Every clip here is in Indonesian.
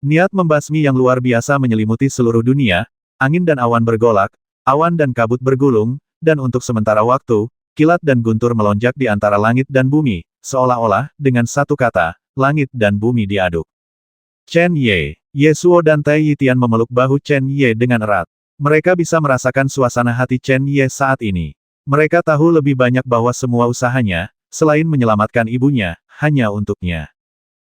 Niat membasmi yang luar biasa menyelimuti seluruh dunia, angin dan awan bergolak, awan dan kabut bergulung, dan untuk sementara waktu, kilat dan guntur melonjak di antara langit dan bumi, seolah-olah, dengan satu kata, langit dan bumi diaduk. Chen Ye, Yesuo dan Tai Yitian memeluk bahu Chen Ye dengan erat. Mereka bisa merasakan suasana hati Chen Ye saat ini. Mereka tahu lebih banyak bahwa semua usahanya, selain menyelamatkan ibunya, hanya untuknya.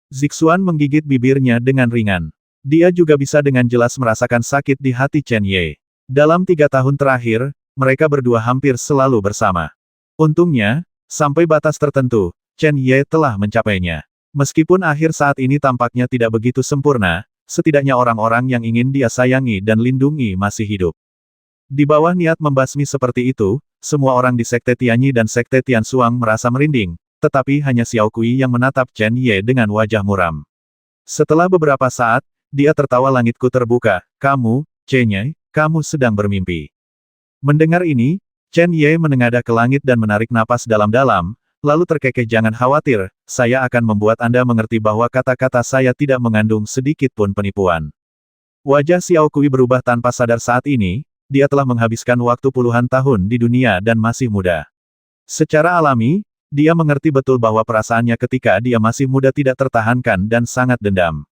Zixuan menggigit bibirnya dengan ringan. Dia juga bisa dengan jelas merasakan sakit di hati Chen Ye. Dalam 3 tahun terakhir, mereka berdua hampir selalu bersama. Untungnya, sampai batas tertentu, Chen Ye telah mencapainya. Meskipun akhir saat ini tampaknya tidak begitu sempurna, setidaknya orang-orang yang ingin dia sayangi dan lindungi masih hidup. Di bawah niat membasmi seperti itu, semua orang di Sekte Tianyi dan Sekte Tianxuang merasa merinding, tetapi hanya Xiao Kui yang menatap Chen Ye dengan wajah muram. Setelah beberapa saat, dia tertawa langitku terbuka, kamu, Chen Ye, kamu sedang bermimpi. Mendengar ini, Chen Ye menengadah ke langit dan menarik napas dalam-dalam, lalu terkekeh jangan khawatir, saya akan membuat Anda mengerti bahwa kata-kata saya tidak mengandung sedikit pun penipuan. Wajah Xiao Kui berubah tanpa sadar saat ini, dia telah menghabiskan waktu puluhan tahun di dunia dan masih muda. Secara alami, dia mengerti betul bahwa perasaannya ketika dia masih muda tidak tertahankan dan sangat dendam.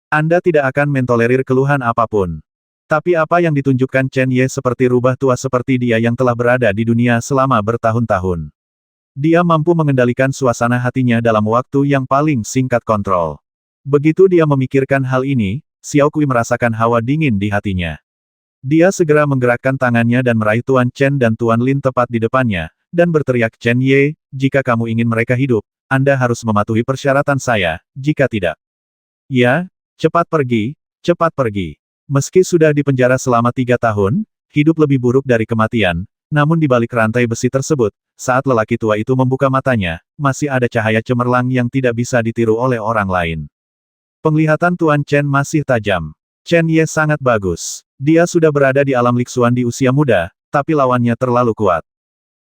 Anda tidak akan mentolerir keluhan apapun. Tapi apa yang ditunjukkan Chen Ye seperti rubah tua seperti dia yang telah berada di dunia selama bertahun-tahun. Dia mampu mengendalikan suasana hatinya dalam waktu yang paling singkat kontrol. Begitu dia memikirkan hal ini, Xiao Kui merasakan hawa dingin di hatinya. Dia segera menggerakkan tangannya dan meraih Tuan Chen dan Tuan Lin tepat di depannya, dan berteriak Chen Ye, jika kamu ingin mereka hidup, Anda harus mematuhi persyaratan saya, jika tidak. Ya, cepat pergi, cepat pergi. Meski sudah dipenjara selama 3 tahun, hidup lebih buruk dari kematian, namun di balik rantai besi tersebut, saat lelaki tua itu membuka matanya, masih ada cahaya cemerlang yang tidak bisa ditiru oleh orang lain. Penglihatan Tuan Chen masih tajam. Chen Ye sangat bagus. Dia sudah berada di alam Lixuan di usia muda, tapi lawannya terlalu kuat.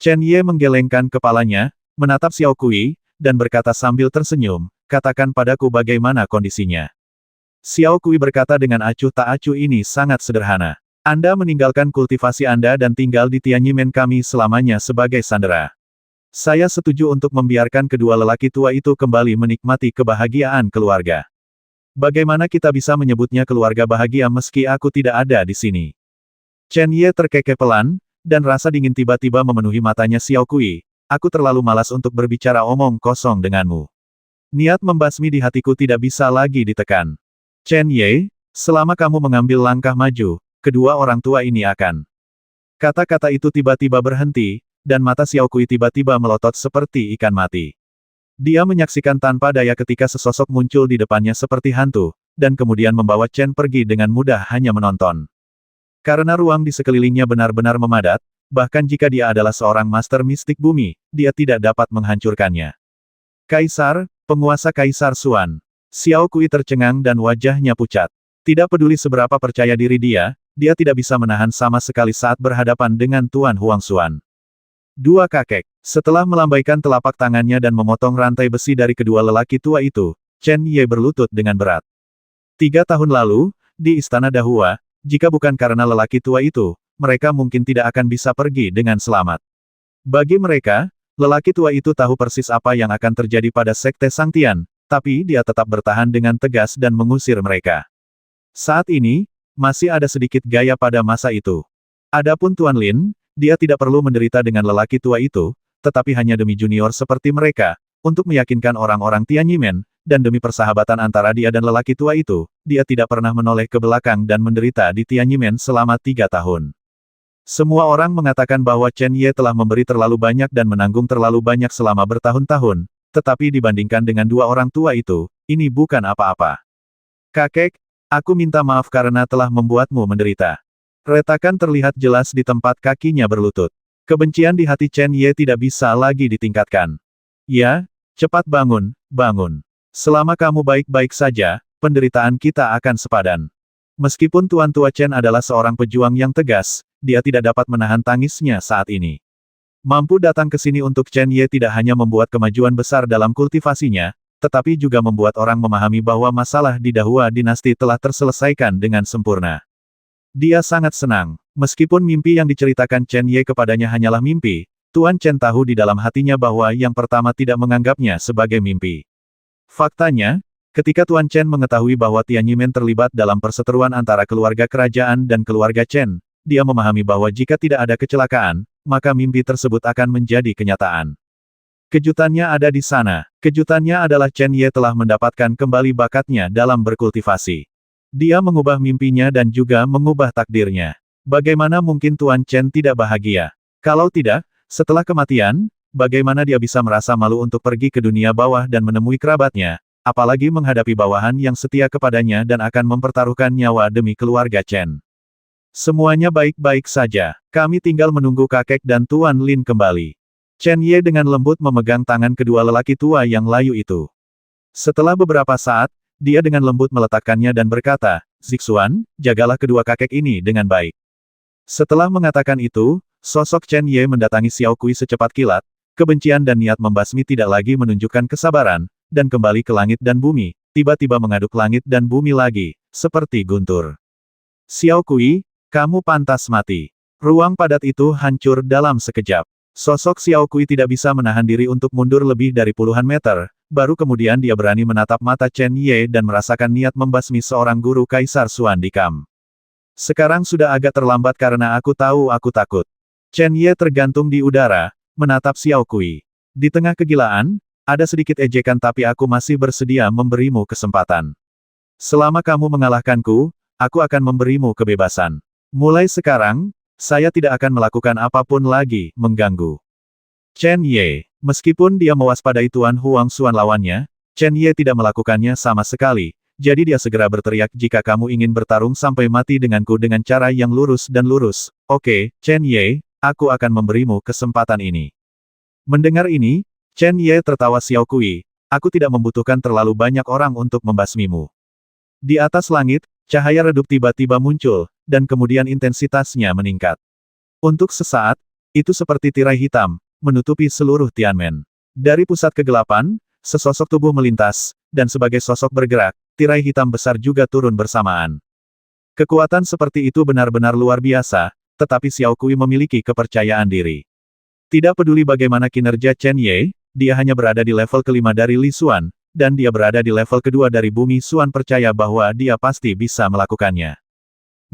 Chen Ye menggelengkan kepalanya, menatap Xiao Kui, dan berkata sambil tersenyum, katakan padaku bagaimana kondisinya. Xiao Kui berkata dengan acuh tak acuh ini sangat sederhana. Anda meninggalkan kultivasi Anda dan tinggal di Tianyimen kami selamanya sebagai sandera. Saya setuju untuk membiarkan kedua lelaki tua itu kembali menikmati kebahagiaan keluarga. Bagaimana kita bisa menyebutnya keluarga bahagia meski aku tidak ada di sini? Chen Ye terkekeh pelan, dan rasa dingin tiba-tiba memenuhi matanya Xiao Kui. Aku terlalu malas untuk berbicara omong kosong denganmu. Niat membasmi di hatiku tidak bisa lagi ditekan. Chen Ye, selama kamu mengambil langkah maju, kedua orang tua ini akan. Kata-kata itu tiba-tiba berhenti, dan mata Xiao Kui tiba-tiba melotot seperti ikan mati. Dia menyaksikan tanpa daya ketika sesosok muncul di depannya seperti hantu, dan kemudian membawa Chen pergi dengan mudah hanya menonton. Karena ruang di sekelilingnya benar-benar memadat, bahkan jika dia adalah seorang master mistik bumi, dia tidak dapat menghancurkannya. Kaisar, penguasa Kaisar Xuan. Xiao Kui tercengang dan wajahnya pucat. Tidak peduli seberapa percaya diri dia tidak bisa menahan sama sekali saat berhadapan dengan Tuan Huang Xuan. Dua kakek. Setelah melambaikan telapak tangannya dan memotong rantai besi dari kedua lelaki tua itu, Chen Ye berlutut dengan berat. 3 tahun lalu, di Istana Dahua, jika bukan karena lelaki tua itu, mereka mungkin tidak akan bisa pergi dengan selamat. Bagi mereka, lelaki tua itu tahu persis apa yang akan terjadi pada Sekte Sangtian, tapi dia tetap bertahan dengan tegas dan mengusir mereka. Saat ini, masih ada sedikit gaya pada masa itu. Adapun Tuan Lin, dia tidak perlu menderita dengan lelaki tua itu, tetapi hanya demi junior seperti mereka, untuk meyakinkan orang-orang Tianyimen, dan demi persahabatan antara dia dan lelaki tua itu, dia tidak pernah menoleh ke belakang dan menderita di Tianyimen selama 3 tahun. Semua orang mengatakan bahwa Chen Ye telah memberi terlalu banyak dan menanggung terlalu banyak selama bertahun-tahun, tetapi dibandingkan dengan 2 orang tua itu, ini bukan apa-apa. Kakek, aku minta maaf karena telah membuatmu menderita. Retakan terlihat jelas di tempat kakinya berlutut. Kebencian di hati Chen Ye tidak bisa lagi ditingkatkan. Ya, cepat bangun, bangun. Selama kamu baik-baik saja, penderitaan kita akan sepadan. Meskipun Tuan Tua Chen adalah seorang pejuang yang tegas, dia tidak dapat menahan tangisnya saat ini. Mampu datang ke sini untuk Chen Ye tidak hanya membuat kemajuan besar dalam kultivasinya, tetapi juga membuat orang memahami bahwa masalah di Dahua dinasti telah terselesaikan dengan sempurna. Dia sangat senang. Meskipun mimpi yang diceritakan Chen Ye kepadanya hanyalah mimpi, Tuan Chen tahu di dalam hatinya bahwa yang pertama tidak menganggapnya sebagai mimpi. Faktanya, ketika Tuan Chen mengetahui bahwa Tian Yimen terlibat dalam perseteruan antara keluarga kerajaan dan keluarga Chen, dia memahami bahwa jika tidak ada kecelakaan, maka mimpi tersebut akan menjadi kenyataan. Kejutannya ada di sana. Kejutannya adalah Chen Ye telah mendapatkan kembali bakatnya dalam berkultivasi. Dia mengubah mimpinya dan juga mengubah takdirnya. Bagaimana mungkin Tuan Chen tidak bahagia? Kalau tidak, setelah kematian, bagaimana dia bisa merasa malu untuk pergi ke dunia bawah dan menemui kerabatnya, apalagi menghadapi bawahan yang setia kepadanya dan akan mempertaruhkan nyawa demi keluarga Chen. Semuanya baik-baik saja. Kami tinggal menunggu kakek dan Tuan Lin kembali. Chen Ye dengan lembut memegang tangan kedua lelaki tua yang layu itu. Setelah beberapa saat, dia dengan lembut meletakkannya dan berkata, "Zixuan, jagalah kedua kakek ini dengan baik." Setelah mengatakan itu, sosok Chen Ye mendatangi Xiao Kui secepat kilat, kebencian dan niat membasmi tidak lagi menunjukkan kesabaran, dan kembali ke langit dan bumi, tiba-tiba mengaduk langit dan bumi lagi, seperti guntur. "Xiao Kui, kamu pantas mati." Ruang padat itu hancur dalam sekejap. Sosok Xiao Kui tidak bisa menahan diri untuk mundur lebih dari puluhan meter, baru kemudian dia berani menatap mata Chen Ye dan merasakan niat membasmi seorang guru Kaisar Xuan di Kam. "Sekarang sudah agak terlambat karena aku tahu aku takut." Chen Ye tergantung di udara, menatap Xiao Kui. "Di tengah kegilaan, ada sedikit ejekan tapi aku masih bersedia memberimu kesempatan. Selama kamu mengalahkanku, aku akan memberimu kebebasan. Mulai sekarang, saya tidak akan melakukan apapun lagi mengganggu." Chen Ye, meskipun dia mewaspadai Tuan Huang Xuan lawannya, Chen Ye tidak melakukannya sama sekali. Jadi dia segera berteriak, "Jika kamu ingin bertarung sampai mati denganku dengan cara yang lurus dan lurus, oke, Chen Ye, aku akan memberimu kesempatan ini." Mendengar ini, Chen Ye tertawa. "Xiao Kui, aku tidak membutuhkan terlalu banyak orang untuk membasmimu." Di atas langit, cahaya redup tiba-tiba muncul, dan kemudian intensitasnya meningkat. Untuk sesaat, itu seperti tirai hitam, menutupi seluruh Tianmen. Dari pusat kegelapan, sesosok tubuh melintas, dan sebagai sosok bergerak, tirai hitam besar juga turun bersamaan. Kekuatan seperti itu benar-benar luar biasa, tetapi Xiao Kui memiliki kepercayaan diri. Tidak peduli bagaimana kinerja Chen Ye, dia hanya berada di level kelima dari Li Xuan, dan dia berada di level kedua dari Bumi Xuan percaya bahwa dia pasti bisa melakukannya.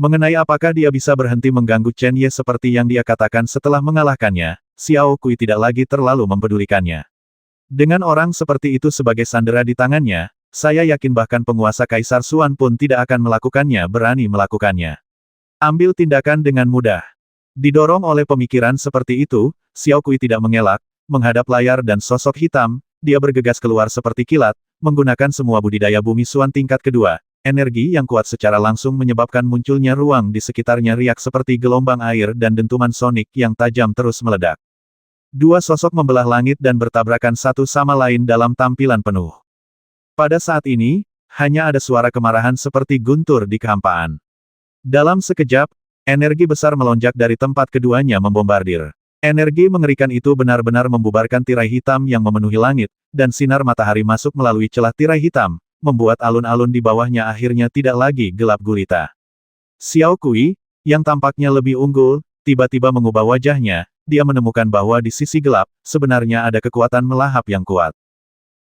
Mengenai apakah dia bisa berhenti mengganggu Chen Ye seperti yang dia katakan setelah mengalahkannya, Xiao Kui tidak lagi terlalu mempedulikannya. Dengan orang seperti itu sebagai sandera di tangannya, saya yakin bahkan penguasa Kaisar Xuan pun tidak akan melakukannya berani melakukannya. Ambil tindakan dengan mudah. Didorong oleh pemikiran seperti itu, Xiao Kui tidak mengelak, menghadap layar dan sosok hitam, dia bergegas keluar seperti kilat, menggunakan semua budidaya bumi Xuan tingkat kedua. Energi yang kuat secara langsung menyebabkan munculnya ruang di sekitarnya riak seperti gelombang air dan dentuman sonik yang tajam terus meledak. Dua sosok membelah langit dan bertabrakan satu sama lain dalam tampilan penuh. Pada saat ini, hanya ada suara kemarahan seperti guntur di kehampaan. Dalam sekejap, energi besar melonjak dari tempat keduanya membombardir. Energi mengerikan itu benar-benar membubarkan tirai hitam yang memenuhi langit, dan sinar matahari masuk melalui celah tirai hitam, membuat alun-alun di bawahnya akhirnya tidak lagi gelap gulita. Xiao Kui, yang tampaknya lebih unggul, tiba-tiba mengubah wajahnya, dia menemukan bahwa di sisi gelap, sebenarnya ada kekuatan melahap yang kuat.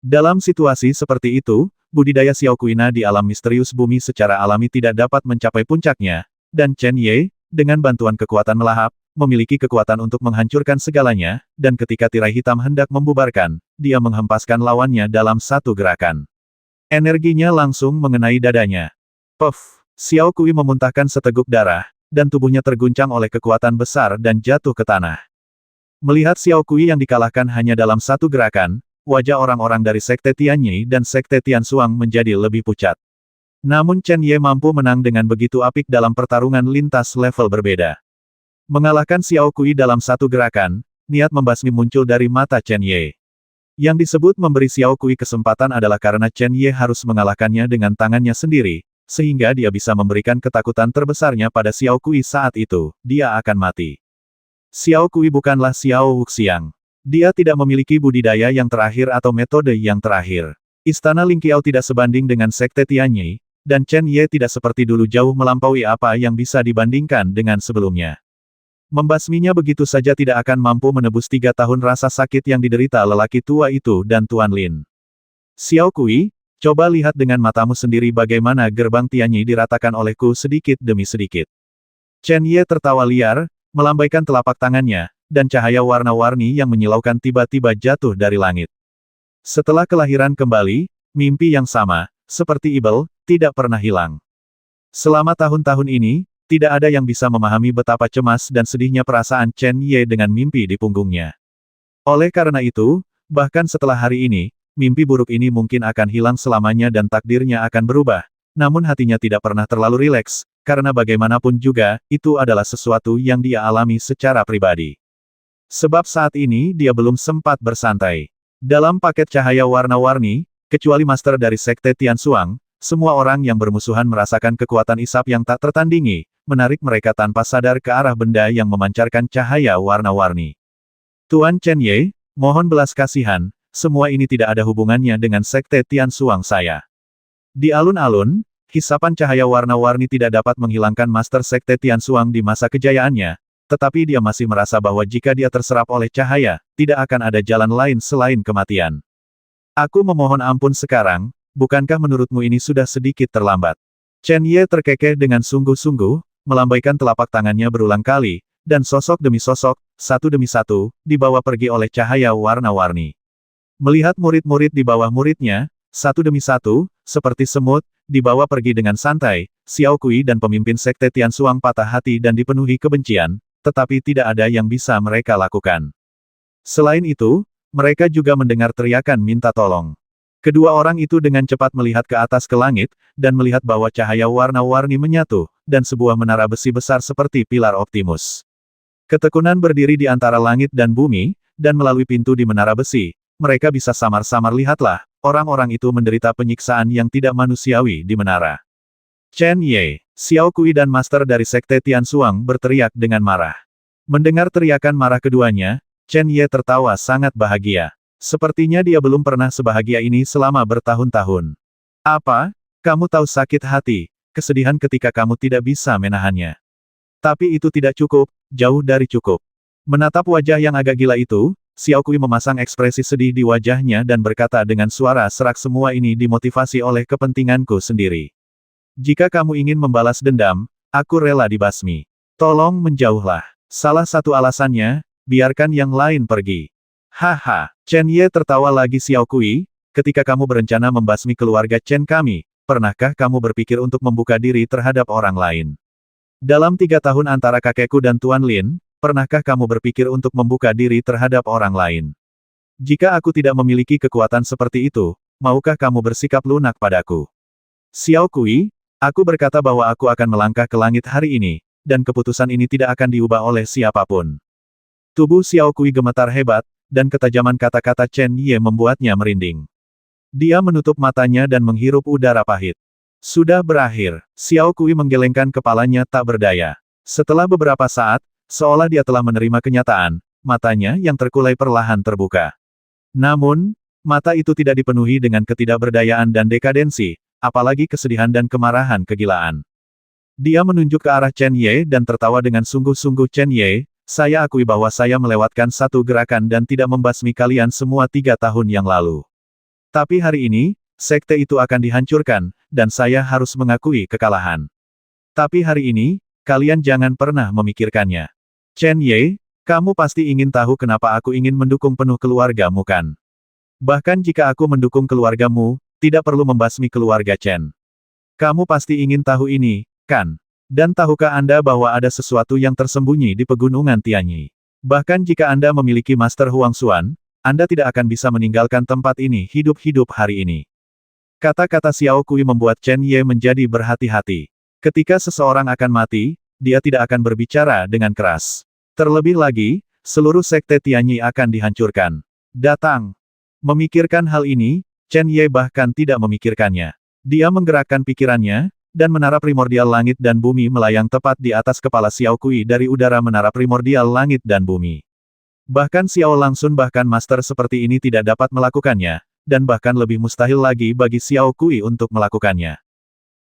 Dalam situasi seperti itu, budidaya Xiao Kuina di alam misterius bumi secara alami tidak dapat mencapai puncaknya, dan Chen Ye, dengan bantuan kekuatan melahap, memiliki kekuatan untuk menghancurkan segalanya, dan ketika tirai hitam hendak membubarkan, dia menghempaskan lawannya dalam satu gerakan. Energinya langsung mengenai dadanya. Puff! Xiao Kui memuntahkan seteguk darah, dan tubuhnya terguncang oleh kekuatan besar dan jatuh ke tanah. Melihat Xiao Kui yang dikalahkan hanya dalam satu gerakan, wajah orang-orang dari Sekte Tianyi dan Sekte Tianxuang menjadi lebih pucat. Namun Chen Ye mampu menang dengan begitu apik dalam pertarungan lintas level berbeda. Mengalahkan Xiao Kui dalam satu gerakan, niat membasmi muncul dari mata Chen Ye. Yang disebut memberi Xiao Kui kesempatan adalah karena Chen Ye harus mengalahkannya dengan tangannya sendiri, sehingga dia bisa memberikan ketakutan terbesarnya pada Xiao Kui saat itu, dia akan mati. Xiao Kui bukanlah Xiao Wuxiang. Dia tidak memiliki budidaya yang terakhir atau metode yang terakhir. Istana Lingqiao tidak sebanding dengan Sekte Tianyi, dan Chen Ye tidak seperti dulu jauh melampaui apa yang bisa dibandingkan dengan sebelumnya. Membasminya begitu saja tidak akan mampu menebus 3 tahun rasa sakit yang diderita lelaki tua itu dan Tuan Lin. Xiao Kui, coba lihat dengan matamu sendiri bagaimana gerbang Tianyi diratakan olehku sedikit demi sedikit. Chen Ye tertawa liar, melambaikan telapak tangannya, dan cahaya warna-warni yang menyilaukan tiba-tiba jatuh dari langit. Setelah kelahiran kembali, mimpi yang sama, seperti Ibel, tidak pernah hilang. Selama tahun-tahun ini, tidak ada yang bisa memahami betapa cemas dan sedihnya perasaan Chen Ye dengan mimpi di punggungnya. Oleh karena itu, bahkan setelah hari ini, mimpi buruk ini mungkin akan hilang selamanya dan takdirnya akan berubah. Namun hatinya tidak pernah terlalu rileks, karena bagaimanapun juga, itu adalah sesuatu yang dia alami secara pribadi. Sebab saat ini dia belum sempat bersantai. Dalam paket cahaya warna-warni, kecuali master dari Sekte Tianxuang, semua orang yang bermusuhan merasakan kekuatan isap yang tak tertandingi, menarik mereka tanpa sadar ke arah benda yang memancarkan cahaya warna-warni. Tuan Chen Ye, mohon belas kasihan, semua ini tidak ada hubungannya dengan Sekte Tianxuang saya. Di alun-alun, hisapan cahaya warna-warni tidak dapat menghilangkan Master Sekte Tianxuang di masa kejayaannya, tetapi dia masih merasa bahwa jika dia terserap oleh cahaya, tidak akan ada jalan lain selain kematian. Aku memohon ampun sekarang, bukankah menurutmu ini sudah sedikit terlambat? Chen Ye terkekeh dengan sungguh-sungguh, melambaikan telapak tangannya berulang kali, dan sosok demi sosok, satu demi satu, dibawa pergi oleh cahaya warna-warni. Melihat murid-murid di bawah muridnya, satu demi satu, seperti semut, dibawa pergi dengan santai, Xiao Kui dan pemimpin Sekte Tianxuang patah hati dan dipenuhi kebencian, tetapi tidak ada yang bisa mereka lakukan. Selain itu, mereka juga mendengar teriakan minta tolong. Kedua orang itu dengan cepat melihat ke atas ke langit, dan melihat bahwa cahaya warna-warni menyatu, dan sebuah menara besi besar seperti pilar Optimus. Ketekunan berdiri di antara langit dan bumi, dan melalui pintu di menara besi, mereka bisa samar-samar lihatlah, orang-orang itu menderita penyiksaan yang tidak manusiawi di menara. Chen Ye, Xiao Kui dan Master dari Sekte Tianxuang berteriak dengan marah. Mendengar teriakan marah keduanya, Chen Ye tertawa sangat bahagia. Sepertinya dia belum pernah sebahagia ini selama bertahun-tahun. Apa? Kamu tahu sakit hati, kesedihan ketika kamu tidak bisa menahannya. Tapi itu tidak cukup, jauh dari cukup. Menatap wajah yang agak gila itu, Xiao Kui memasang ekspresi sedih di wajahnya dan berkata dengan suara serak, semua ini dimotivasi oleh kepentinganku sendiri. Jika kamu ingin membalas dendam, aku rela dibasmi. Tolong menjauhlah. Salah satu alasannya, biarkan yang lain pergi. Haha, Chen Ye tertawa lagi. Xiao Kui, ketika kamu berencana membasmi keluarga Chen kami, pernahkah kamu berpikir untuk membuka diri terhadap orang lain? Dalam 3 tahun antara kakekku dan Tuan Lin, pernahkah kamu berpikir untuk membuka diri terhadap orang lain? Jika aku tidak memiliki kekuatan seperti itu, maukah kamu bersikap lunak padaku? Xiao Kui, aku berkata bahwa aku akan melangkah ke langit hari ini, dan keputusan ini tidak akan diubah oleh siapapun. Tubuh Xiao Kui gemetar hebat, dan ketajaman kata-kata Chen Ye membuatnya merinding. Dia menutup matanya dan menghirup udara pahit. Sudah berakhir, Xiao Kui menggelengkan kepalanya tak berdaya. Setelah beberapa saat, seolah dia telah menerima kenyataan, matanya yang terkulai perlahan terbuka. Namun, mata itu tidak dipenuhi dengan ketidakberdayaan dan dekadensi, apalagi kesedihan dan kemarahan kegilaan. Dia menunjuk ke arah Chen Ye dan tertawa dengan sungguh-sungguh. Chen Ye, saya akui bahwa saya melewatkan satu gerakan dan tidak membasmi kalian semua 3 tahun yang lalu. Tapi hari ini, sekte itu akan dihancurkan, dan saya harus mengakui kekalahan. Tapi hari ini, kalian jangan pernah memikirkannya. Chen Ye, kamu pasti ingin tahu kenapa aku ingin mendukung penuh keluargamu kan? Bahkan jika aku mendukung keluargamu, tidak perlu membasmi keluarga Chen. Kamu pasti ingin tahu ini, kan? Dan tahukah Anda bahwa ada sesuatu yang tersembunyi di pegunungan Tianyi? Bahkan jika Anda memiliki Master Huangxuan, Anda tidak akan bisa meninggalkan tempat ini hidup-hidup hari ini. Kata-kata Xiao Kui membuat Chen Ye menjadi berhati-hati. Ketika seseorang akan mati, dia tidak akan berbicara dengan keras. Terlebih lagi, seluruh sekte Tianyi akan dihancurkan. Datang. Memikirkan hal ini, Chen Ye bahkan tidak memikirkannya. Dia menggerakkan pikirannya, dan menara primordial langit dan bumi melayang tepat di atas kepala Xiao Kui dari udara menara primordial langit dan bumi. Bahkan Xiao Langsun bahkan master seperti ini tidak dapat melakukannya, dan bahkan lebih mustahil lagi bagi Xiao Kui untuk melakukannya.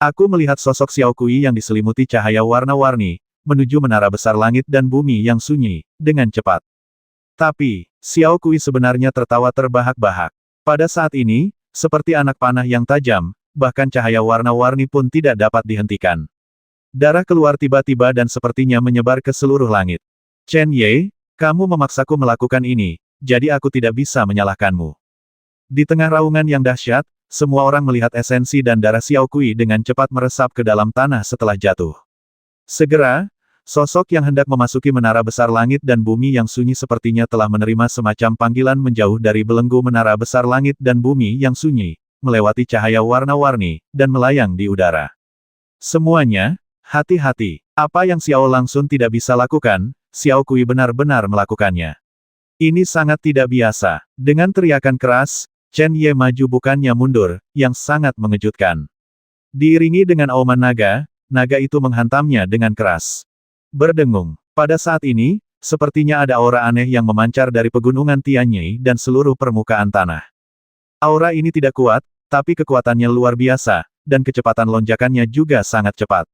Aku melihat sosok Xiao Kui yang diselimuti cahaya warna-warni, menuju menara besar langit dan bumi yang sunyi, dengan cepat. Tapi, Xiao Kui sebenarnya tertawa terbahak-bahak. Pada saat ini, seperti anak panah yang tajam, bahkan cahaya warna-warni pun tidak dapat dihentikan. Darah keluar tiba-tiba dan sepertinya menyebar ke seluruh langit. Chen Ye, kamu memaksaku melakukan ini, jadi aku tidak bisa menyalahkanmu. Di tengah raungan yang dahsyat, semua orang melihat esensi dan darah Xiao Kui dengan cepat meresap ke dalam tanah setelah jatuh. Segera, sosok yang hendak memasuki menara besar langit dan bumi yang sunyi sepertinya telah menerima semacam panggilan menjauh dari belenggu menara besar langit dan bumi yang sunyi, melewati cahaya warna-warni, dan melayang di udara. Semuanya, hati-hati. Apa yang Xiao Langsun tidak bisa lakukan, Xiao Kui benar-benar melakukannya. Ini sangat tidak biasa. Dengan teriakan keras, Chen Ye maju bukannya mundur, yang sangat mengejutkan. Diiringi dengan auman naga, naga itu menghantamnya dengan keras. Berdengung. Pada saat ini, sepertinya ada aura aneh yang memancar dari pegunungan Tianyi dan seluruh permukaan tanah. Aura ini tidak kuat, tapi kekuatannya luar biasa, dan kecepatan lonjakannya juga sangat cepat.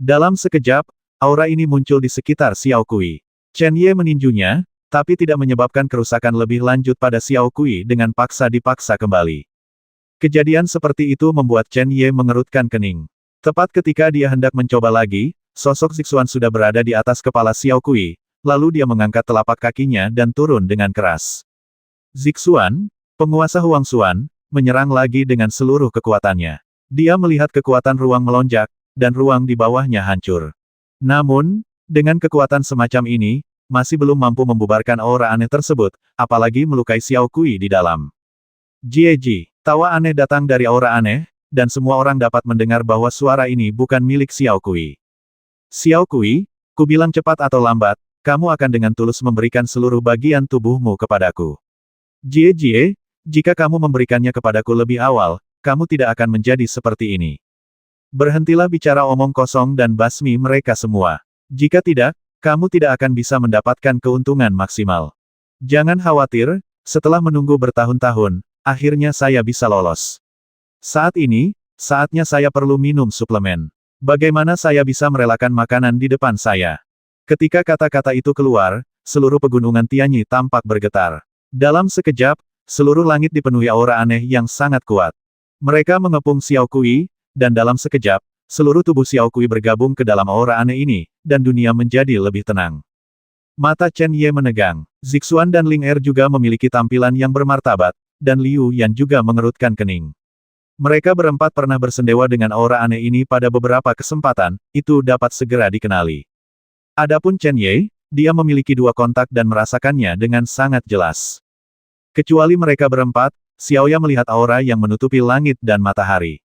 Dalam sekejap, aura ini muncul di sekitar Xiao Kui. Chen Ye meninjunya, tapi tidak menyebabkan kerusakan lebih lanjut pada Xiao Kui dengan paksa dipaksa kembali. Kejadian seperti itu membuat Chen Ye mengerutkan kening. Tepat ketika dia hendak mencoba lagi, sosok Zixuan sudah berada di atas kepala Xiao Kui, lalu dia mengangkat telapak kakinya dan turun dengan keras. Zixuan, penguasa Huangzuan, menyerang lagi dengan seluruh kekuatannya. Dia melihat kekuatan ruang melonjak, dan ruang di bawahnya hancur. Namun, dengan kekuatan semacam ini, masih belum mampu membubarkan aura aneh tersebut, apalagi melukai Xiao Kui di dalam. Jieji, tawa aneh datang dari aura aneh, dan semua orang dapat mendengar bahwa suara ini bukan milik Xiao Kui. Xiao Kui, kubilang cepat atau lambat, kamu akan dengan tulus memberikan seluruh bagian tubuhmu kepadaku. Jie, jika kamu memberikannya kepadaku lebih awal, kamu tidak akan menjadi seperti ini. Berhentilah bicara omong kosong dan basmi mereka semua. Jika tidak, kamu tidak akan bisa mendapatkan keuntungan maksimal. Jangan khawatir, setelah menunggu bertahun-tahun, akhirnya saya bisa lolos. Saat ini, saatnya saya perlu minum suplemen. Bagaimana saya bisa merelakan makanan di depan saya? Ketika kata-kata itu keluar, seluruh pegunungan Tianyi tampak bergetar. Dalam sekejap, seluruh langit dipenuhi aura aneh yang sangat kuat. Mereka mengepung Xiao Kui, dan dalam sekejap, seluruh tubuh Xiao Kui bergabung ke dalam aura aneh ini, dan dunia menjadi lebih tenang. Mata Chen Ye menegang. Zixuan dan Ling Er juga memiliki tampilan yang bermartabat, dan Liu Yan juga mengerutkan kening. Mereka berempat pernah bersendewa dengan aura aneh ini pada beberapa kesempatan, itu dapat segera dikenali. Adapun Chen Ye, dia memiliki dua kontak dan merasakannya dengan sangat jelas. Kecuali mereka berempat, Xiaoya melihat aura yang menutupi langit dan matahari.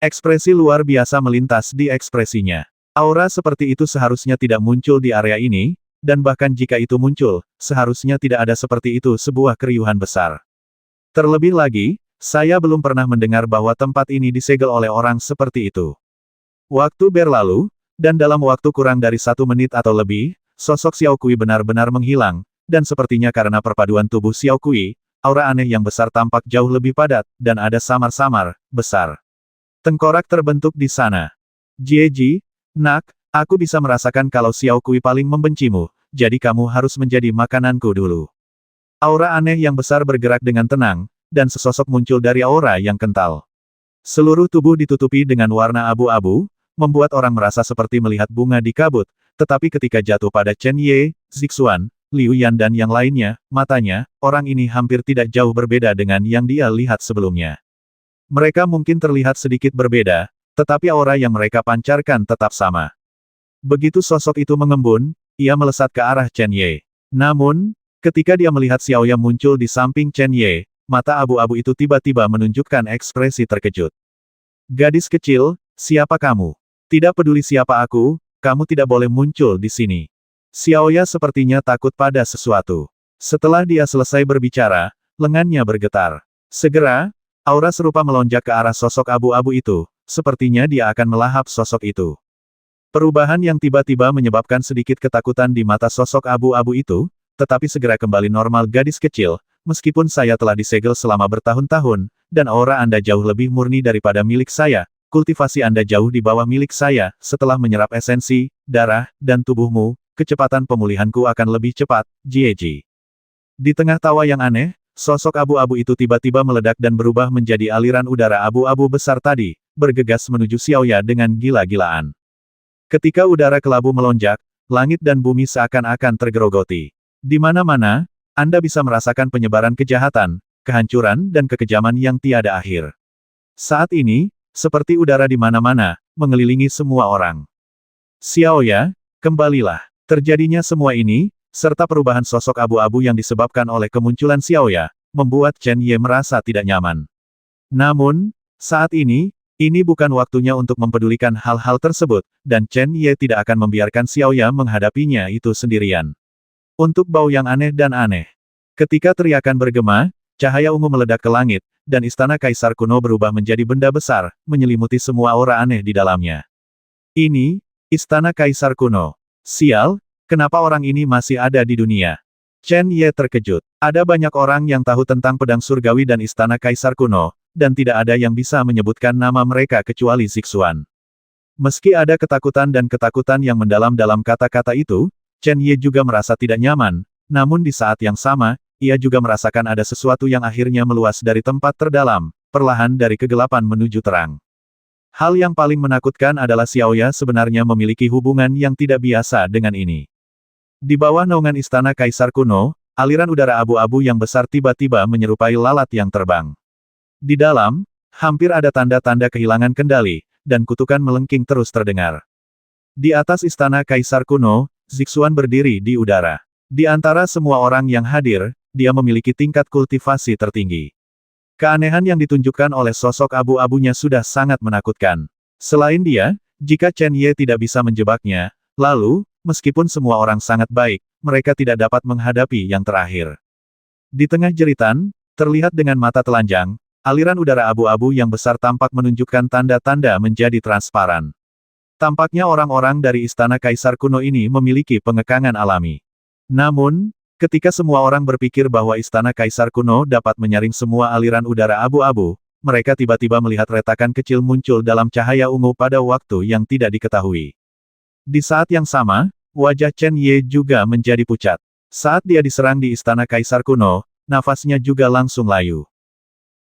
Ekspresi luar biasa melintas di ekspresinya. Aura seperti itu seharusnya tidak muncul di area ini, dan bahkan jika itu muncul, seharusnya tidak ada seperti itu sebuah keriuhan besar. Terlebih lagi, saya belum pernah mendengar bahwa tempat ini disegel oleh orang seperti itu. Waktu berlalu, dan dalam waktu kurang dari 1 menit atau lebih, sosok Xiao Kui benar-benar menghilang, dan sepertinya karena perpaduan tubuh Xiao Kui, aura aneh yang besar tampak jauh lebih padat, dan ada samar-samar, besar. Tengkorak terbentuk di sana. Jieji, nak, aku bisa merasakan kalau Xiao Kui paling membencimu, jadi kamu harus menjadi makananku dulu. Aura aneh yang besar bergerak dengan tenang, dan sesosok muncul dari aura yang kental. Seluruh tubuh ditutupi dengan warna abu-abu, membuat orang merasa seperti melihat bunga di kabut, tetapi ketika jatuh pada Chen Ye, Zixuan, Liu Yan dan yang lainnya, matanya, orang ini hampir tidak jauh berbeda dengan yang dia lihat sebelumnya. Mereka mungkin terlihat sedikit berbeda, tetapi aura yang mereka pancarkan tetap sama. Begitu sosok itu mengembun, ia melesat ke arah Chen Ye. Namun, ketika dia melihat Xiaoya muncul di samping Chen Ye, mata abu-abu itu tiba-tiba menunjukkan ekspresi terkejut. Gadis kecil, siapa kamu? Tidak peduli siapa aku, kamu tidak boleh muncul di sini. Xiaoya sepertinya takut pada sesuatu. Setelah dia selesai berbicara, lengannya bergetar. Segera, aura serupa melonjak ke arah sosok abu-abu itu, sepertinya dia akan melahap sosok itu. Perubahan yang tiba-tiba menyebabkan sedikit ketakutan di mata sosok abu-abu itu, tetapi segera kembali normal gadis kecil, meskipun saya telah disegel selama bertahun-tahun, dan aura Anda jauh lebih murni daripada milik saya, kultivasi Anda jauh di bawah milik saya, setelah menyerap esensi, darah, dan tubuhmu, kecepatan pemulihanku akan lebih cepat, Jieji. Di tengah tawa yang aneh, sosok abu-abu itu tiba-tiba meledak dan berubah menjadi aliran udara abu-abu besar tadi, bergegas menuju Xiaoya dengan gila-gilaan. Ketika udara kelabu melonjak, langit dan bumi seakan-akan tergerogoti. Di mana-mana, Anda bisa merasakan penyebaran kejahatan, kehancuran dan kekejaman yang tiada akhir. Saat ini, seperti udara di mana-mana, mengelilingi semua orang. Xiaoya, kembalilah. Terjadinya semua ini, serta perubahan sosok abu-abu yang disebabkan oleh kemunculan Xiaoya, membuat Chen Ye merasa tidak nyaman. Namun, saat ini bukan waktunya untuk mempedulikan hal-hal tersebut, dan Chen Ye tidak akan membiarkan Xiaoya menghadapinya itu sendirian. Untuk bau yang aneh dan aneh. Ketika teriakan bergema, cahaya ungu meledak ke langit, dan istana kaisar kuno berubah menjadi benda besar, menyelimuti semua aura aneh di dalamnya. Ini, istana kaisar kuno. Sial, kenapa orang ini masih ada di dunia? Chen Ye terkejut. Ada banyak orang yang tahu tentang pedang surgawi dan istana kaisar kuno, dan tidak ada yang bisa menyebutkan nama mereka kecuali Zixuan. Meski ada ketakutan dan ketakutan yang mendalam dalam kata-kata itu, Chen Ye juga merasa tidak nyaman, namun di saat yang sama, ia juga merasakan ada sesuatu yang akhirnya meluas dari tempat terdalam, perlahan dari kegelapan menuju terang. Hal yang paling menakutkan adalah Xiaoya sebenarnya memiliki hubungan yang tidak biasa dengan ini. Di bawah naungan istana kaisar kuno, aliran udara abu-abu yang besar tiba-tiba menyerupai lalat yang terbang. Di dalam, hampir ada tanda-tanda kehilangan kendali, dan kutukan melengking terus terdengar. Di atas istana kaisar kuno, Zixuan berdiri di udara. Di antara semua orang yang hadir, dia memiliki tingkat kultivasi tertinggi. Keanehan yang ditunjukkan oleh sosok abu-abunya sudah sangat menakutkan. Selain dia, jika Chen Ye tidak bisa menjebaknya, lalu, meskipun semua orang sangat baik, mereka tidak dapat menghadapi yang terakhir. Di tengah jeritan, terlihat dengan mata telanjang, aliran udara abu-abu yang besar tampak menunjukkan tanda-tanda menjadi transparan. Tampaknya orang-orang dari istana kaisar kuno ini memiliki pengekangan alami. Namun, ketika semua orang berpikir bahwa istana kaisar kuno dapat menyaring semua aliran udara abu-abu, mereka tiba-tiba melihat retakan kecil muncul dalam cahaya ungu pada waktu yang tidak diketahui. Di saat yang sama, wajah Chen Ye juga menjadi pucat. Saat dia diserang di istana kaisar kuno, nafasnya juga langsung layu.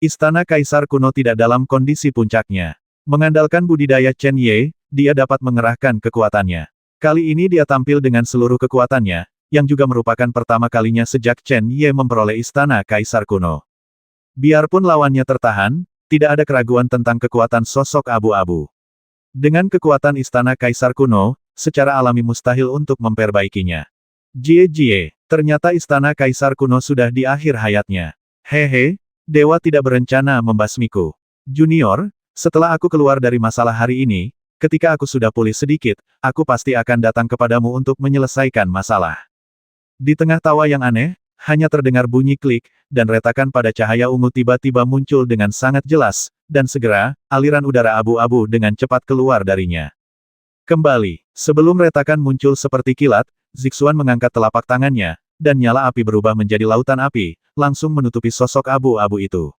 Istana kaisar kuno tidak dalam kondisi puncaknya. Mengandalkan budidaya Chen Ye, dia dapat mengerahkan kekuatannya. Kali ini dia tampil dengan seluruh kekuatannya, yang juga merupakan pertama kalinya sejak Chen Ye memperoleh istana kaisar kuno. Biarpun lawannya tertahan, tidak ada keraguan tentang kekuatan sosok abu-abu. Dengan kekuatan istana kaisar kuno, secara alami mustahil untuk memperbaikinya. Jie, ternyata istana kaisar kuno sudah di akhir hayatnya. Hehe, dewa tidak berencana membasmiku. Junior, setelah aku keluar dari masalah hari ini, ketika aku sudah pulih sedikit, aku pasti akan datang kepadamu untuk menyelesaikan masalah. Di tengah tawa yang aneh, hanya terdengar bunyi klik, dan retakan pada cahaya ungu tiba-tiba muncul dengan sangat jelas, dan segera, aliran udara abu-abu dengan cepat keluar darinya. Kembali, sebelum retakan muncul seperti kilat, Zixuan mengangkat telapak tangannya, dan nyala api berubah menjadi lautan api, langsung menutupi sosok abu-abu itu.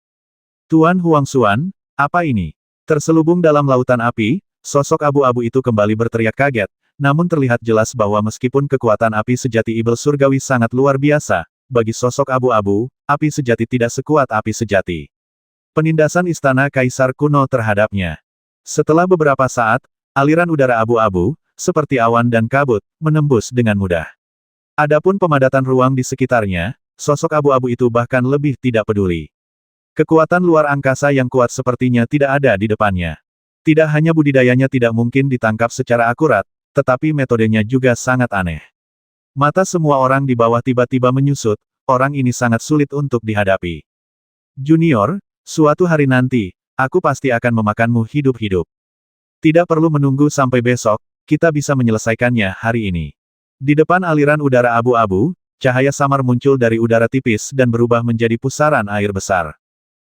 Tuan Huangxuan, apa ini? Terselubung dalam lautan api, sosok abu-abu itu kembali berteriak kaget, namun terlihat jelas bahwa meskipun kekuatan api sejati Ibel Surgawi sangat luar biasa, bagi sosok abu-abu, api sejati tidak sekuat api sejati. Penindasan istana kaisar kuno terhadapnya. Setelah beberapa saat, aliran udara abu-abu, seperti awan dan kabut, menembus dengan mudah. Adapun pemadatan ruang di sekitarnya, sosok abu-abu itu bahkan lebih tidak peduli. Kekuatan luar angkasa yang kuat sepertinya tidak ada di depannya. Tidak hanya budidayanya tidak mungkin ditangkap secara akurat, tetapi metodenya juga sangat aneh. Mata semua orang di bawah tiba-tiba menyusut, orang ini sangat sulit untuk dihadapi. Junior, suatu hari nanti, aku pasti akan memakanmu hidup-hidup. Tidak perlu menunggu sampai besok, kita bisa menyelesaikannya hari ini. Di depan aliran udara abu-abu, cahaya samar muncul dari udara tipis dan berubah menjadi pusaran air besar.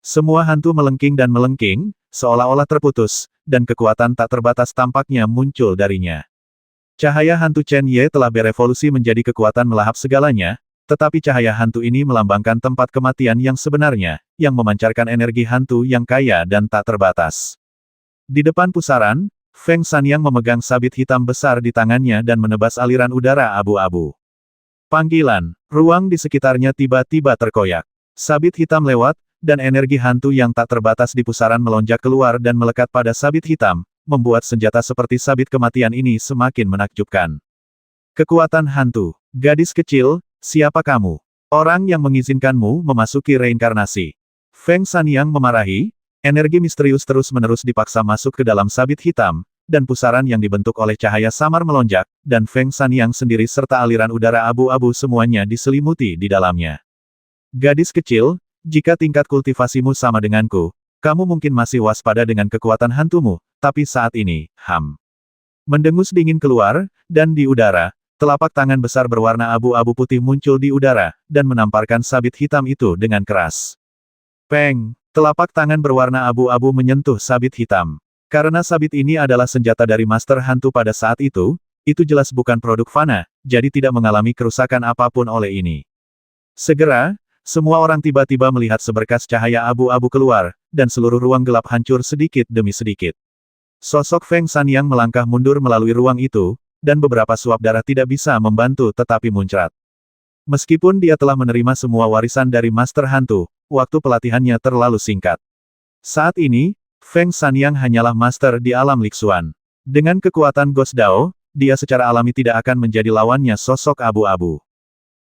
Semua hantu melengking dan melengking, seolah-olah terputus, dan kekuatan tak terbatas tampaknya muncul darinya. Cahaya hantu Chen Ye telah berevolusi menjadi kekuatan melahap segalanya, Tetapi cahaya hantu ini melambangkan tempat kematian yang sebenarnya, yang memancarkan energi hantu yang kaya dan tak terbatas. Di depan pusaran, Feng Sanyang memegang sabit hitam besar di tangannya dan menebas aliran udara abu-abu. Panggilan, ruang di sekitarnya tiba-tiba terkoyak. Sabit hitam lewat, dan energi hantu yang tak terbatas di pusaran melonjak keluar dan melekat pada sabit hitam, membuat senjata seperti sabit kematian ini semakin menakjubkan. Kekuatan hantu. Gadis kecil, siapa kamu? Orang yang mengizinkanmu memasuki reinkarnasi. Feng Sanyang memarahi, energi misterius terus-menerus dipaksa masuk ke dalam sabit hitam, dan pusaran yang dibentuk oleh cahaya samar melonjak, dan Feng Sanyang sendiri serta aliran udara abu-abu semuanya diselimuti di dalamnya. Gadis kecil, jika tingkat kultivasimu sama denganku, kamu mungkin masih waspada dengan kekuatan hantumu, tapi saat ini, mendengus dingin keluar, dan di udara, telapak tangan besar berwarna abu-abu putih muncul di udara, dan menamparkan sabit hitam itu dengan keras. Peng! Telapak tangan berwarna abu-abu menyentuh sabit hitam. Karena sabit ini adalah senjata dari Master Hantu pada saat itu jelas bukan produk fana, jadi tidak mengalami kerusakan apapun oleh ini. Segera, semua orang tiba-tiba melihat seberkas cahaya abu-abu keluar, dan seluruh ruang gelap hancur sedikit demi sedikit. Sosok Feng Sanyang melangkah mundur melalui ruang itu, dan beberapa suap darah tidak bisa membantu tetapi muncrat. Meskipun dia telah menerima semua warisan dari Master Hantu, waktu pelatihannya terlalu singkat. Saat ini, Feng Sanyang hanyalah master di alam Lixuan. Dengan kekuatan Ghost Dao, dia secara alami tidak akan menjadi lawannya sosok abu-abu.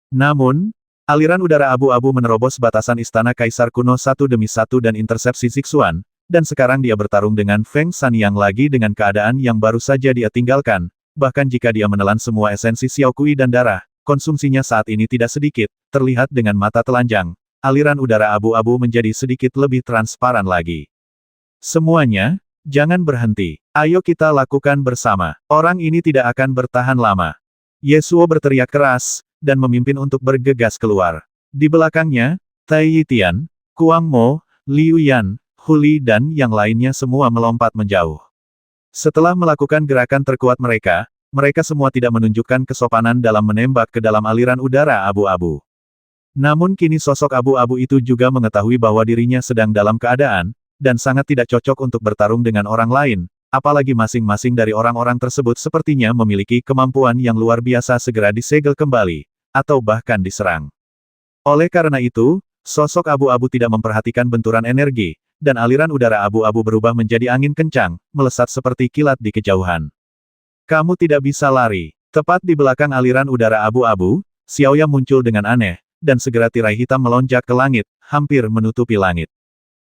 Namun, aliran udara abu-abu menerobos batasan istana Kaisar kuno satu demi satu dan intersepsi Zixuan, dan sekarang dia bertarung dengan Feng Sanyang lagi dengan keadaan yang baru saja dia tinggalkan. Bahkan jika dia menelan semua esensi Xiao Kui dan darah, konsumsinya saat ini tidak sedikit, terlihat dengan mata telanjang. Aliran udara abu-abu menjadi sedikit lebih transparan lagi. Semuanya, jangan berhenti. Ayo kita lakukan bersama. Orang ini tidak akan bertahan lama. Yesuo berteriak keras, dan memimpin untuk bergegas keluar. Di belakangnya, Tai Yitian, Kuang Mo, Liu Yan, Huli dan yang lainnya semua melompat menjauh. Setelah melakukan gerakan terkuat mereka semua tidak menunjukkan kesopanan dalam menembak ke dalam aliran udara abu-abu. Namun kini sosok abu-abu itu juga mengetahui bahwa dirinya sedang dalam keadaan, dan sangat tidak cocok untuk bertarung dengan orang lain, apalagi masing-masing dari orang-orang tersebut sepertinya memiliki kemampuan yang luar biasa segera disegel kembali, atau bahkan diserang. Oleh karena itu, sosok abu-abu tidak memperhatikan benturan energi, dan aliran udara abu-abu berubah menjadi angin kencang, melesat seperti kilat di kejauhan. Kamu tidak bisa lari. Tepat di belakang aliran udara abu-abu, Xiaoya muncul dengan aneh, dan segera tirai hitam melonjak ke langit, hampir menutupi langit.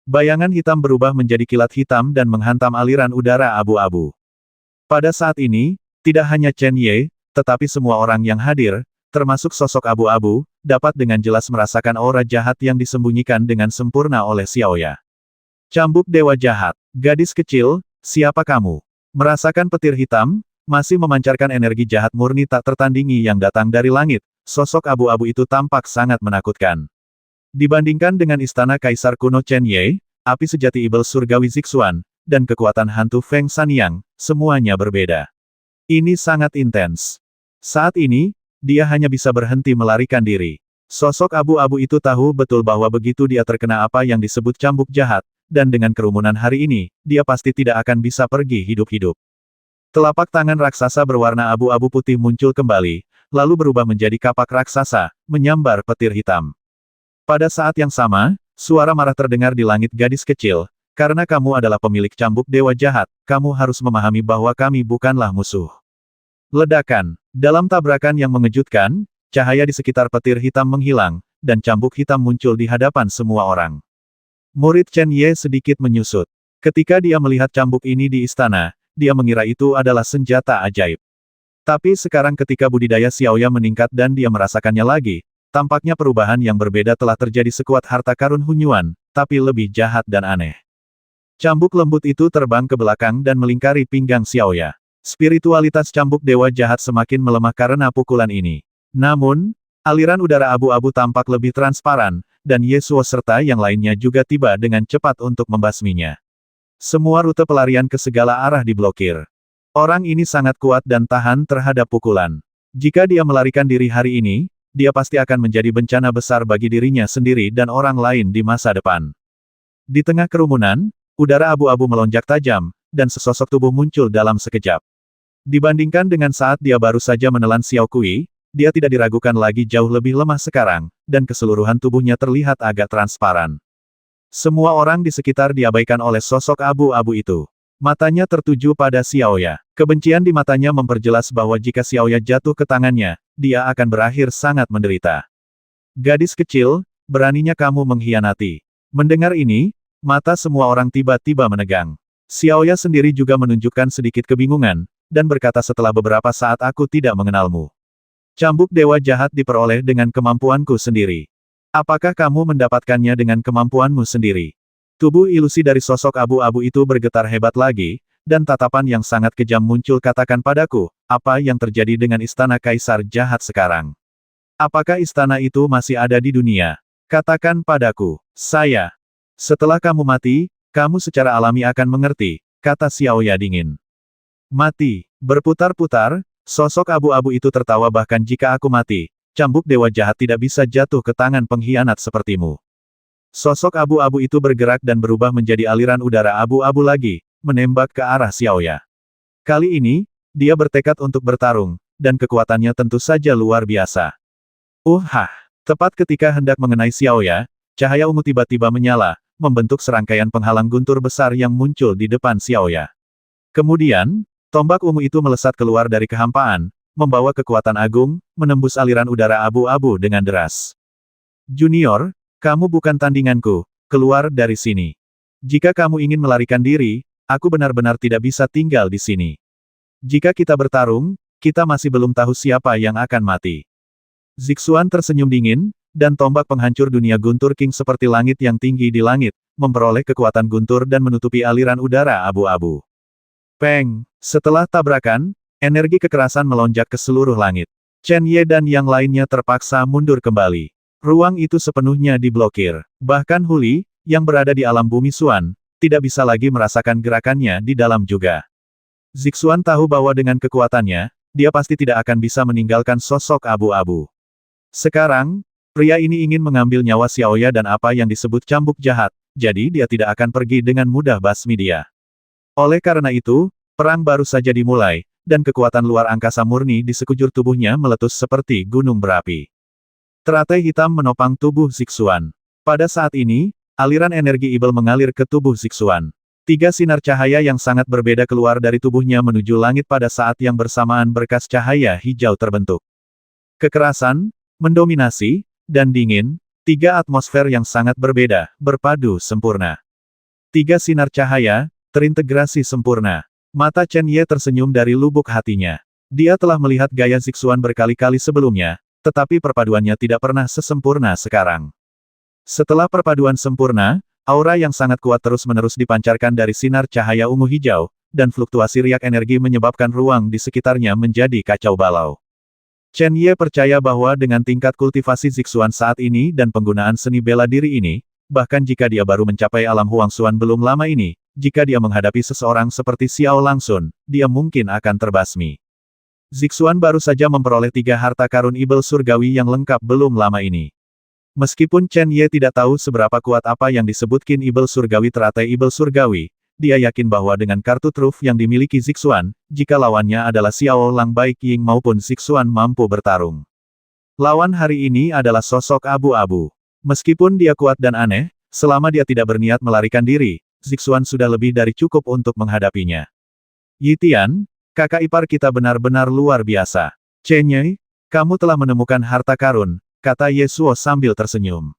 Bayangan hitam berubah menjadi kilat hitam dan menghantam aliran udara abu-abu. Pada saat ini, tidak hanya Chen Ye, tetapi semua orang yang hadir, termasuk sosok abu-abu, dapat dengan jelas merasakan aura jahat yang disembunyikan dengan sempurna oleh Xiaoya. Cambuk Dewa Jahat. Gadis kecil, siapa kamu? Merasakan petir hitam, masih memancarkan energi jahat murni tak tertandingi yang datang dari langit, sosok abu-abu itu tampak sangat menakutkan. Dibandingkan dengan istana Kaisar kuno Chen Ye, api sejati ibel surgawi Zixuan, dan kekuatan hantu Feng Sanyang, semuanya berbeda. Ini sangat intens. Saat ini, dia hanya bisa berhenti melarikan diri. Sosok abu-abu itu tahu betul bahwa begitu dia terkena apa yang disebut cambuk jahat, dan dengan kerumunan hari ini, dia pasti tidak akan bisa pergi hidup-hidup. Telapak tangan raksasa berwarna abu-abu putih muncul kembali, lalu berubah menjadi kapak raksasa, menyambar petir hitam. Pada saat yang sama, suara marah terdengar di langit. Gadis kecil, karena kamu adalah pemilik cambuk dewa jahat, kamu harus memahami bahwa kami bukanlah musuh. Ledakan. Dalam tabrakan yang mengejutkan, cahaya di sekitar petir hitam menghilang, dan cambuk hitam muncul di hadapan semua orang. Murid Chen Ye sedikit menyusut. Ketika dia melihat cambuk ini di istana, dia mengira itu adalah senjata ajaib. Tapi sekarang ketika budidaya Xiaoya meningkat dan dia merasakannya lagi, tampaknya perubahan yang berbeda telah terjadi. Sekuat harta karun Hunyuan, tapi lebih jahat dan aneh. Cambuk lembut itu terbang ke belakang dan melingkari pinggang Xiaoya. Spiritualitas cambuk dewa jahat semakin melemah karena pukulan ini. Namun, aliran udara abu-abu tampak lebih transparan, dan Yesuo serta yang lainnya juga tiba dengan cepat untuk membasminya. Semua rute pelarian ke segala arah diblokir. Orang ini sangat kuat dan tahan terhadap pukulan. Jika dia melarikan diri hari ini, dia pasti akan menjadi bencana besar bagi dirinya sendiri dan orang lain di masa depan. Di tengah kerumunan, udara abu-abu melonjak tajam, dan sesosok tubuh muncul dalam sekejap. Dibandingkan dengan saat dia baru saja menelan Xiao Kui, dia tidak diragukan lagi jauh lebih lemah sekarang, dan keseluruhan tubuhnya terlihat agak transparan. Semua orang di sekitar diabaikan oleh sosok abu-abu itu. Matanya tertuju pada Xiaoya. Kebencian di matanya memperjelas bahwa jika Xiaoya jatuh ke tangannya, dia akan berakhir sangat menderita. Gadis kecil, beraninya kamu mengkhianati. Mendengar ini, mata semua orang tiba-tiba menegang. Xiaoya sendiri juga menunjukkan sedikit kebingungan, dan berkata setelah beberapa saat aku tidak mengenalmu. Cambuk dewa jahat diperoleh dengan kemampuanku sendiri. Apakah kamu mendapatkannya dengan kemampuanmu sendiri? Tubuh ilusi dari sosok abu-abu itu bergetar hebat lagi, dan tatapan yang sangat kejam muncul. Katakan padaku, apa yang terjadi dengan istana kaisar jahat sekarang? Apakah istana itu masih ada di dunia? Katakan padaku, saya. Setelah kamu mati, kamu secara alami akan mengerti, kata Xiaoya dingin. Mati, berputar-putar, sosok abu-abu itu tertawa bahkan jika aku mati, cambuk dewa jahat tidak bisa jatuh ke tangan pengkhianat sepertimu. Sosok abu-abu itu bergerak dan berubah menjadi aliran udara abu-abu lagi, menembak ke arah Xiaoya. Kali ini, dia bertekad untuk bertarung, dan kekuatannya tentu saja luar biasa. Tepat ketika hendak mengenai Xiaoya, cahaya ungu tiba-tiba menyala, membentuk serangkaian penghalang guntur besar yang muncul di depan Xiaoya. Kemudian, tombak ungu itu melesat keluar dari kehampaan, membawa kekuatan agung, menembus aliran udara abu-abu dengan deras. Junior, kamu bukan tandinganku, keluar dari sini. Jika kamu ingin melarikan diri, aku benar-benar tidak bisa tinggal di sini. Jika kita bertarung, kita masih belum tahu siapa yang akan mati. Zixuan tersenyum dingin, dan tombak penghancur dunia Guntur King seperti langit yang tinggi di langit, memperoleh kekuatan guntur dan menutupi aliran udara abu-abu. Peng! Setelah tabrakan, energi kekerasan melonjak ke seluruh langit. Chen Ye dan yang lainnya terpaksa mundur kembali. Ruang itu sepenuhnya diblokir. Bahkan Huli, yang berada di alam bumi Xuan, tidak bisa lagi merasakan gerakannya di dalam juga. Zixuan tahu bahwa dengan kekuatannya, dia pasti tidak akan bisa meninggalkan sosok abu-abu. Sekarang, pria ini ingin mengambil nyawa Xiaoya dan apa yang disebut cambuk jahat, jadi dia tidak akan pergi dengan mudah basmi dia. Oleh karena itu, perang baru saja dimulai, dan kekuatan luar angkasa murni di sekujur tubuhnya meletus seperti gunung berapi. Teratai hitam menopang tubuh Zixuan. Pada saat ini, aliran energi Ibel mengalir ke tubuh Zixuan. 3 sinar cahaya yang sangat berbeda keluar dari tubuhnya menuju langit pada saat yang bersamaan berkas cahaya hijau terbentuk. Kekerasan, mendominasi, dan dingin, 3 atmosfer yang sangat berbeda, berpadu sempurna. 3 sinar cahaya, terintegrasi sempurna. Mata Chen Ye tersenyum dari lubuk hatinya. Dia telah melihat gaya Zixuan berkali-kali sebelumnya, tetapi perpaduannya tidak pernah sesempurna sekarang. Setelah perpaduan sempurna, aura yang sangat kuat terus-menerus dipancarkan dari sinar cahaya ungu hijau, dan fluktuasi riak energi menyebabkan ruang di sekitarnya menjadi kacau balau. Chen Ye percaya bahwa dengan tingkat kultivasi Zixuan saat ini dan penggunaan seni bela diri ini, bahkan jika dia baru mencapai alam Huangxuan belum lama ini, jika dia menghadapi seseorang seperti Xiao Langsun, dia mungkin akan terbasmi. Zixuan baru saja memperoleh 3 harta karun Ibel surgawi yang lengkap belum lama ini. Meskipun Chen Ye tidak tahu seberapa kuat apa yang disebut Qin Ibel surgawi teratai Ibel surgawi, dia yakin bahwa dengan kartu truf yang dimiliki Zixuan, jika lawannya adalah Xiao Lang baik Ying maupun Zixuan mampu bertarung. Lawan hari ini adalah sosok abu-abu. Meskipun dia kuat dan aneh, selama dia tidak berniat melarikan diri, Zixuan sudah lebih dari cukup untuk menghadapinya. Yi Tian, kakak ipar kita benar-benar luar biasa. Chen Ye, kamu telah menemukan harta karun, kata Ye Suo sambil tersenyum.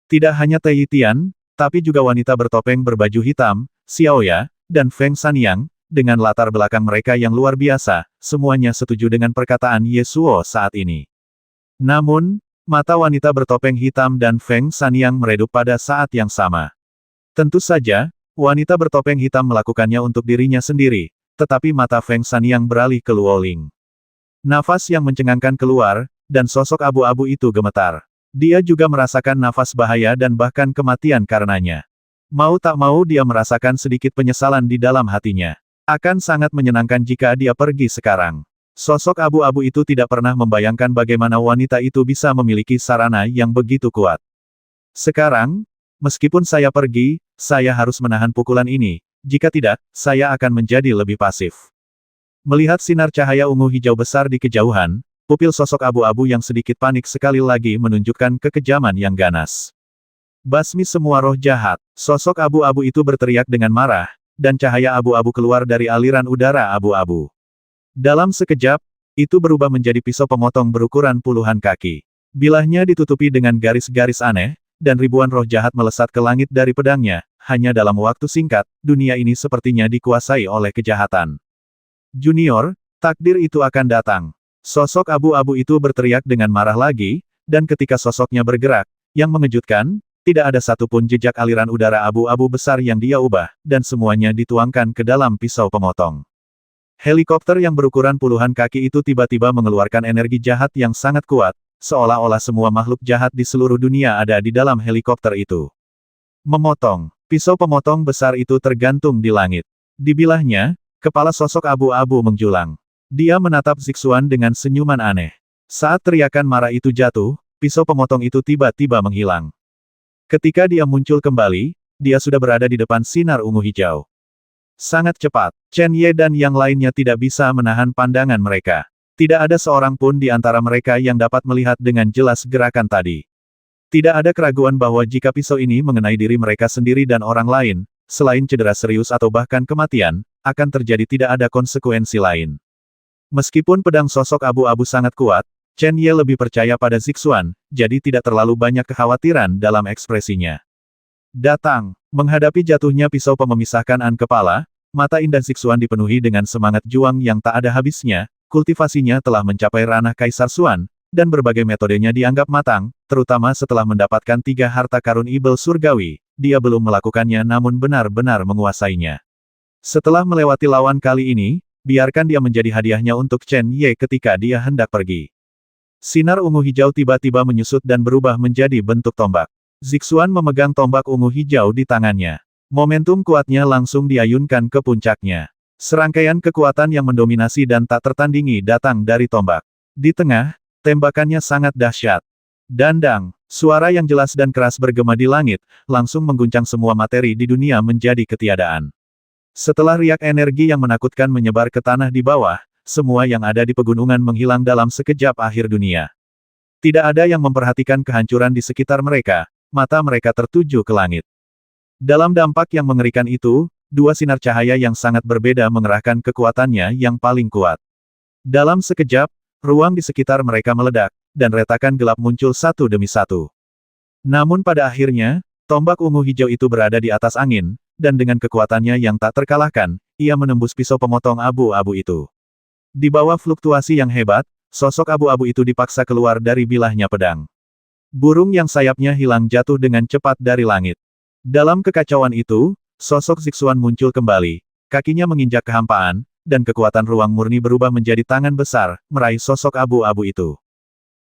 Tidak hanya Yi Tian, tapi juga wanita bertopeng berbaju hitam, Xiaoya, dan Feng Sanyang, dengan latar belakang mereka yang luar biasa, semuanya setuju dengan perkataan Ye Suo saat ini. Namun, mata wanita bertopeng hitam dan Feng Sanyang meredup pada saat yang sama. Tentu saja, wanita bertopeng hitam melakukannya untuk dirinya sendiri, tetapi mata Feng Sanyang beralih ke Luo Ling. Nafas yang mencengangkan keluar, dan sosok abu-abu itu gemetar. Dia juga merasakan nafas bahaya dan bahkan kematian karenanya. Mau tak mau dia merasakan sedikit penyesalan di dalam hatinya. Akan sangat menyenangkan jika dia pergi sekarang. Sosok abu-abu itu tidak pernah membayangkan bagaimana wanita itu bisa memiliki sarana yang begitu kuat. Sekarang, meskipun saya pergi, saya harus menahan pukulan ini. Jika tidak, saya akan menjadi lebih pasif. Melihat sinar cahaya ungu hijau besar di kejauhan, pupil sosok abu-abu yang sedikit panik sekali lagi menunjukkan kekejaman yang ganas. Basmi semua roh jahat. Sosok abu-abu itu berteriak dengan marah, dan cahaya abu-abu keluar dari aliran udara abu-abu. Dalam sekejap, itu berubah menjadi pisau pemotong berukuran puluhan kaki. Bilahnya ditutupi dengan garis-garis aneh, dan ribuan roh jahat melesat ke langit dari pedangnya. Hanya dalam waktu singkat, dunia ini sepertinya dikuasai oleh kejahatan. Junior, takdir itu akan datang. Sosok abu-abu itu berteriak dengan marah lagi, dan ketika sosoknya bergerak, yang mengejutkan, tidak ada satupun jejak aliran udara abu-abu besar yang dia ubah, dan semuanya dituangkan ke dalam pisau pemotong. Helikopter yang berukuran puluhan kaki itu tiba-tiba mengeluarkan energi jahat yang sangat kuat, seolah-olah semua makhluk jahat di seluruh dunia ada di dalam helikopter itu. Memotong. Pisau pemotong besar itu tergantung di langit. Di bilahnya, kepala sosok abu-abu menjulang. Dia menatap Zixuan dengan senyuman aneh. Saat teriakan marah itu jatuh, pisau pemotong itu tiba-tiba menghilang. Ketika dia muncul kembali, dia sudah berada di depan sinar ungu hijau. Sangat cepat, Chen Ye dan yang lainnya tidak bisa menahan pandangan mereka. Tidak ada seorang pun di antara mereka yang dapat melihat dengan jelas gerakan tadi. Tidak ada keraguan bahwa jika pisau ini mengenai diri mereka sendiri dan orang lain, selain cedera serius atau bahkan kematian, akan terjadi tidak ada konsekuensi lain. Meskipun pedang sosok abu-abu sangat kuat, Chen Ye lebih percaya pada Zixuan, jadi tidak terlalu banyak kekhawatiran dalam ekspresinya. Datang. Menghadapi jatuhnya pisau pememisahkan an kepala, mata indah Zixuan dipenuhi dengan semangat juang yang tak ada habisnya, kultivasinya telah mencapai ranah Kaisar Xuan, dan berbagai metodenya dianggap matang, terutama setelah mendapatkan 3 harta karun ibel surgawi, dia belum melakukannya namun benar-benar menguasainya. Setelah melewati lawan kali ini, biarkan dia menjadi hadiahnya untuk Chen Ye ketika dia hendak pergi. Sinar ungu hijau tiba-tiba menyusut dan berubah menjadi bentuk tombak. Zixuan memegang tombak ungu hijau di tangannya. Momentum kuatnya langsung diayunkan ke puncaknya. Serangkaian kekuatan yang mendominasi dan tak tertandingi datang dari tombak. Di tengah, tembakannya sangat dahsyat. Dandang, suara yang jelas dan keras bergema di langit, langsung mengguncang semua materi di dunia menjadi ketiadaan. Setelah riak energi yang menakutkan menyebar ke tanah di bawah, semua yang ada di pegunungan menghilang dalam sekejap akhir dunia. Tidak ada yang memperhatikan kehancuran di sekitar mereka. Mata mereka tertuju ke langit. Dalam dampak yang mengerikan itu, 2 sinar cahaya yang sangat berbeda mengerahkan kekuatannya yang paling kuat. Dalam sekejap, ruang di sekitar mereka meledak, dan retakan gelap muncul satu demi satu. Namun pada akhirnya, tombak ungu hijau itu berada di atas angin, dan dengan kekuatannya yang tak terkalahkan, ia menembus pisau pemotong abu-abu itu. Di bawah fluktuasi yang hebat, sosok abu-abu itu dipaksa keluar dari bilahnya pedang. Burung yang sayapnya hilang jatuh dengan cepat dari langit. Dalam kekacauan itu, sosok Zixuan muncul kembali, kakinya menginjak kehampaan, dan kekuatan ruang murni berubah menjadi tangan besar, meraih sosok abu-abu itu.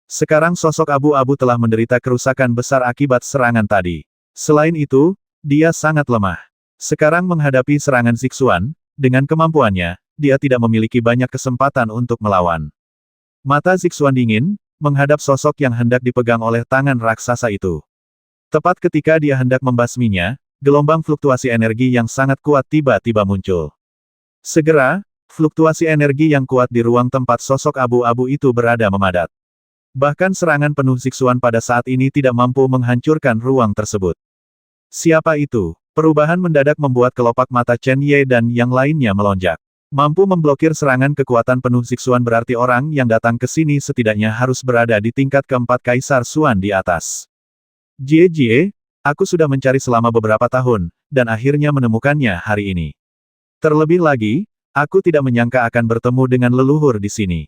Sekarang sosok abu-abu telah menderita kerusakan besar akibat serangan tadi. Selain itu, dia sangat lemah. Sekarang menghadapi serangan Zixuan, dengan kemampuannya, dia tidak memiliki banyak kesempatan untuk melawan. Mata Zixuan dingin, menghadap sosok yang hendak dipegang oleh tangan raksasa itu. Tepat ketika dia hendak membasminya, gelombang fluktuasi energi yang sangat kuat tiba-tiba muncul. Segera, fluktuasi energi yang kuat di ruang tempat sosok abu-abu itu berada memadat. Bahkan serangan penuh Zixuan pada saat ini tidak mampu menghancurkan ruang tersebut. Siapa itu? Perubahan mendadak membuat kelopak mata Chen Ye dan yang lainnya melonjak. Mampu memblokir serangan kekuatan penuh Zixuan berarti orang yang datang ke sini setidaknya harus berada di tingkat keempat Kaisar Xuan di atas. Jie, aku sudah mencari selama beberapa tahun, dan akhirnya menemukannya hari ini. Terlebih lagi, aku tidak menyangka akan bertemu dengan leluhur di sini.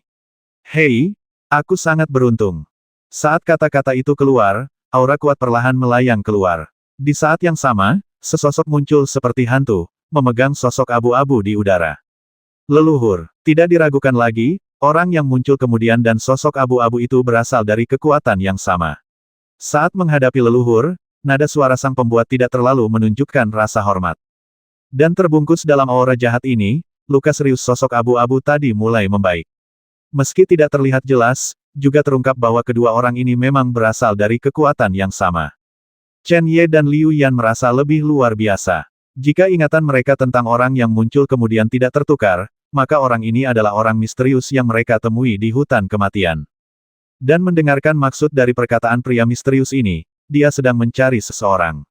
Hei, aku sangat beruntung. Saat kata-kata itu keluar, aura kuat perlahan melayang keluar. Di saat yang sama, sesosok muncul seperti hantu, memegang sosok abu-abu di udara. Leluhur, tidak diragukan lagi, orang yang muncul kemudian dan sosok abu-abu itu berasal dari kekuatan yang sama. Saat menghadapi leluhur, nada suara sang pembuat tidak terlalu menunjukkan rasa hormat. Dan terbungkus dalam aura jahat ini, luka serius sosok abu-abu tadi mulai membaik. Meski tidak terlihat jelas, juga terungkap bahwa kedua orang ini memang berasal dari kekuatan yang sama. Chen Ye dan Liu Yan merasa lebih luar biasa. Jika ingatan mereka tentang orang yang muncul kemudian tidak tertukar, maka orang ini adalah orang misterius yang mereka temui di hutan kematian. Dan mendengarkan maksud dari perkataan pria misterius ini, dia sedang mencari seseorang.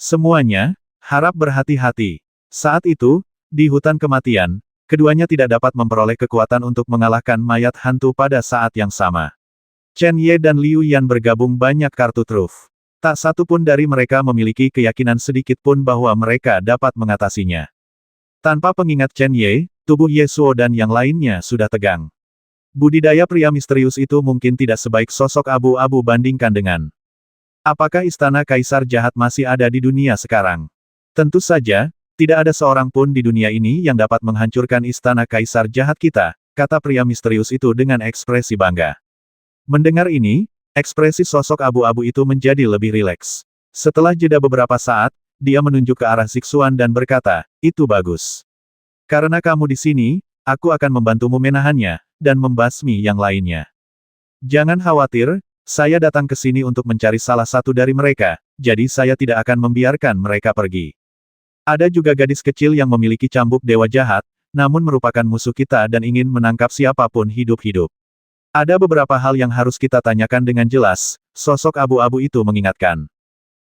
Semuanya, harap berhati-hati. Saat itu, di hutan kematian, keduanya tidak dapat memperoleh kekuatan untuk mengalahkan mayat hantu pada saat yang sama. Chen Ye dan Liu Yan bergabung banyak kartu truf. Tak satu pun dari mereka memiliki keyakinan sedikit pun bahwa mereka dapat mengatasinya. Tanpa pengingat Chen Ye, tubuh Ye Suo dan yang lainnya sudah tegang. Budidaya pria misterius itu mungkin tidak sebaik sosok abu-abu bandingkan dengan. Apakah istana kaisar jahat masih ada di dunia sekarang? Tentu saja, tidak ada seorang pun di dunia ini yang dapat menghancurkan istana kaisar jahat kita, kata pria misterius itu dengan ekspresi bangga. Mendengar ini, ekspresi sosok abu-abu itu menjadi lebih rileks. Setelah jeda beberapa saat, dia menunjuk ke arah Zixuan dan berkata, itu bagus. Karena kamu di sini, aku akan membantumu menahannya, dan membasmi yang lainnya. Jangan khawatir, saya datang ke sini untuk mencari salah satu dari mereka, jadi saya tidak akan membiarkan mereka pergi. Ada juga gadis kecil yang memiliki cambuk dewa jahat, namun merupakan musuh kita dan ingin menangkap siapapun hidup-hidup. Ada beberapa hal yang harus kita tanyakan dengan jelas, sosok abu-abu itu mengingatkan.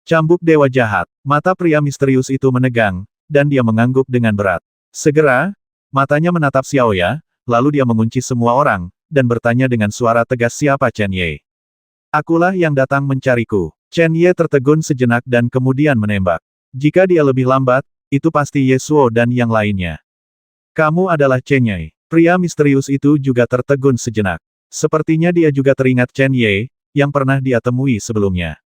Cambuk dewa jahat, mata pria misterius itu menegang, dan dia mengangguk dengan berat. Segera, matanya menatap Xiaoya, lalu dia mengunci semua orang, dan bertanya dengan suara tegas siapa Chen Ye. Akulah yang datang mencariku. Chen Ye tertegun sejenak dan kemudian menembak. Jika dia lebih lambat, itu pasti Ye Suo dan yang lainnya. Kamu adalah Chen Ye. Pria misterius itu juga tertegun sejenak. Sepertinya dia juga teringat Chen Ye, yang pernah dia temui sebelumnya.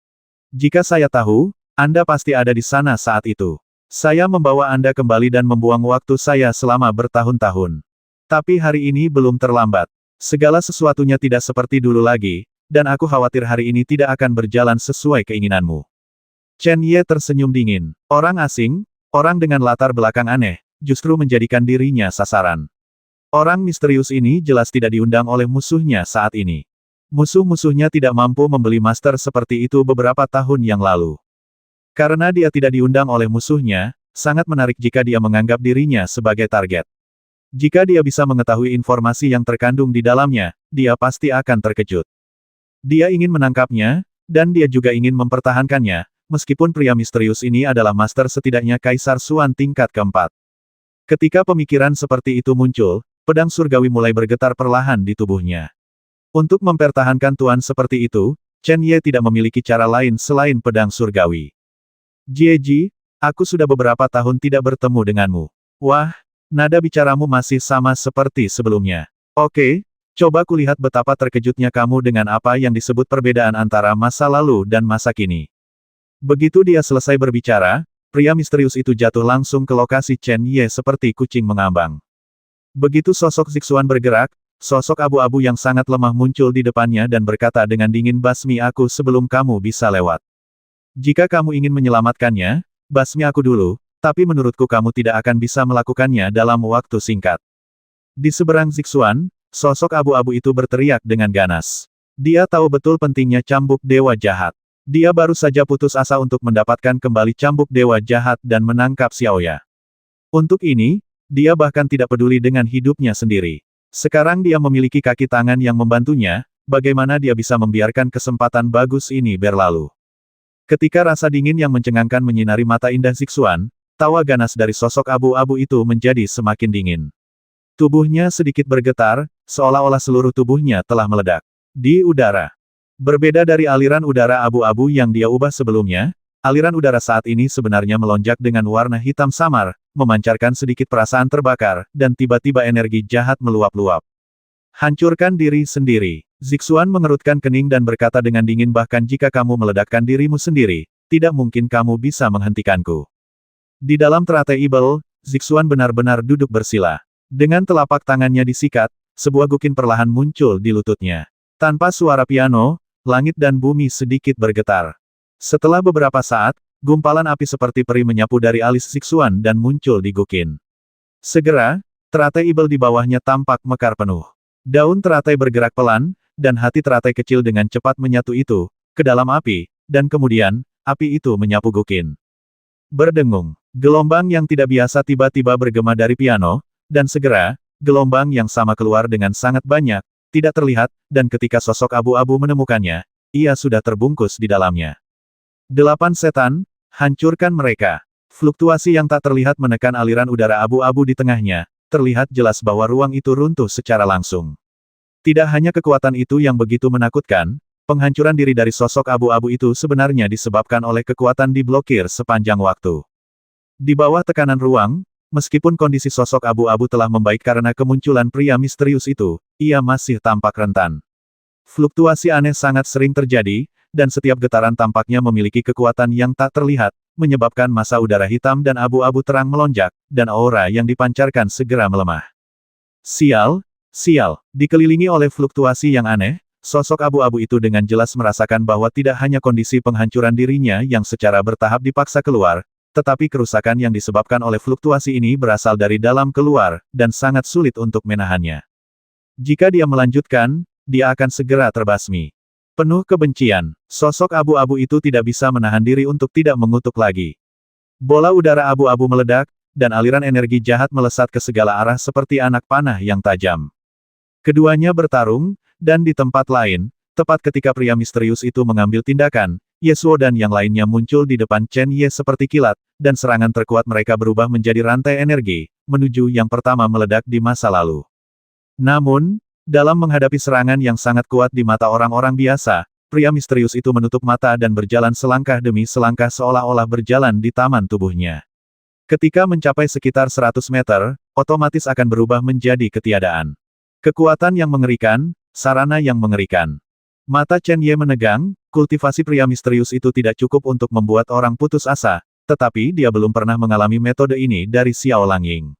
Jika saya tahu, Anda pasti ada di sana saat itu. Saya membawa Anda kembali dan membuang waktu saya selama bertahun-tahun. Tapi hari ini belum terlambat. Segala sesuatunya tidak seperti dulu lagi, dan aku khawatir hari ini tidak akan berjalan sesuai keinginanmu. Chen Ye tersenyum dingin. Orang asing, orang dengan latar belakang aneh, justru menjadikan dirinya sasaran. Orang misterius ini jelas tidak diundang oleh musuhnya saat ini. Musuh-musuhnya tidak mampu membeli master seperti itu beberapa tahun yang lalu. Karena dia tidak diundang oleh musuhnya, sangat menarik jika dia menganggap dirinya sebagai target. Jika dia bisa mengetahui informasi yang terkandung di dalamnya, dia pasti akan terkejut. Dia ingin menangkapnya, dan dia juga ingin mempertahankannya, meskipun pria misterius ini adalah master setidaknya Kaisar Xuan tingkat keempat. Ketika pemikiran seperti itu muncul, pedang surgawi mulai bergetar perlahan di tubuhnya. Untuk mempertahankan tuan seperti itu, Chen Ye tidak memiliki cara lain selain pedang surgawi. Jieji, aku sudah beberapa tahun tidak bertemu denganmu. Wah, nada bicaramu masih sama seperti sebelumnya. Oke, coba kulihat betapa terkejutnya kamu dengan apa yang disebut perbedaan antara masa lalu dan masa kini. Begitu dia selesai berbicara, pria misterius itu jatuh langsung ke lokasi Chen Ye seperti kucing mengambang. Begitu sosok Zixuan bergerak, sosok abu-abu yang sangat lemah muncul di depannya dan berkata dengan dingin basmi aku sebelum kamu bisa lewat. Jika kamu ingin menyelamatkannya, basmi aku dulu, tapi menurutku kamu tidak akan bisa melakukannya dalam waktu singkat. Di seberang Zixuan, sosok abu-abu itu berteriak dengan ganas. Dia tahu betul pentingnya cambuk dewa jahat. Dia baru saja putus asa untuk mendapatkan kembali cambuk dewa jahat dan menangkap Xiaoya. Untuk ini, dia bahkan tidak peduli dengan hidupnya sendiri. Sekarang dia memiliki kaki tangan yang membantunya, bagaimana dia bisa membiarkan kesempatan bagus ini berlalu. Ketika rasa dingin yang mencengangkan menyinari mata indah Zixuan, tawa ganas dari sosok abu-abu itu menjadi semakin dingin. Tubuhnya sedikit bergetar, seolah-olah seluruh tubuhnya telah meledak. Di udara. Berbeda dari aliran udara abu-abu yang dia ubah sebelumnya, aliran udara saat ini sebenarnya melonjak dengan warna hitam samar, memancarkan sedikit perasaan terbakar, dan tiba-tiba energi jahat meluap-luap. Hancurkan diri sendiri. Zixuan mengerutkan kening dan berkata dengan dingin bahkan jika kamu meledakkan dirimu sendiri, tidak mungkin kamu bisa menghentikanku. Di dalam teratai Ibel, Zixuan benar-benar duduk bersila. Dengan telapak tangannya disikat, sebuah gukin perlahan muncul di lututnya. Tanpa suara piano, langit dan bumi sedikit bergetar. Setelah beberapa saat, gumpalan api seperti peri menyapu dari alis Zixuan dan muncul di gukin. Segera, teratai Ibel di bawahnya tampak mekar penuh. Daun teratai bergerak pelan, dan hati teratai kecil dengan cepat menyatu itu, ke dalam api, dan kemudian, api itu menyapu Guqin. Berdengung. Gelombang yang tidak biasa tiba-tiba bergema dari piano, dan segera, gelombang yang sama keluar dengan sangat banyak, tidak terlihat, dan ketika sosok abu-abu menemukannya, ia sudah terbungkus di dalamnya. 8 setan, hancurkan mereka. Fluktuasi yang tak terlihat menekan aliran udara abu-abu di tengahnya, terlihat jelas bahwa ruang itu runtuh secara langsung. Tidak hanya kekuatan itu yang begitu menakutkan, penghancuran diri dari sosok abu-abu itu sebenarnya disebabkan oleh kekuatan diblokir sepanjang waktu. Di bawah tekanan ruang, meskipun kondisi sosok abu-abu telah membaik karena kemunculan pria misterius itu, ia masih tampak rentan. Fluktuasi aneh sangat sering terjadi, dan setiap getaran tampaknya memiliki kekuatan yang tak terlihat, menyebabkan massa udara hitam dan abu-abu terang melonjak, dan aura yang dipancarkan segera melemah. Sial, sial, dikelilingi oleh fluktuasi yang aneh, sosok abu-abu itu dengan jelas merasakan bahwa tidak hanya kondisi penghancuran dirinya yang secara bertahap dipaksa keluar, tetapi kerusakan yang disebabkan oleh fluktuasi ini berasal dari dalam keluar, dan sangat sulit untuk menahannya. Jika dia melanjutkan, dia akan segera terbasmi. Penuh kebencian, sosok abu-abu itu tidak bisa menahan diri untuk tidak mengutuk lagi. Bola udara abu-abu meledak, dan aliran energi jahat melesat ke segala arah seperti anak panah yang tajam. Keduanya bertarung, dan di tempat lain, tepat ketika pria misterius itu mengambil tindakan, Yasuo dan yang lainnya muncul di depan Chen Ye seperti kilat, dan serangan terkuat mereka berubah menjadi rantai energi, menuju yang pertama meledak di masa lalu. Namun, dalam menghadapi serangan yang sangat kuat di mata orang-orang biasa, pria misterius itu menutup mata dan berjalan selangkah demi selangkah seolah-olah berjalan di taman tubuhnya. Ketika mencapai sekitar 100 meter, otomatis akan berubah menjadi ketiadaan. Kekuatan yang mengerikan, sarana yang mengerikan. Mata Chen Ye menegang, kultivasi pria misterius itu tidak cukup untuk membuat orang putus asa, tetapi dia belum pernah mengalami metode ini dari Xiao Langying.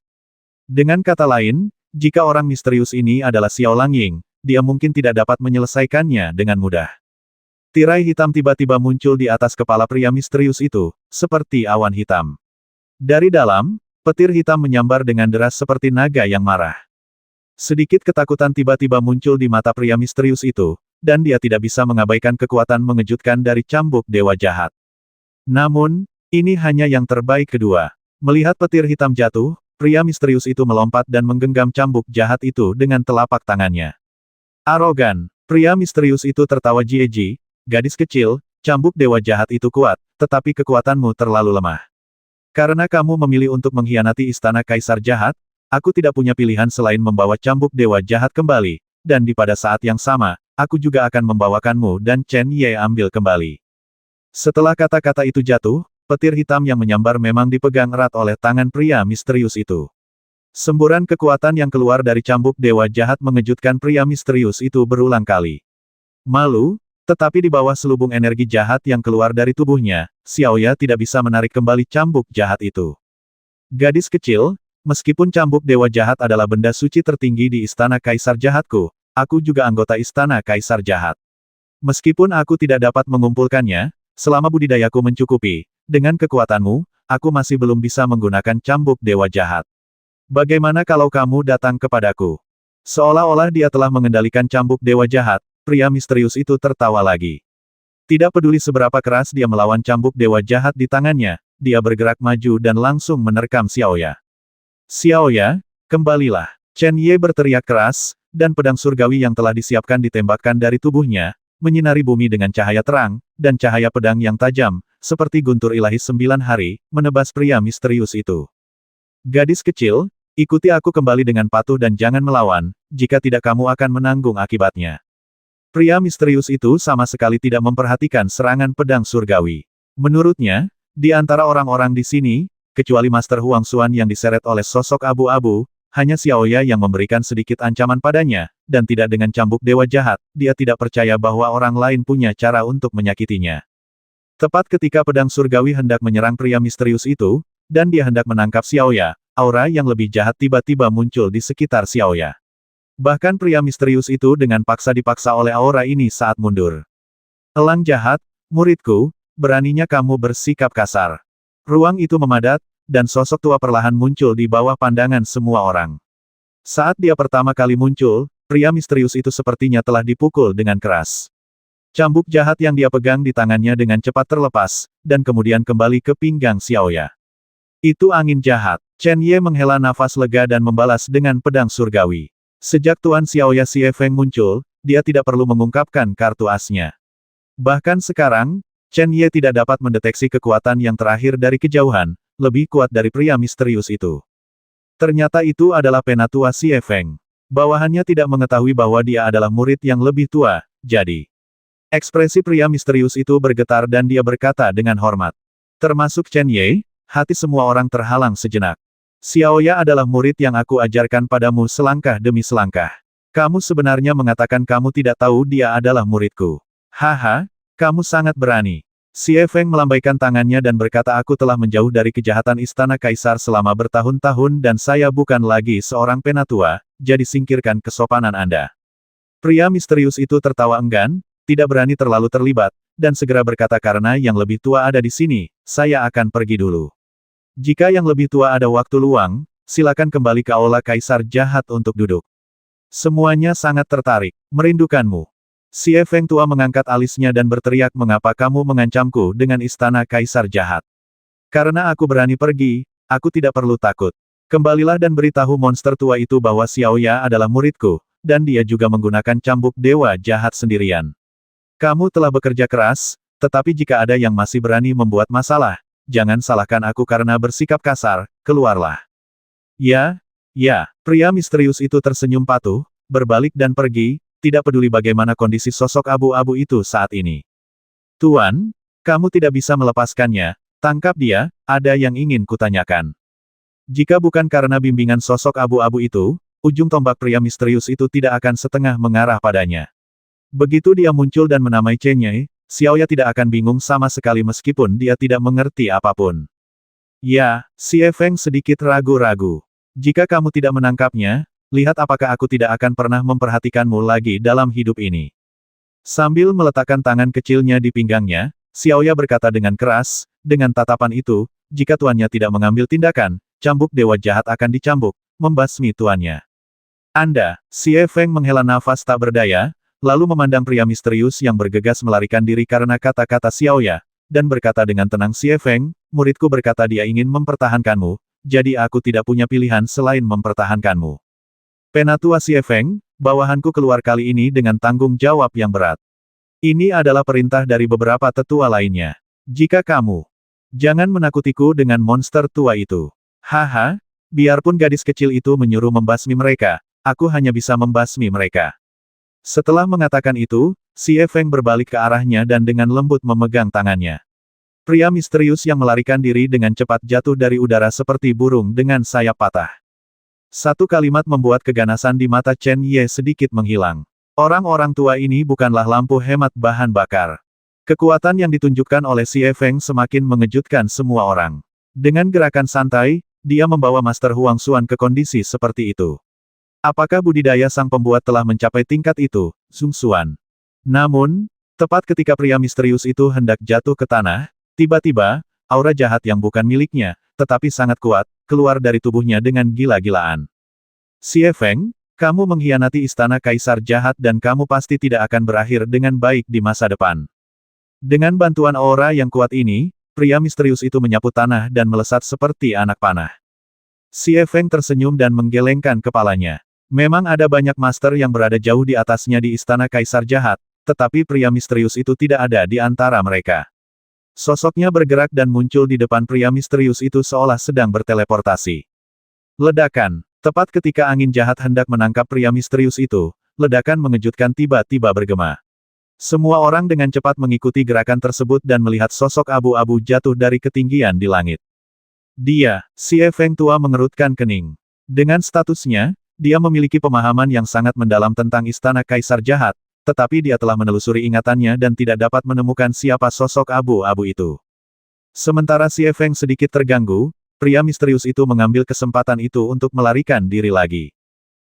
Dengan kata lain, jika orang misterius ini adalah Xiao Langying, dia mungkin tidak dapat menyelesaikannya dengan mudah. Tirai hitam tiba-tiba muncul di atas kepala pria misterius itu, seperti awan hitam. Dari dalam, petir hitam menyambar dengan deras seperti naga yang marah. Sedikit ketakutan tiba-tiba muncul di mata pria misterius itu, dan dia tidak bisa mengabaikan kekuatan mengejutkan dari cambuk dewa jahat. Namun, ini hanya yang terbaik kedua. Melihat petir hitam jatuh, pria misterius itu melompat dan menggenggam cambuk jahat itu dengan telapak tangannya. Arogan, pria misterius itu tertawa jijik, gadis kecil, cambuk dewa jahat itu kuat, tetapi kekuatanmu terlalu lemah. Karena kamu memilih untuk mengkhianati istana kaisar jahat, aku tidak punya pilihan selain membawa cambuk dewa jahat kembali, dan di pada saat yang sama, aku juga akan membawakanmu dan Chen Ye ambil kembali. Setelah kata-kata itu jatuh, petir hitam yang menyambar memang dipegang erat oleh tangan pria misterius itu. Semburan kekuatan yang keluar dari cambuk dewa jahat mengejutkan pria misterius itu berulang kali. Malu, tetapi di bawah selubung energi jahat yang keluar dari tubuhnya, Xiaoya tidak bisa menarik kembali cambuk jahat itu. Gadis kecil, meskipun cambuk dewa jahat adalah benda suci tertinggi di istana kaisar jahatku, aku juga anggota istana kaisar jahat. Meskipun aku tidak dapat mengumpulkannya, selama budidayaku mencukupi, dengan kekuatanmu, aku masih belum bisa menggunakan cambuk dewa jahat. Bagaimana kalau kamu datang kepadaku? Seolah-olah dia telah mengendalikan cambuk dewa jahat, pria misterius itu tertawa lagi. Tidak peduli seberapa keras dia melawan cambuk dewa jahat di tangannya, dia bergerak maju dan langsung menerkam Xiaoya. Xiaoya, kembalilah. Chen Ye berteriak keras, dan pedang surgawi yang telah disiapkan ditembakkan dari tubuhnya, menyinari bumi dengan cahaya terang, dan cahaya pedang yang tajam, seperti guntur ilahi 9 hari, menebas pria misterius itu. Gadis kecil, ikuti aku kembali dengan patuh dan jangan melawan, jika tidak kamu akan menanggung akibatnya. Pria misterius itu sama sekali tidak memperhatikan serangan pedang surgawi. Menurutnya, di antara orang-orang di sini, kecuali Master Huang Xuan yang diseret oleh sosok abu-abu, hanya Xiaoya yang memberikan sedikit ancaman padanya, dan tidak dengan cambuk dewa jahat, dia tidak percaya bahwa orang lain punya cara untuk menyakitinya. Tepat ketika pedang surgawi hendak menyerang pria misterius itu, dan dia hendak menangkap Xiaoya, aura yang lebih jahat tiba-tiba muncul di sekitar Xiaoya. Bahkan pria misterius itu dengan paksa dipaksa oleh aura ini saat mundur. Elang jahat, muridku, beraninya kamu bersikap kasar. Ruang itu memadat, dan sosok tua perlahan muncul di bawah pandangan semua orang. Saat dia pertama kali muncul, pria misterius itu sepertinya telah dipukul dengan keras. Cambuk jahat yang dia pegang di tangannya dengan cepat terlepas, dan kemudian kembali ke pinggang Xiaoya. Itu angin jahat. Chen Ye menghela nafas lega dan membalas dengan pedang surgawi. Sejak Tuan Xiaoya Xie Feng muncul, dia tidak perlu mengungkapkan kartu asnya. Bahkan sekarang, Chen Ye tidak dapat mendeteksi kekuatan yang terakhir dari kejauhan, lebih kuat dari pria misterius itu. Ternyata itu adalah penatua Xie Feng. Bawahannya tidak mengetahui bahwa dia adalah murid yang lebih tua, jadi. Ekspresi pria misterius itu bergetar dan dia berkata dengan hormat. Termasuk Chen Ye, hati semua orang terhalang sejenak. Xiaoya adalah murid yang aku ajarkan padamu selangkah demi selangkah. Kamu sebenarnya mengatakan kamu tidak tahu dia adalah muridku. Haha, kamu sangat berani. Xie Feng melambaikan tangannya dan berkata aku telah menjauh dari kejahatan istana kaisar selama bertahun-tahun dan saya bukan lagi seorang penatua, jadi singkirkan kesopanan Anda. Pria misterius itu tertawa enggan, tidak berani terlalu terlibat, dan segera berkata karena yang lebih tua ada di sini, saya akan pergi dulu. Jika yang lebih tua ada waktu luang, silakan kembali ke aula kaisar jahat untuk duduk. Semuanya sangat tertarik, merindukanmu. Xie Feng tua mengangkat alisnya dan berteriak mengapa kamu mengancamku dengan istana kaisar jahat. Karena aku berani pergi, aku tidak perlu takut. Kembalilah dan beritahu monster tua itu bahwa Xiaoya adalah muridku, dan dia juga menggunakan cambuk dewa jahat sendirian. Kamu telah bekerja keras, tetapi jika ada yang masih berani membuat masalah, jangan salahkan aku karena bersikap kasar, keluarlah. Ya, pria misterius itu tersenyum patuh, berbalik dan pergi, tidak peduli bagaimana kondisi sosok abu-abu itu saat ini. Tuan, kamu tidak bisa melepaskannya, tangkap dia, ada yang ingin kutanyakan. Jika bukan karena bimbingan sosok abu-abu itu, ujung tombak pria misterius itu tidak akan setengah mengarah padanya. Begitu dia muncul dan menamai Chen Ye, Xiaoya tidak akan bingung sama sekali meskipun dia tidak mengerti apapun. Ya, Xie Feng sedikit ragu-ragu. Jika kamu tidak menangkapnya, lihat apakah aku tidak akan pernah memperhatikanmu lagi dalam hidup ini. Sambil meletakkan tangan kecilnya di pinggangnya, Xiaoya berkata dengan keras, dengan tatapan itu, jika tuannya tidak mengambil tindakan, cambuk dewa jahat akan dicambuk, membasmi tuannya. Anda, Xie Feng menghela nafas tak berdaya, lalu memandang pria misterius yang bergegas melarikan diri karena kata-kata Xiaoya, dan berkata dengan tenang Xie Feng, muridku berkata dia ingin mempertahankanmu, jadi aku tidak punya pilihan selain mempertahankanmu. Penatua Xie Feng, bawahanku keluar kali ini dengan tanggung jawab yang berat. Ini adalah perintah dari beberapa tetua lainnya. Jika kamu jangan menakutiku dengan monster tua itu. Haha, biarpun gadis kecil itu menyuruh membasmi mereka, aku hanya bisa membasmi mereka. Setelah mengatakan itu, Xie Feng berbalik ke arahnya dan dengan lembut memegang tangannya. Pria misterius yang melarikan diri dengan cepat jatuh dari udara seperti burung dengan sayap patah. Satu kalimat membuat keganasan di mata Chen Ye sedikit menghilang. Orang-orang tua ini bukanlah lampu hemat bahan bakar. Kekuatan yang ditunjukkan oleh Xie Feng semakin mengejutkan semua orang. Dengan gerakan santai, dia membawa Master Huang Xuan ke kondisi seperti itu. Apakah budidaya sang pembuat telah mencapai tingkat itu, Zhong Xuan? Namun, tepat ketika pria misterius itu hendak jatuh ke tanah, tiba-tiba, aura jahat yang bukan miliknya, tetapi sangat kuat, keluar dari tubuhnya dengan gila-gilaan. Xie Feng, kamu mengkhianati istana kaisar jahat dan kamu pasti tidak akan berakhir dengan baik di masa depan. Dengan bantuan aura yang kuat ini, pria misterius itu menyapu tanah dan melesat seperti anak panah. Xie Feng tersenyum dan menggelengkan kepalanya. Memang ada banyak master yang berada jauh di atasnya di istana kaisar jahat, tetapi pria misterius itu tidak ada di antara mereka. Sosoknya bergerak dan muncul di depan pria misterius itu seolah sedang berteleportasi. Ledakan. Tepat ketika angin jahat hendak menangkap pria misterius itu, ledakan mengejutkan tiba-tiba bergema. Semua orang dengan cepat mengikuti gerakan tersebut dan melihat sosok abu-abu jatuh dari ketinggian di langit. Dia, Xie Feng tua mengerutkan kening. Dengan statusnya, dia memiliki pemahaman yang sangat mendalam tentang istana kaisar jahat, tetapi dia telah menelusuri ingatannya dan tidak dapat menemukan siapa sosok abu-abu itu. Sementara Xie Feng sedikit terganggu, pria misterius itu mengambil kesempatan itu untuk melarikan diri lagi.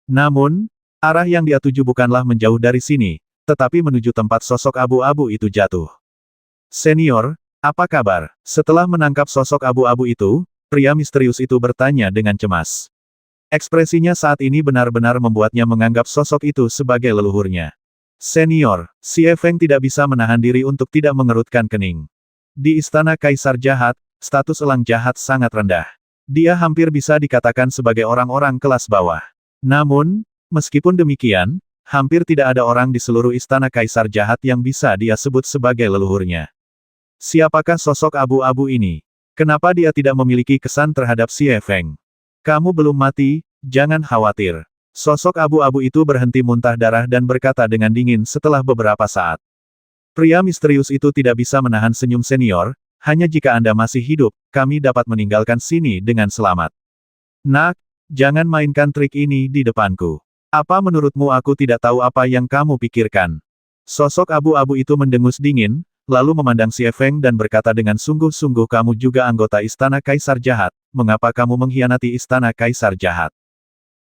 Namun, arah yang dia tuju bukanlah menjauh dari sini, tetapi menuju tempat sosok abu-abu itu jatuh. Senior, apa kabar? Setelah menangkap sosok abu-abu itu, pria misterius itu bertanya dengan cemas. Ekspresinya saat ini benar-benar membuatnya menganggap sosok itu sebagai leluhurnya. Senior, Xie Feng tidak bisa menahan diri untuk tidak mengerutkan kening. Di Istana Kaisar Jahat, status elang jahat sangat rendah. Dia hampir bisa dikatakan sebagai orang-orang kelas bawah. Namun, meskipun demikian, hampir tidak ada orang di seluruh Istana Kaisar Jahat yang bisa dia sebut sebagai leluhurnya. Siapakah sosok abu-abu ini? Kenapa dia tidak memiliki kesan terhadap Xie Feng? Kamu belum mati, jangan khawatir. Sosok abu-abu itu berhenti muntah darah dan berkata dengan dingin setelah beberapa saat. Pria misterius itu tidak bisa menahan senyum senior, hanya jika Anda masih hidup, kami dapat meninggalkan sini dengan selamat. Nak, jangan mainkan trik ini di depanku. Apa menurutmu aku tidak tahu apa yang kamu pikirkan? Sosok abu-abu itu mendengus dingin, lalu memandang Xie Feng dan berkata dengan sungguh-sungguh, kamu juga anggota Istana Kaisar Jahat, mengapa kamu mengkhianati Istana Kaisar Jahat?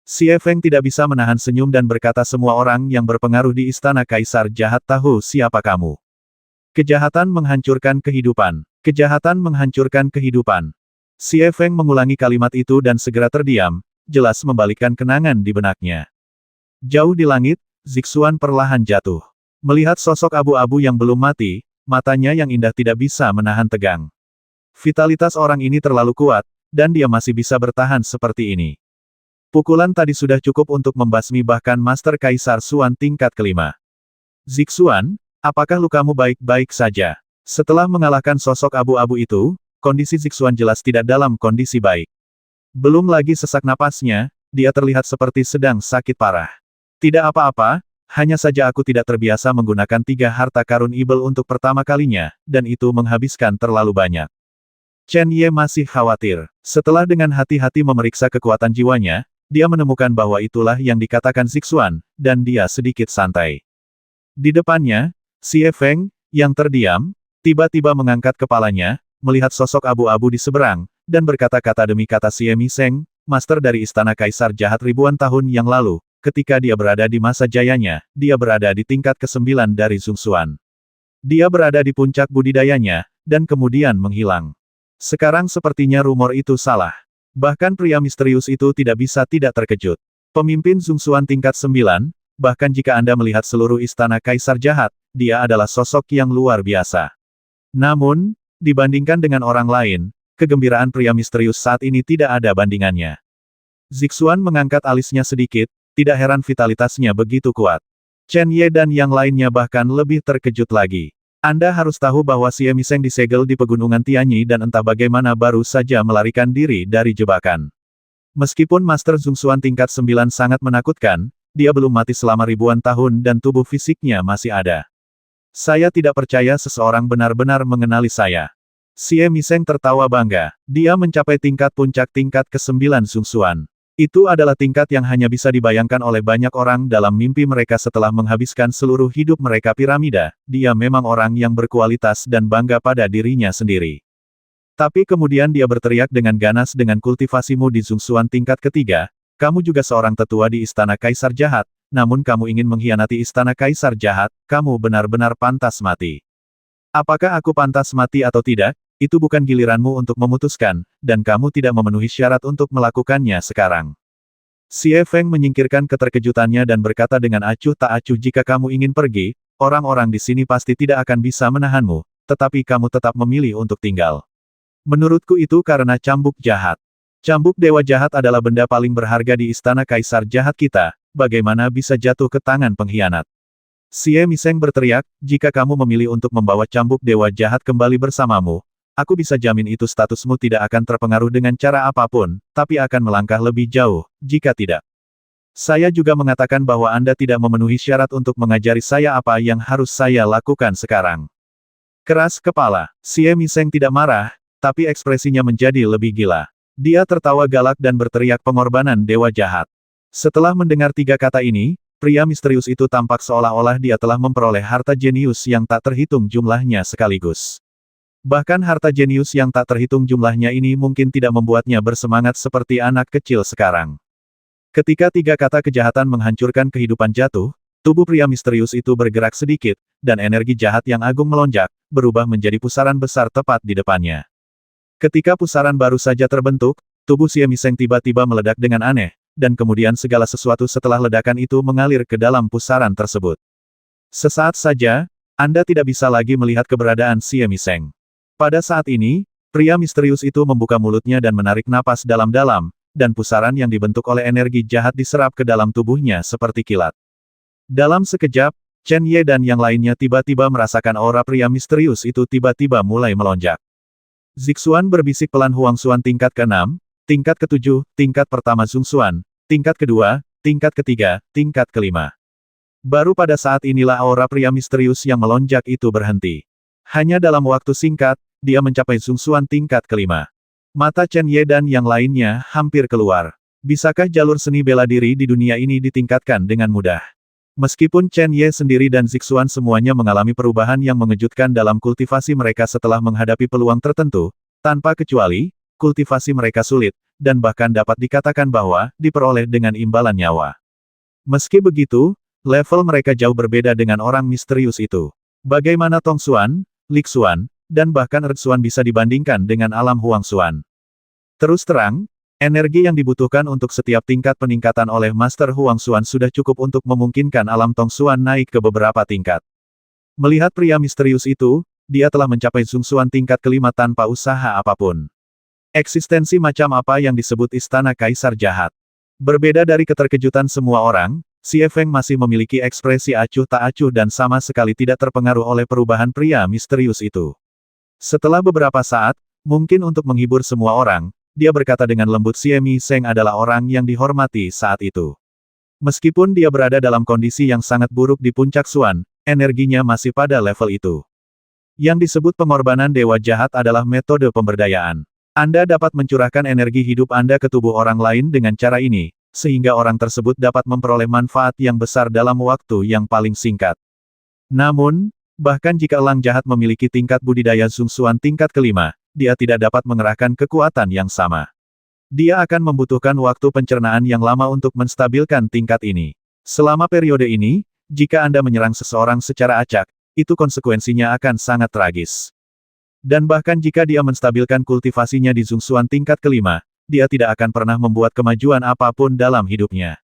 Xie Feng tidak bisa menahan senyum dan berkata, semua orang yang berpengaruh di Istana Kaisar Jahat tahu siapa kamu. Kejahatan menghancurkan kehidupan. Kejahatan menghancurkan kehidupan. Xie Feng mengulangi kalimat itu dan segera terdiam, jelas membalikkan kenangan di benaknya. Jauh di langit, Zixuan perlahan jatuh. Melihat sosok abu-abu yang belum mati, matanya yang indah tidak bisa menahan tegang. Vitalitas orang ini terlalu kuat, dan dia masih bisa bertahan seperti ini. Pukulan tadi sudah cukup untuk membasmi bahkan Master Kaisar Xuan tingkat kelima. Zixuan, apakah lukamu baik-baik saja? Setelah mengalahkan sosok abu-abu itu, kondisi Zixuan jelas tidak dalam kondisi baik. Belum lagi sesak napasnya, dia terlihat seperti sedang sakit parah. Tidak apa-apa, hanya saja aku tidak terbiasa menggunakan 3 harta karun ibel untuk pertama kalinya, dan itu menghabiskan terlalu banyak. Chen Ye masih khawatir. Setelah dengan hati-hati memeriksa kekuatan jiwanya, dia menemukan bahwa itulah yang dikatakan Zixuan, dan dia sedikit santai. Di depannya, Xie Feng, yang terdiam, tiba-tiba mengangkat kepalanya, melihat sosok abu-abu di seberang, dan berkata-kata demi kata, Xie Miseng, master dari Istana Kaisar Jahat ribuan tahun yang lalu, ketika dia berada di masa jayanya, dia berada di tingkat ke-9 dari Zhongxuan. Dia berada di puncak budidayanya, dan kemudian menghilang. Sekarang sepertinya rumor itu salah. Bahkan pria misterius itu tidak bisa tidak terkejut. Pemimpin Zhongxuan tingkat 9, bahkan jika Anda melihat seluruh Istana Kaisar Jahat, dia adalah sosok yang luar biasa. Namun, dibandingkan dengan orang lain, kegembiraan pria misterius saat ini tidak ada bandingannya. Zixuan mengangkat alisnya sedikit, tidak heran vitalitasnya begitu kuat. Chen Ye dan yang lainnya bahkan lebih terkejut lagi. Anda harus tahu bahwa Xie Miseng disegel di pegunungan Tianyi dan entah bagaimana baru saja melarikan diri dari jebakan. Meskipun Master Zhongxuan tingkat 9 sangat menakutkan, dia belum mati selama ribuan tahun dan tubuh fisiknya masih ada. Saya tidak percaya seseorang benar-benar mengenali saya. Xie Miseng tertawa bangga. Dia mencapai tingkat puncak tingkat ke-9 Zhongxuan. Itu adalah tingkat yang hanya bisa dibayangkan oleh banyak orang dalam mimpi mereka setelah menghabiskan seluruh hidup mereka piramida. Dia memang orang yang berkualitas dan bangga pada dirinya sendiri. Tapi kemudian dia berteriak dengan ganas, dengan kultivasimu di Zhongxuan tingkat ketiga, kamu juga seorang tetua di Istana Kaisar Jahat, namun kamu ingin mengkhianati Istana Kaisar Jahat, kamu benar-benar pantas mati. Apakah aku pantas mati atau tidak? Itu bukan giliranmu untuk memutuskan, dan kamu tidak memenuhi syarat untuk melakukannya sekarang. Xie Feng menyingkirkan keterkejutannya dan berkata dengan acuh tak acuh, jika kamu ingin pergi, orang-orang di sini pasti tidak akan bisa menahanmu, tetapi kamu tetap memilih untuk tinggal. Menurutku itu karena cambuk jahat. Cambuk dewa jahat adalah benda paling berharga di Istana Kaisar Jahat kita, bagaimana bisa jatuh ke tangan pengkhianat? Xie Miseng berteriak, jika kamu memilih untuk membawa cambuk dewa jahat kembali bersamamu, aku bisa jamin itu statusmu tidak akan terpengaruh dengan cara apapun, tapi akan melangkah lebih jauh, jika tidak. Saya juga mengatakan bahwa Anda tidak memenuhi syarat untuk mengajari saya apa yang harus saya lakukan sekarang. Keras kepala, Xie Miseng tidak marah, tapi ekspresinya menjadi lebih gila. Dia tertawa galak dan berteriak, pengorbanan dewa jahat. Setelah mendengar 3 kata ini, pria misterius itu tampak seolah-olah dia telah memperoleh harta jenius yang tak terhitung jumlahnya sekaligus. Bahkan harta jenius yang tak terhitung jumlahnya ini mungkin tidak membuatnya bersemangat seperti anak kecil sekarang. Ketika 3 kata kejahatan menghancurkan kehidupan jatuh, tubuh pria misterius itu bergerak sedikit, dan energi jahat yang agung melonjak, berubah menjadi pusaran besar tepat di depannya. Ketika pusaran baru saja terbentuk, tubuh Xie Miseng tiba-tiba meledak dengan aneh, dan kemudian segala sesuatu setelah ledakan itu mengalir ke dalam pusaran tersebut. Sesaat saja, Anda tidak bisa lagi melihat keberadaan Xie Miseng. Pada saat ini, pria misterius itu membuka mulutnya dan menarik napas dalam-dalam, dan pusaran yang dibentuk oleh energi jahat diserap ke dalam tubuhnya seperti kilat. Dalam sekejap, Chen Ye dan yang lainnya tiba-tiba merasakan aura pria misterius itu tiba-tiba mulai melonjak. Zixuan berbisik pelan Huangxuan tingkat ke-6, tingkat ke-7, tingkat pertama Zhongxuan, tingkat kedua, tingkat ketiga, tingkat kelima. Baru pada saat inilah aura pria misterius yang melonjak itu berhenti. Hanya dalam waktu singkat, dia mencapai Zhongxuan tingkat kelima. Mata Chen Ye dan yang lainnya hampir keluar. Bisakah jalur seni bela diri di dunia ini ditingkatkan dengan mudah? Meskipun Chen Ye sendiri dan Zixuan semuanya mengalami perubahan yang mengejutkan dalam kultivasi mereka setelah menghadapi peluang tertentu, tanpa kecuali, kultivasi mereka sulit, dan bahkan dapat dikatakan bahwa diperoleh dengan imbalan nyawa. Meski begitu, level mereka jauh berbeda dengan orang misterius itu. Bagaimana Tongxuan, Lixuan, dan bahkan Erzuan bisa dibandingkan dengan alam Huangxuan? Terus terang, energi yang dibutuhkan untuk setiap tingkat peningkatan oleh Master Huangxuan sudah cukup untuk memungkinkan alam Tongxuan naik ke beberapa tingkat. Melihat pria misterius itu, dia telah mencapai Zhongxuan tingkat kelima tanpa usaha apapun. Eksistensi macam apa yang disebut Istana Kaisar Jahat? Berbeda dari keterkejutan semua orang, Xie Feng masih memiliki ekspresi acuh tak acuh dan sama sekali tidak terpengaruh oleh perubahan pria misterius itu. Setelah beberapa saat, mungkin untuk menghibur semua orang, dia berkata dengan lembut Xie Miseng adalah orang yang dihormati saat itu. Meskipun dia berada dalam kondisi yang sangat buruk di puncak Xuan, energinya masih pada level itu. Yang disebut pengorbanan dewa jahat adalah metode pemberdayaan. Anda dapat mencurahkan energi hidup Anda ke tubuh orang lain dengan cara ini, sehingga orang tersebut dapat memperoleh manfaat yang besar dalam waktu yang paling singkat. Namun, bahkan jika elang jahat memiliki tingkat budidaya Zhongxuan tingkat kelima, dia tidak dapat mengerahkan kekuatan yang sama. Dia akan membutuhkan waktu pencernaan yang lama untuk menstabilkan tingkat ini. Selama periode ini, jika Anda menyerang seseorang secara acak, itu konsekuensinya akan sangat tragis. Dan bahkan jika dia menstabilkan kultivasinya di Zhongxuan tingkat kelima, dia tidak akan pernah membuat kemajuan apapun dalam hidupnya.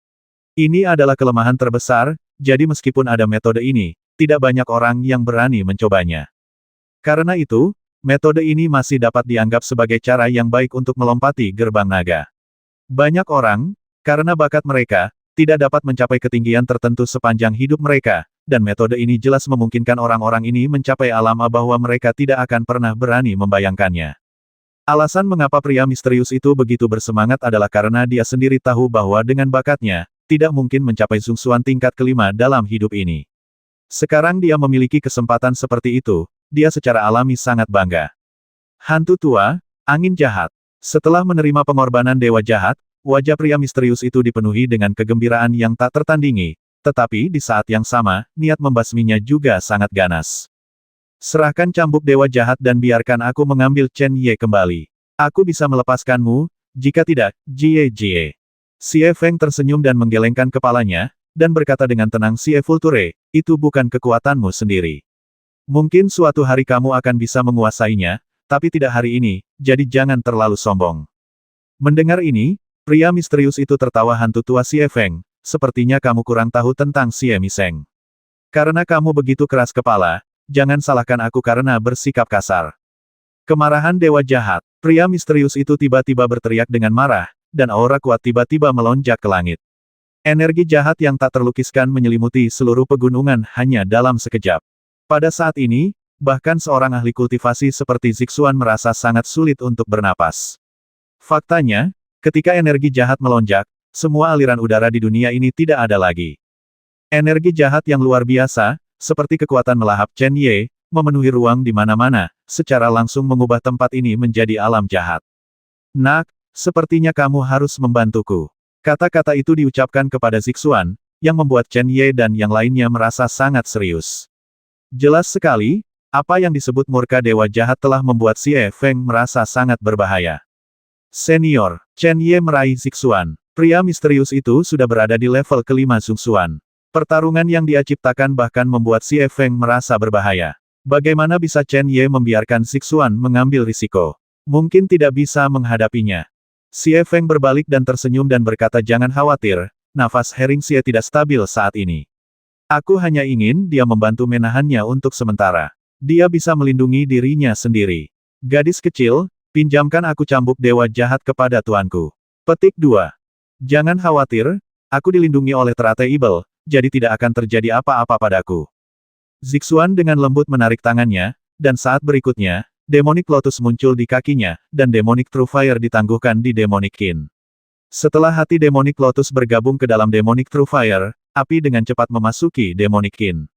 Ini adalah kelemahan terbesar, jadi meskipun ada metode ini, tidak banyak orang yang berani mencobanya. Karena itu, metode ini masih dapat dianggap sebagai cara yang baik untuk melompati gerbang naga. Banyak orang, karena bakat mereka, tidak dapat mencapai ketinggian tertentu sepanjang hidup mereka, dan metode ini jelas memungkinkan orang-orang ini mencapai alam bahwa mereka tidak akan pernah berani membayangkannya. Alasan mengapa pria misterius itu begitu bersemangat adalah karena dia sendiri tahu bahwa dengan bakatnya, tidak mungkin mencapai Zhongxuan tingkat kelima dalam hidup ini. Sekarang dia memiliki kesempatan seperti itu, dia secara alami sangat bangga. Hantu tua, angin jahat. Setelah menerima pengorbanan dewa jahat, wajah pria misterius itu dipenuhi dengan kegembiraan yang tak tertandingi, tetapi di saat yang sama, niat membasminya juga sangat ganas. Serahkan cambuk dewa jahat dan biarkan aku mengambil Chen Ye kembali. Aku bisa melepaskanmu, jika tidak, Jie. Xie Feng tersenyum dan menggelengkan kepalanya, dan berkata dengan tenang Xie Vulture, itu bukan kekuatanmu sendiri. Mungkin suatu hari kamu akan bisa menguasainya, tapi tidak hari ini, jadi jangan terlalu sombong. Mendengar ini, pria misterius itu tertawa hantu tua Xie Feng, sepertinya kamu kurang tahu tentang Xie Miseng. Karena kamu begitu keras kepala, jangan salahkan aku karena bersikap kasar. Kemarahan dewa jahat. Pria misterius itu tiba-tiba berteriak dengan marah, dan aura kuat tiba-tiba melonjak ke langit. Energi jahat yang tak terlukiskan menyelimuti seluruh pegunungan hanya dalam sekejap. Pada saat ini, bahkan seorang ahli kultivasi seperti Zixuan merasa sangat sulit untuk bernapas. Faktanya, ketika energi jahat melonjak, semua aliran udara di dunia ini tidak ada lagi. Energi jahat yang luar biasa, seperti kekuatan melahap Chen Ye, memenuhi ruang di mana-mana, secara langsung mengubah tempat ini menjadi alam jahat. Nak, sepertinya kamu harus membantuku. Kata-kata itu diucapkan kepada Zixuan, yang membuat Chen Ye dan yang lainnya merasa sangat serius. Jelas sekali, apa yang disebut murka dewa jahat telah membuat Xie Feng merasa sangat berbahaya. Senior, Chen Ye meraih Zixuan. Pria misterius itu sudah berada di level kelima Zhongxuan. Pertarungan yang dia ciptakan bahkan membuat Xie Feng merasa berbahaya. Bagaimana bisa Chen Ye membiarkan Zixuan mengambil risiko? Mungkin tidak bisa menghadapinya. Xie Feng berbalik dan tersenyum dan berkata jangan khawatir, nafas Hering Xie tidak stabil saat ini. Aku hanya ingin dia membantu menahannya untuk sementara. Dia bisa melindungi dirinya sendiri. Gadis kecil, pinjamkan aku cambuk dewa jahat kepada tuanku. Petik 2. Jangan khawatir, aku dilindungi oleh teratai Ibel, jadi tidak akan terjadi apa-apa padaku. Zixuan dengan lembut menarik tangannya, dan saat berikutnya, Demonic Lotus muncul di kakinya, dan Demonic True Fire ditangguhkan di Demonic Kin. Setelah hati Demonic Lotus bergabung ke dalam Demonic True Fire, api dengan cepat memasuki Demonic Kin.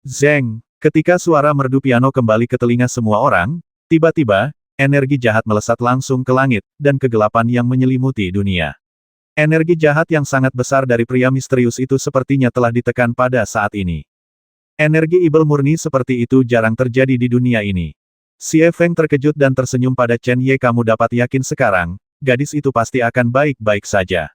Zeng! Ketika suara merdu piano kembali ke telinga semua orang, tiba-tiba, energi jahat melesat langsung ke langit, dan kegelapan yang menyelimuti dunia. Energi jahat yang sangat besar dari pria misterius itu sepertinya telah ditekan pada saat ini. Energi Ibel murni seperti itu jarang terjadi di dunia ini. Xie Feng terkejut dan tersenyum pada Chen Ye. Kamu dapat yakin sekarang, gadis itu pasti akan baik-baik saja.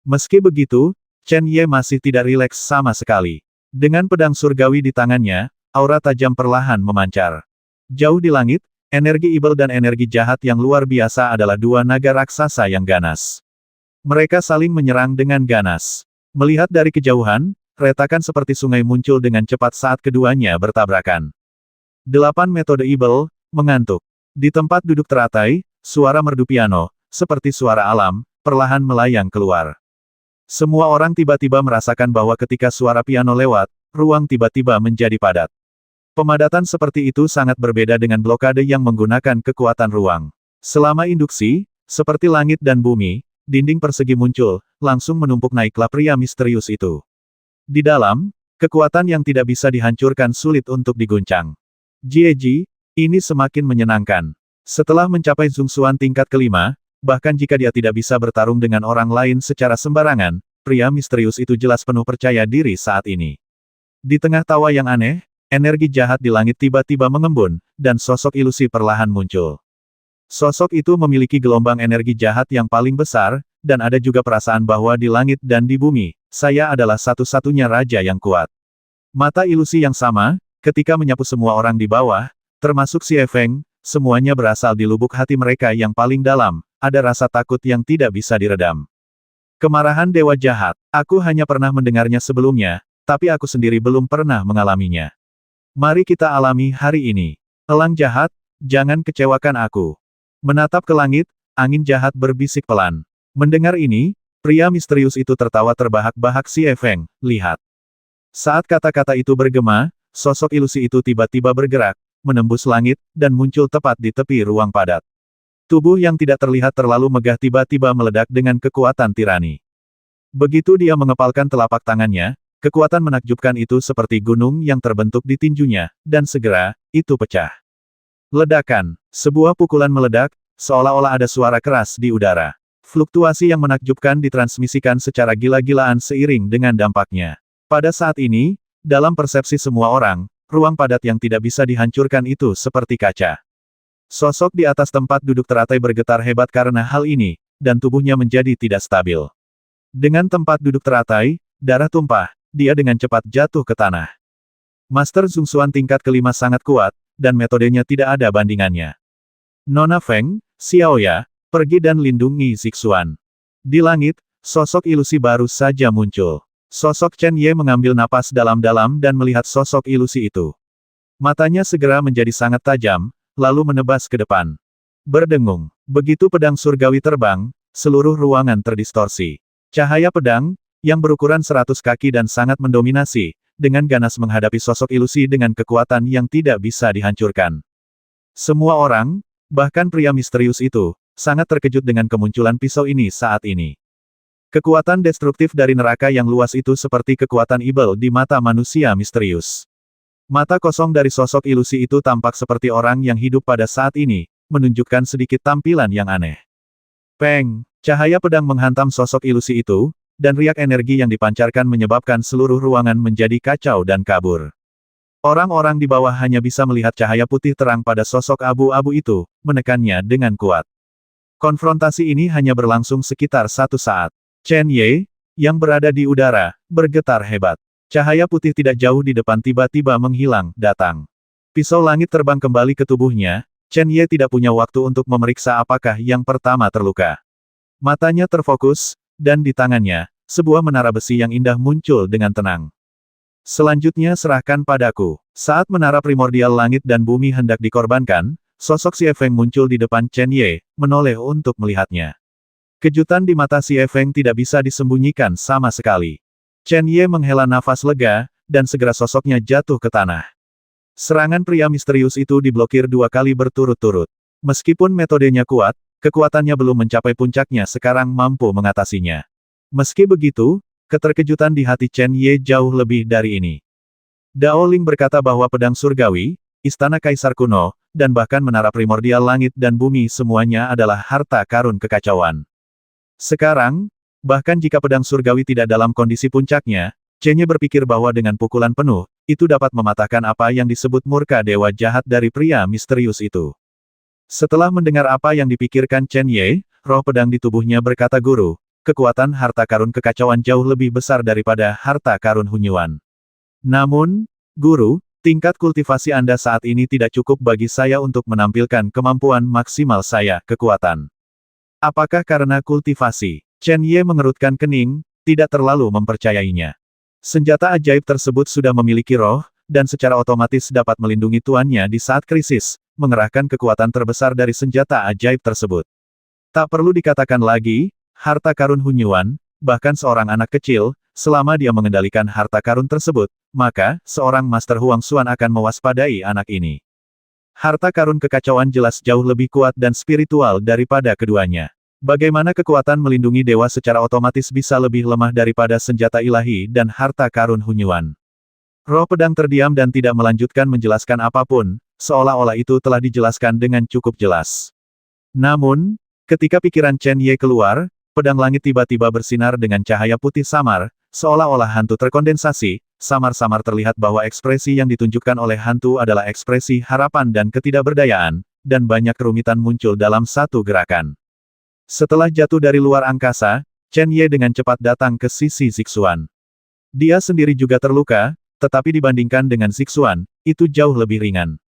Meski begitu, Chen Ye masih tidak rileks sama sekali. Dengan pedang surgawi di tangannya, aura tajam perlahan memancar. Jauh di langit, energi Ibel dan energi jahat yang luar biasa adalah dua naga raksasa yang ganas. Mereka saling menyerang dengan ganas. Melihat dari kejauhan, retakan seperti sungai muncul dengan cepat saat keduanya bertabrakan. 8 metode Ibel, mengantuk. Di tempat duduk teratai, suara merdu piano, seperti suara alam, perlahan melayang keluar. Semua orang tiba-tiba merasakan bahwa ketika suara piano lewat, ruang tiba-tiba menjadi padat. Pemadatan seperti itu sangat berbeda dengan blokade yang menggunakan kekuatan ruang. Selama induksi, seperti langit dan bumi, dinding persegi muncul, langsung menumpuk naiklah pria misterius itu. Di dalam, kekuatan yang tidak bisa dihancurkan sulit untuk diguncang. Jieji, ini semakin menyenangkan. Setelah mencapai zungsuan tingkat kelima, bahkan jika dia tidak bisa bertarung dengan orang lain secara sembarangan, pria misterius itu jelas penuh percaya diri saat ini. Di tengah tawa yang aneh, energi jahat di langit tiba-tiba mengembun, dan sosok ilusi perlahan muncul. Sosok itu memiliki gelombang energi jahat yang paling besar, dan ada juga perasaan bahwa di langit dan di bumi, saya adalah satu-satunya raja yang kuat. Mata ilusi yang sama, ketika menyapu semua orang di bawah, termasuk Xie Feng, semuanya berasal di lubuk hati mereka yang paling dalam, ada rasa takut yang tidak bisa diredam. Kemarahan dewa jahat, aku hanya pernah mendengarnya sebelumnya, tapi aku sendiri belum pernah mengalaminya. Mari kita alami hari ini. Elang jahat, jangan kecewakan aku. Menatap ke langit, angin jahat berbisik pelan. Mendengar ini, pria misterius itu tertawa terbahak-bahak. Xie Feng, lihat. Saat kata-kata itu bergema, sosok ilusi itu tiba-tiba bergerak, menembus langit, dan muncul tepat di tepi ruang padat. Tubuh yang tidak terlihat terlalu megah tiba-tiba meledak dengan kekuatan tirani. Begitu dia mengepalkan telapak tangannya, kekuatan menakjubkan itu seperti gunung yang terbentuk di tinjunya, dan segera, itu pecah. Ledakan, sebuah pukulan meledak, seolah-olah ada suara keras di udara. Fluktuasi yang menakjubkan ditransmisikan secara gila-gilaan seiring dengan dampaknya. Pada saat ini, dalam persepsi semua orang, ruang padat yang tidak bisa dihancurkan itu seperti kaca. Sosok di atas tempat duduk teratai bergetar hebat karena hal ini, dan tubuhnya menjadi tidak stabil. Dengan tempat duduk teratai, darah tumpah, dia dengan cepat jatuh ke tanah. Master Zungsuan tingkat kelima sangat kuat, dan metodenya tidak ada bandingannya. Nona Feng, Xiaoya, pergi dan lindungi Zixuan. Di langit, sosok ilusi baru saja muncul. Sosok Chen Ye mengambil napas dalam-dalam dan melihat sosok ilusi itu. Matanya segera menjadi sangat tajam, lalu menebas ke depan. Berdengung, begitu pedang surgawi terbang, seluruh ruangan terdistorsi. Cahaya pedang, yang berukuran 100 kaki dan sangat mendominasi, dengan ganas menghadapi sosok ilusi dengan kekuatan yang tidak bisa dihancurkan. Semua orang, bahkan pria misterius itu, sangat terkejut dengan kemunculan pisau ini saat ini. Kekuatan destruktif dari neraka yang luas itu seperti kekuatan Ibel di mata manusia misterius. Mata kosong dari sosok ilusi itu tampak seperti orang yang hidup pada saat ini, menunjukkan sedikit tampilan yang aneh. Peng! Cahaya pedang menghantam sosok ilusi itu, dan riak energi yang dipancarkan menyebabkan seluruh ruangan menjadi kacau dan kabur. Orang-orang di bawah hanya bisa melihat cahaya putih terang pada sosok abu-abu itu, menekannya dengan kuat. Konfrontasi ini hanya berlangsung sekitar 1 saat. Chen Ye, yang berada di udara, bergetar hebat. Cahaya putih tidak jauh di depan tiba-tiba menghilang, datang. Pisau langit terbang kembali ke tubuhnya, Chen Ye tidak punya waktu untuk memeriksa apakah yang pertama terluka. Matanya terfokus, dan di tangannya, sebuah menara besi yang indah muncul dengan tenang. Selanjutnya serahkan padaku. Saat menara primordial langit dan bumi hendak dikorbankan, sosok Xie Feng muncul di depan Chen Ye, menoleh untuk melihatnya. Kejutan di mata Xie Feng tidak bisa disembunyikan sama sekali. Chen Ye menghela nafas lega, dan segera sosoknya jatuh ke tanah. Serangan pria misterius itu diblokir 2 kali berturut-turut. Meskipun metodenya kuat, kekuatannya belum mencapai puncaknya sekarang mampu mengatasinya. Meski begitu, keterkejutan di hati Chen Ye jauh lebih dari ini. Dao Ling berkata bahwa pedang surgawi, istana kaisar kuno, dan bahkan menara primordial langit dan bumi semuanya adalah harta karun kekacauan. Sekarang, bahkan jika pedang surgawi tidak dalam kondisi puncaknya, Chen Ye berpikir bahwa dengan pukulan penuh, itu dapat mematahkan apa yang disebut murka dewa jahat dari pria misterius itu. Setelah mendengar apa yang dipikirkan Chen Ye, roh pedang di tubuhnya berkata, "Guru, kekuatan harta karun kekacauan jauh lebih besar daripada harta karun Hunyuan. Namun, Guru, tingkat kultivasi Anda saat ini tidak cukup bagi saya untuk menampilkan kemampuan maksimal saya, kekuatan." Apakah karena kultivasi? Chen Ye mengerutkan kening, tidak terlalu mempercayainya. Senjata ajaib tersebut sudah memiliki roh, dan secara otomatis dapat melindungi tuannya di saat krisis, mengerahkan kekuatan terbesar dari senjata ajaib tersebut. Tak perlu dikatakan lagi, harta karun Hunyuan, bahkan seorang anak kecil, selama dia mengendalikan harta karun tersebut, maka, seorang Master Huang Xuan akan mewaspadai anak ini. Harta karun kekacauan jelas jauh lebih kuat dan spiritual daripada keduanya. Bagaimana kekuatan melindungi dewa secara otomatis bisa lebih lemah daripada senjata ilahi dan harta karun Hunyuan? Roh pedang terdiam dan tidak melanjutkan menjelaskan apapun, seolah-olah itu telah dijelaskan dengan cukup jelas. Namun, ketika pikiran Chen Ye keluar, pedang langit tiba-tiba bersinar dengan cahaya putih samar, seolah-olah hantu terkondensasi, samar-samar terlihat bahwa ekspresi yang ditunjukkan oleh hantu adalah ekspresi harapan dan ketidakberdayaan, dan banyak kerumitan muncul dalam satu gerakan. Setelah jatuh dari luar angkasa, Chen Ye dengan cepat datang ke sisi Zixuan. Dia sendiri juga terluka, tetapi dibandingkan dengan Zixuan, itu jauh lebih ringan.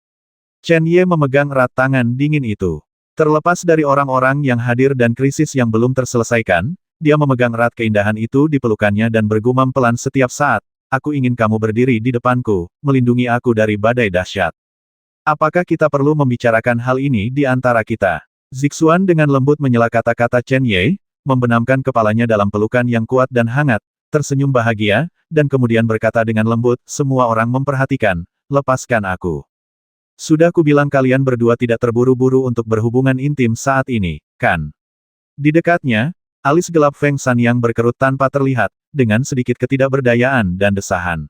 Chen Ye memegang erat tangan dingin itu. Terlepas dari orang-orang yang hadir dan krisis yang belum terselesaikan, dia memegang erat keindahan itu di pelukannya dan bergumam pelan setiap saat, "Aku ingin kamu berdiri di depanku, melindungi aku dari badai dahsyat. Apakah kita perlu membicarakan hal ini di antara kita?" Zixuan dengan lembut menyela kata-kata Chen Ye, membenamkan kepalanya dalam pelukan yang kuat dan hangat, tersenyum bahagia, dan kemudian berkata dengan lembut, "Semua orang memperhatikan, lepaskan aku. Sudah kubilang kalian berdua tidak terburu-buru untuk berhubungan intim saat ini, kan?" Di dekatnya, alis gelap Feng San yang berkerut tanpa terlihat, dengan sedikit ketidakberdayaan dan desahan.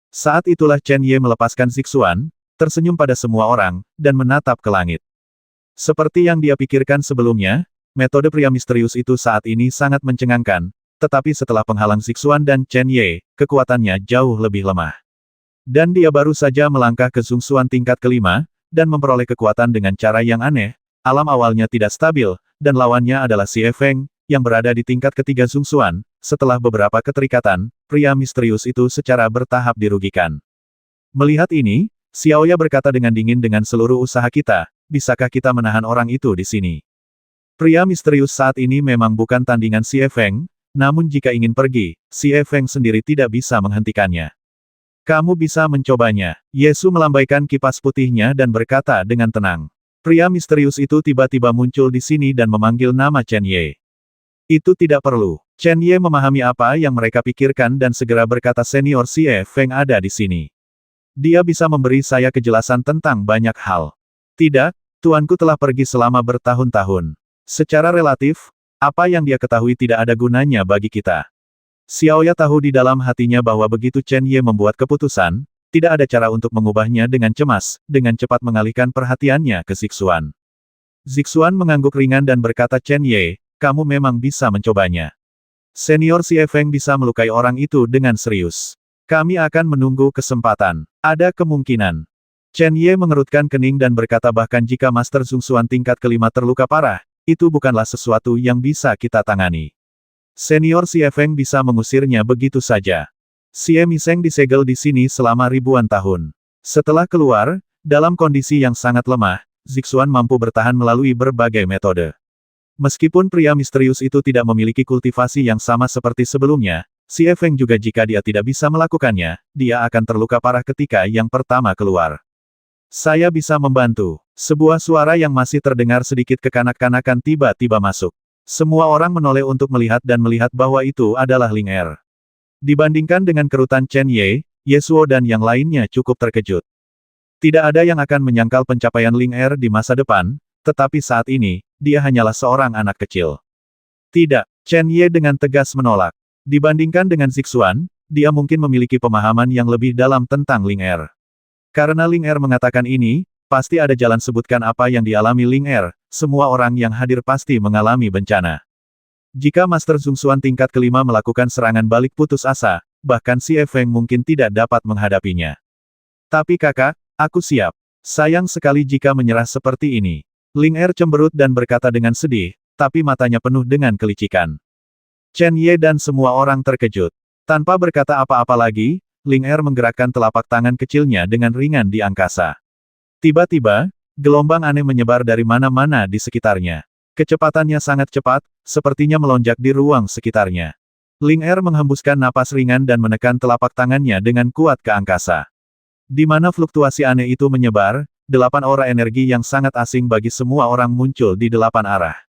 Saat itulah Chen Ye melepaskan Zixuan, tersenyum pada semua orang, dan menatap ke langit. Seperti yang dia pikirkan sebelumnya, metode pria misterius itu saat ini sangat mencengangkan, tetapi setelah penghalang Zixuan dan Chen Ye, kekuatannya jauh lebih lemah. Dan dia baru saja melangkah ke Zungsuan tingkat kelima, dan memperoleh kekuatan dengan cara yang aneh, alam awalnya tidak stabil, dan lawannya adalah Xie Feng, yang berada di tingkat ketiga Zungsuan. Setelah beberapa keterikatan, pria misterius itu secara bertahap dirugikan. Melihat ini, Xiaoya berkata dengan dingin, "Dengan seluruh usaha kita, bisakah kita menahan orang itu di sini?" Pria misterius saat ini memang bukan tandingan Xie Feng, namun jika ingin pergi, Xie Feng sendiri tidak bisa menghentikannya. "Kamu bisa mencobanya." Yesu melambaikan kipas putihnya dan berkata dengan tenang. Pria misterius itu tiba-tiba muncul di sini dan memanggil nama Chen Ye. "Itu tidak perlu." Chen Ye memahami apa yang mereka pikirkan dan segera berkata, "Senior Xie Feng ada di sini. Dia bisa memberi saya kejelasan tentang banyak hal." "Tidak, tuanku telah pergi selama bertahun-tahun. Secara relatif, apa yang dia ketahui tidak ada gunanya bagi kita." Xiaoya tahu di dalam hatinya bahwa begitu Chen Ye membuat keputusan, tidak ada cara untuk mengubahnya dengan cemas, dengan cepat mengalihkan perhatiannya ke Zixuan. Zixuan mengangguk ringan dan berkata, "Chen Ye, kamu memang bisa mencobanya. Senior Xie Feng bisa melukai orang itu dengan serius. Kami akan menunggu kesempatan. Ada kemungkinan." Chen Ye mengerutkan kening dan berkata, "Bahkan jika Master Zungsuan tingkat kelima terluka parah, itu bukanlah sesuatu yang bisa kita tangani. Senior Xie Feng bisa mengusirnya begitu saja. Xie Miseng disegel di sini selama ribuan tahun. Setelah keluar, dalam kondisi yang sangat lemah, Zixuan mampu bertahan melalui berbagai metode. Meskipun pria misterius itu tidak memiliki kultivasi yang sama seperti sebelumnya, Si Feng juga jika dia tidak bisa melakukannya, dia akan terluka parah ketika yang pertama keluar. Saya bisa membantu. Sebuah suara yang masih terdengar sedikit kekanak-kanakan tiba-tiba masuk. Semua orang menoleh untuk melihat dan melihat bahwa itu adalah Ling Er. Dibandingkan dengan kerutan Chen Ye, Yasuo dan yang lainnya cukup terkejut. Tidak ada yang akan menyangkal pencapaian Ling Er di masa depan, tetapi saat ini, dia hanyalah seorang anak kecil. Tidak, Chen Ye dengan tegas menolak. Dibandingkan dengan Zixuan, dia mungkin memiliki pemahaman yang lebih dalam tentang Ling Er. Karena Ling Er mengatakan ini, pasti ada jalan sebutkan apa yang dialami Ling Er, semua orang yang hadir pasti mengalami bencana. Jika Master Zhongxuan tingkat kelima melakukan serangan balik putus asa, bahkan Si Feng mungkin tidak dapat menghadapinya. Tapi kakak, aku siap. Sayang sekali jika menyerah seperti ini. Ling Er cemberut dan berkata dengan sedih, tapi matanya penuh dengan kelicikan. Chen Ye dan semua orang terkejut. Tanpa berkata apa-apa lagi, Ling Er menggerakkan telapak tangan kecilnya dengan ringan di angkasa. Tiba-tiba, gelombang aneh menyebar dari mana-mana di sekitarnya. Kecepatannya sangat cepat, sepertinya melonjak di ruang sekitarnya. Ling Er menghembuskan napas ringan dan menekan telapak tangannya dengan kuat ke angkasa. Di mana fluktuasi aneh itu menyebar, 8 aura energi yang sangat asing bagi semua orang muncul di 8 arah.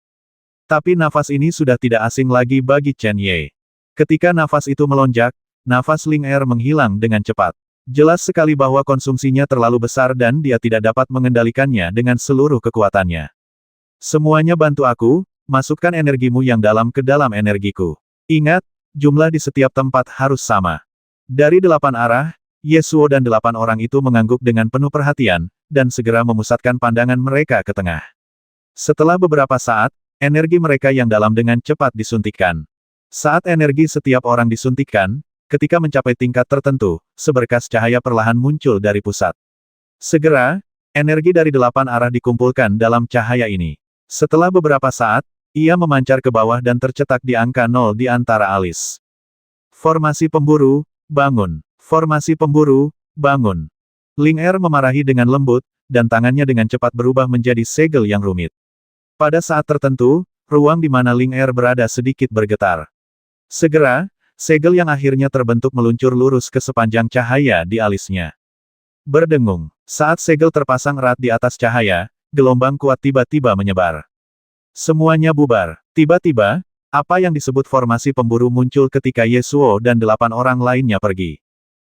Tapi nafas ini sudah tidak asing lagi bagi Chen Ye. Ketika nafas itu melonjak, nafas Ling Er menghilang dengan cepat. Jelas sekali bahwa konsumsinya terlalu besar dan dia tidak dapat mengendalikannya dengan seluruh kekuatannya. Semuanya bantu aku, masukkan energimu yang dalam ke dalam energiku. Ingat, jumlah di setiap tempat harus sama. Dari 8 arah, Yasuo dan 8 orang itu mengangguk dengan penuh perhatian, dan segera memusatkan pandangan mereka ke tengah. Setelah beberapa saat, energi mereka yang dalam dengan cepat disuntikkan. Saat energi setiap orang disuntikkan, ketika mencapai tingkat tertentu, seberkas cahaya perlahan muncul dari pusat. Segera, energi dari 8 arah dikumpulkan dalam cahaya ini. Setelah beberapa saat, ia memancar ke bawah dan tercetak di angka 0 di antara alis. Formasi pemburu, bangun. Formasi pemburu, bangun. Ling Er memarahi dengan lembut, dan tangannya dengan cepat berubah menjadi segel yang rumit. Pada saat tertentu, ruang di mana Ling Er berada sedikit bergetar. Segera, segel yang akhirnya terbentuk meluncur lurus ke sepanjang cahaya di alisnya. Berdengung. Saat segel terpasang erat di atas cahaya, gelombang kuat tiba-tiba menyebar. Semuanya bubar. Tiba-tiba, apa yang disebut formasi pemburu muncul ketika Yasuo dan 8 orang lainnya pergi.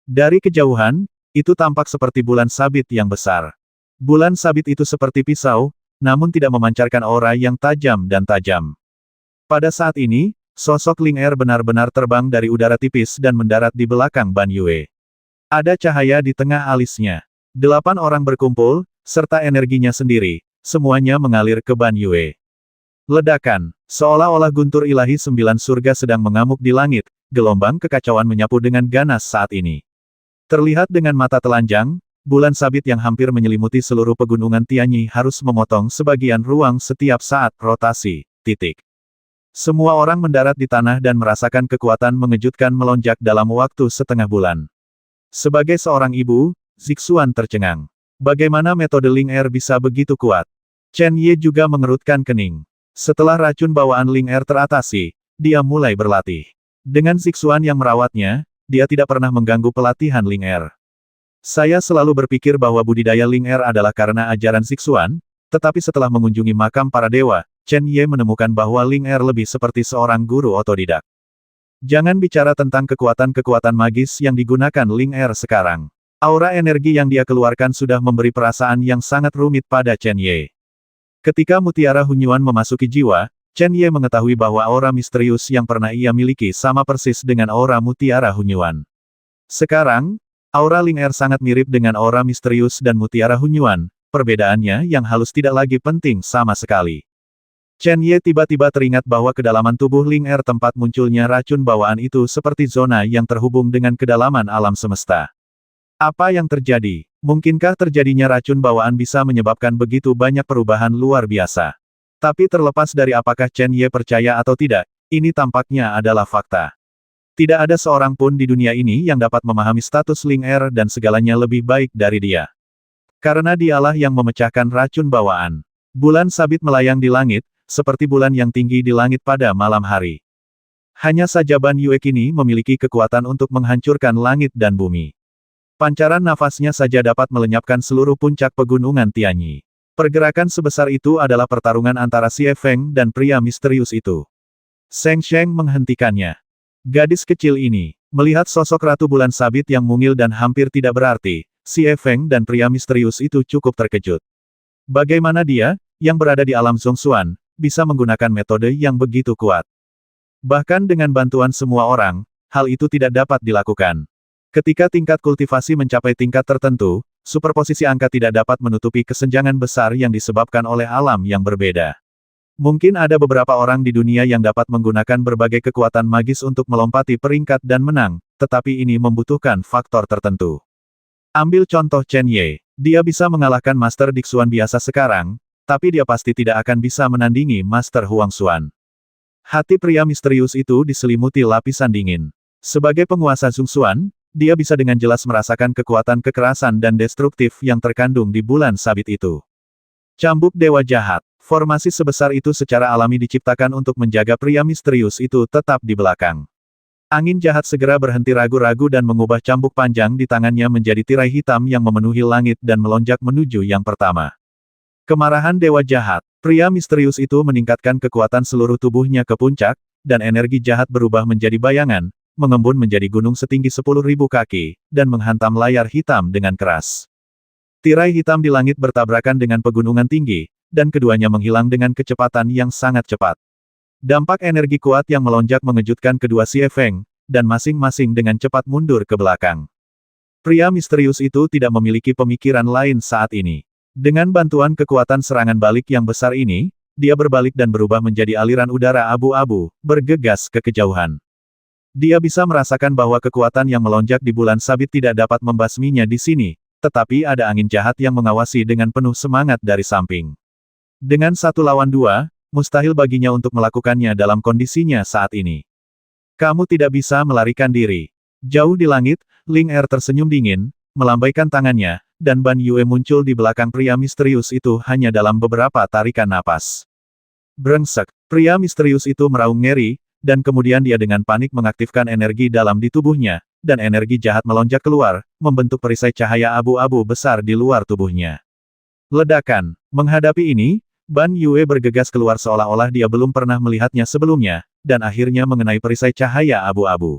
Dari kejauhan, itu tampak seperti bulan sabit yang besar. Bulan sabit itu seperti pisau, namun tidak memancarkan aura yang tajam dan tajam. Pada saat ini, sosok Ling Er benar-benar terbang dari udara tipis dan mendarat di belakang Ban Yue. Ada cahaya di tengah alisnya. 8 orang berkumpul, serta energinya sendiri, semuanya mengalir ke Ban Yue. Ledakan, seolah-olah guntur ilahi 9 surga sedang mengamuk di langit, gelombang kekacauan menyapu dengan ganas saat ini. Terlihat dengan mata telanjang, bulan sabit yang hampir menyelimuti seluruh pegunungan Tianyi harus memotong sebagian ruang setiap saat rotasi. Semua orang mendarat di tanah dan merasakan kekuatan mengejutkan melonjak dalam waktu setengah bulan. Sebagai seorang ibu, Zixuan tercengang. Bagaimana metode Ling Er bisa begitu kuat? Chen Ye juga mengerutkan kening. Setelah racun bawaan Ling Er teratasi, dia mulai berlatih. Dengan Zixuan yang merawatnya, dia tidak pernah mengganggu pelatihan Ling Er. Saya selalu berpikir bahwa budidaya Ling Er adalah karena ajaran Zixuan, tetapi setelah mengunjungi makam para dewa, Chen Ye menemukan bahwa Ling Er lebih seperti seorang guru otodidak. Jangan bicara tentang kekuatan-kekuatan magis yang digunakan Ling Er sekarang. Aura energi yang dia keluarkan sudah memberi perasaan yang sangat rumit pada Chen Ye. Ketika mutiara Hunyuan memasuki jiwa, Chen Ye mengetahui bahwa aura misterius yang pernah ia miliki sama persis dengan aura mutiara Hunyuan. Sekarang, aura Ling Er sangat mirip dengan aura misterius dan mutiara Hunyuan, perbedaannya yang halus tidak lagi penting sama sekali. Chen Ye tiba-tiba teringat bahwa kedalaman tubuh Ling Er tempat munculnya racun bawaan itu seperti zona yang terhubung dengan kedalaman alam semesta. Apa yang terjadi? Mungkinkah terjadinya racun bawaan bisa menyebabkan begitu banyak perubahan luar biasa? Tapi terlepas dari apakah Chen Ye percaya atau tidak, ini tampaknya adalah fakta. Tidak ada seorang pun di dunia ini yang dapat memahami status Ling Er dan segalanya lebih baik dari dia. Karena dialah yang memecahkan racun bawaan. Bulan sabit melayang di langit, seperti bulan yang tinggi di langit pada malam hari. Hanya saja Ban Yue kini memiliki kekuatan untuk menghancurkan langit dan bumi. Pancaran nafasnya saja dapat melenyapkan seluruh puncak pegunungan Tianyi. Pergerakan sebesar itu adalah pertarungan antara Xie Feng dan pria misterius itu. Sheng Sheng menghentikannya. Gadis kecil ini, melihat sosok Ratu Bulan Sabit yang mungil dan hampir tidak berarti, Xie Feng dan pria misterius itu cukup terkejut. Bagaimana dia, yang berada di alam Zhongxuan, bisa menggunakan metode yang begitu kuat? Bahkan dengan bantuan semua orang, hal itu tidak dapat dilakukan. Ketika tingkat kultivasi mencapai tingkat tertentu, superposisi angka tidak dapat menutupi kesenjangan besar yang disebabkan oleh alam yang berbeda. Mungkin ada beberapa orang di dunia yang dapat menggunakan berbagai kekuatan magis untuk melompati peringkat dan menang, tetapi ini membutuhkan faktor tertentu. Ambil contoh Chen Ye, dia bisa mengalahkan Master Dixuan biasa sekarang, tapi dia pasti tidak akan bisa menandingi Master Huang Xuan. Hati pria misterius itu diselimuti lapisan dingin. Sebagai penguasa Zhongxuan, dia bisa dengan jelas merasakan kekuatan kekerasan dan destruktif yang terkandung di bulan sabit itu. Cambuk Dewa Jahat. Formasi sebesar itu secara alami diciptakan untuk menjaga pria misterius itu tetap di belakang. Angin jahat segera berhenti ragu-ragu dan mengubah cambuk panjang di tangannya menjadi tirai hitam yang memenuhi langit dan melonjak menuju yang pertama. Kemarahan Dewa Jahat. Pria misterius itu meningkatkan kekuatan seluruh tubuhnya ke puncak, dan energi jahat berubah menjadi bayangan, mengembun menjadi gunung setinggi 10.000 kaki, dan menghantam layar hitam dengan keras. Tirai hitam di langit bertabrakan dengan pegunungan tinggi, dan keduanya menghilang dengan kecepatan yang sangat cepat. Dampak energi kuat yang melonjak mengejutkan kedua Xie Feng, dan masing-masing dengan cepat mundur ke belakang. Pria misterius itu tidak memiliki pemikiran lain saat ini. Dengan bantuan kekuatan serangan balik yang besar ini, dia berbalik dan berubah menjadi aliran udara abu-abu, bergegas ke kejauhan. Dia bisa merasakan bahwa kekuatan yang melonjak di bulan sabit tidak dapat membasminya di sini, tetapi ada angin jahat yang mengawasi dengan penuh semangat dari samping. Dengan 1 lawan 2, mustahil baginya untuk melakukannya dalam kondisinya saat ini. Kamu tidak bisa melarikan diri. Jauh di langit, Ling Er tersenyum dingin, melambaikan tangannya, dan Ban Yue muncul di belakang pria misterius itu hanya dalam beberapa tarikan napas. Brengsek, pria misterius itu meraung ngeri, dan kemudian dia dengan panik mengaktifkan energi dalam di tubuhnya, dan energi jahat melonjak keluar, membentuk perisai cahaya abu-abu besar di luar tubuhnya. Ledakan. Menghadapi ini, Ban Yue bergegas keluar seolah-olah dia belum pernah melihatnya sebelumnya, dan akhirnya mengenai perisai cahaya abu-abu.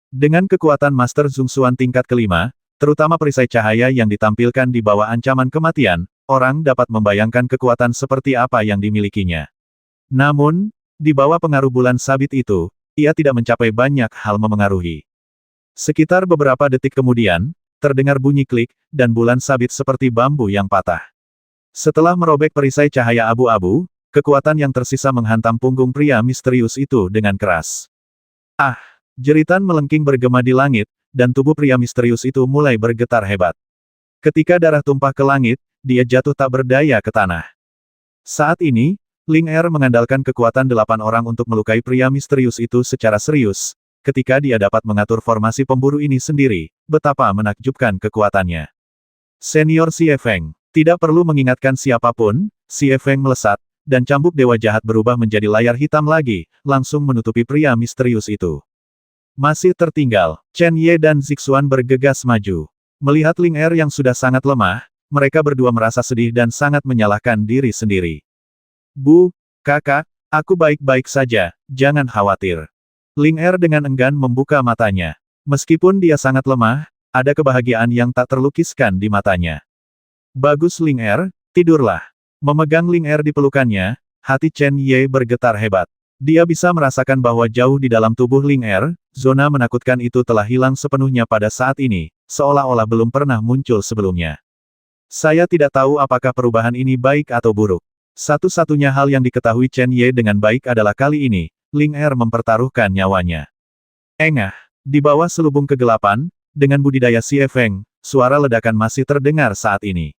Dengan kekuatan Master Zhongxuan tingkat kelima, terutama perisai cahaya yang ditampilkan di bawah ancaman kematian, orang dapat membayangkan kekuatan seperti apa yang dimilikinya. Namun, di bawah pengaruh bulan sabit itu, ia tidak mencapai banyak hal memengaruhi. Sekitar beberapa detik kemudian, terdengar bunyi klik, dan bulan sabit seperti bambu yang patah. Setelah merobek perisai cahaya abu-abu, kekuatan yang tersisa menghantam punggung pria misterius itu dengan keras. Ah! Jeritan melengking bergema di langit, dan tubuh pria misterius itu mulai bergetar hebat. Ketika darah tumpah ke langit, dia jatuh tak berdaya ke tanah. Saat ini, Ling Er mengandalkan kekuatan 8 orang untuk melukai pria misterius itu secara serius. Ketika dia dapat mengatur formasi pemburu ini sendiri, betapa menakjubkan kekuatannya. Senior Xie Feng, tidak perlu mengingatkan siapapun, Xie Feng melesat, dan cambuk dewa jahat berubah menjadi layar hitam lagi, langsung menutupi pria misterius itu. Masih tertinggal, Chen Ye dan Zixuan bergegas maju. Melihat Ling Er yang sudah sangat lemah, mereka berdua merasa sedih dan sangat menyalahkan diri sendiri. Bu, kakak, aku baik-baik saja, jangan khawatir. Ling Er dengan enggan membuka matanya. Meskipun dia sangat lemah, ada kebahagiaan yang tak terlukiskan di matanya. Bagus Ling Er, tidurlah. Memegang Ling Er di pelukannya, hati Chen Ye bergetar hebat. Dia bisa merasakan bahwa jauh di dalam tubuh Ling Er, zona menakutkan itu telah hilang sepenuhnya pada saat ini, seolah-olah belum pernah muncul sebelumnya. Saya tidak tahu apakah perubahan ini baik atau buruk. Satu-satunya hal yang diketahui Chen Ye dengan baik adalah kali ini, Ling Er mempertaruhkan nyawanya. Engah, di bawah selubung kegelapan, dengan budidaya Xie Feng, suara ledakan masih terdengar saat ini.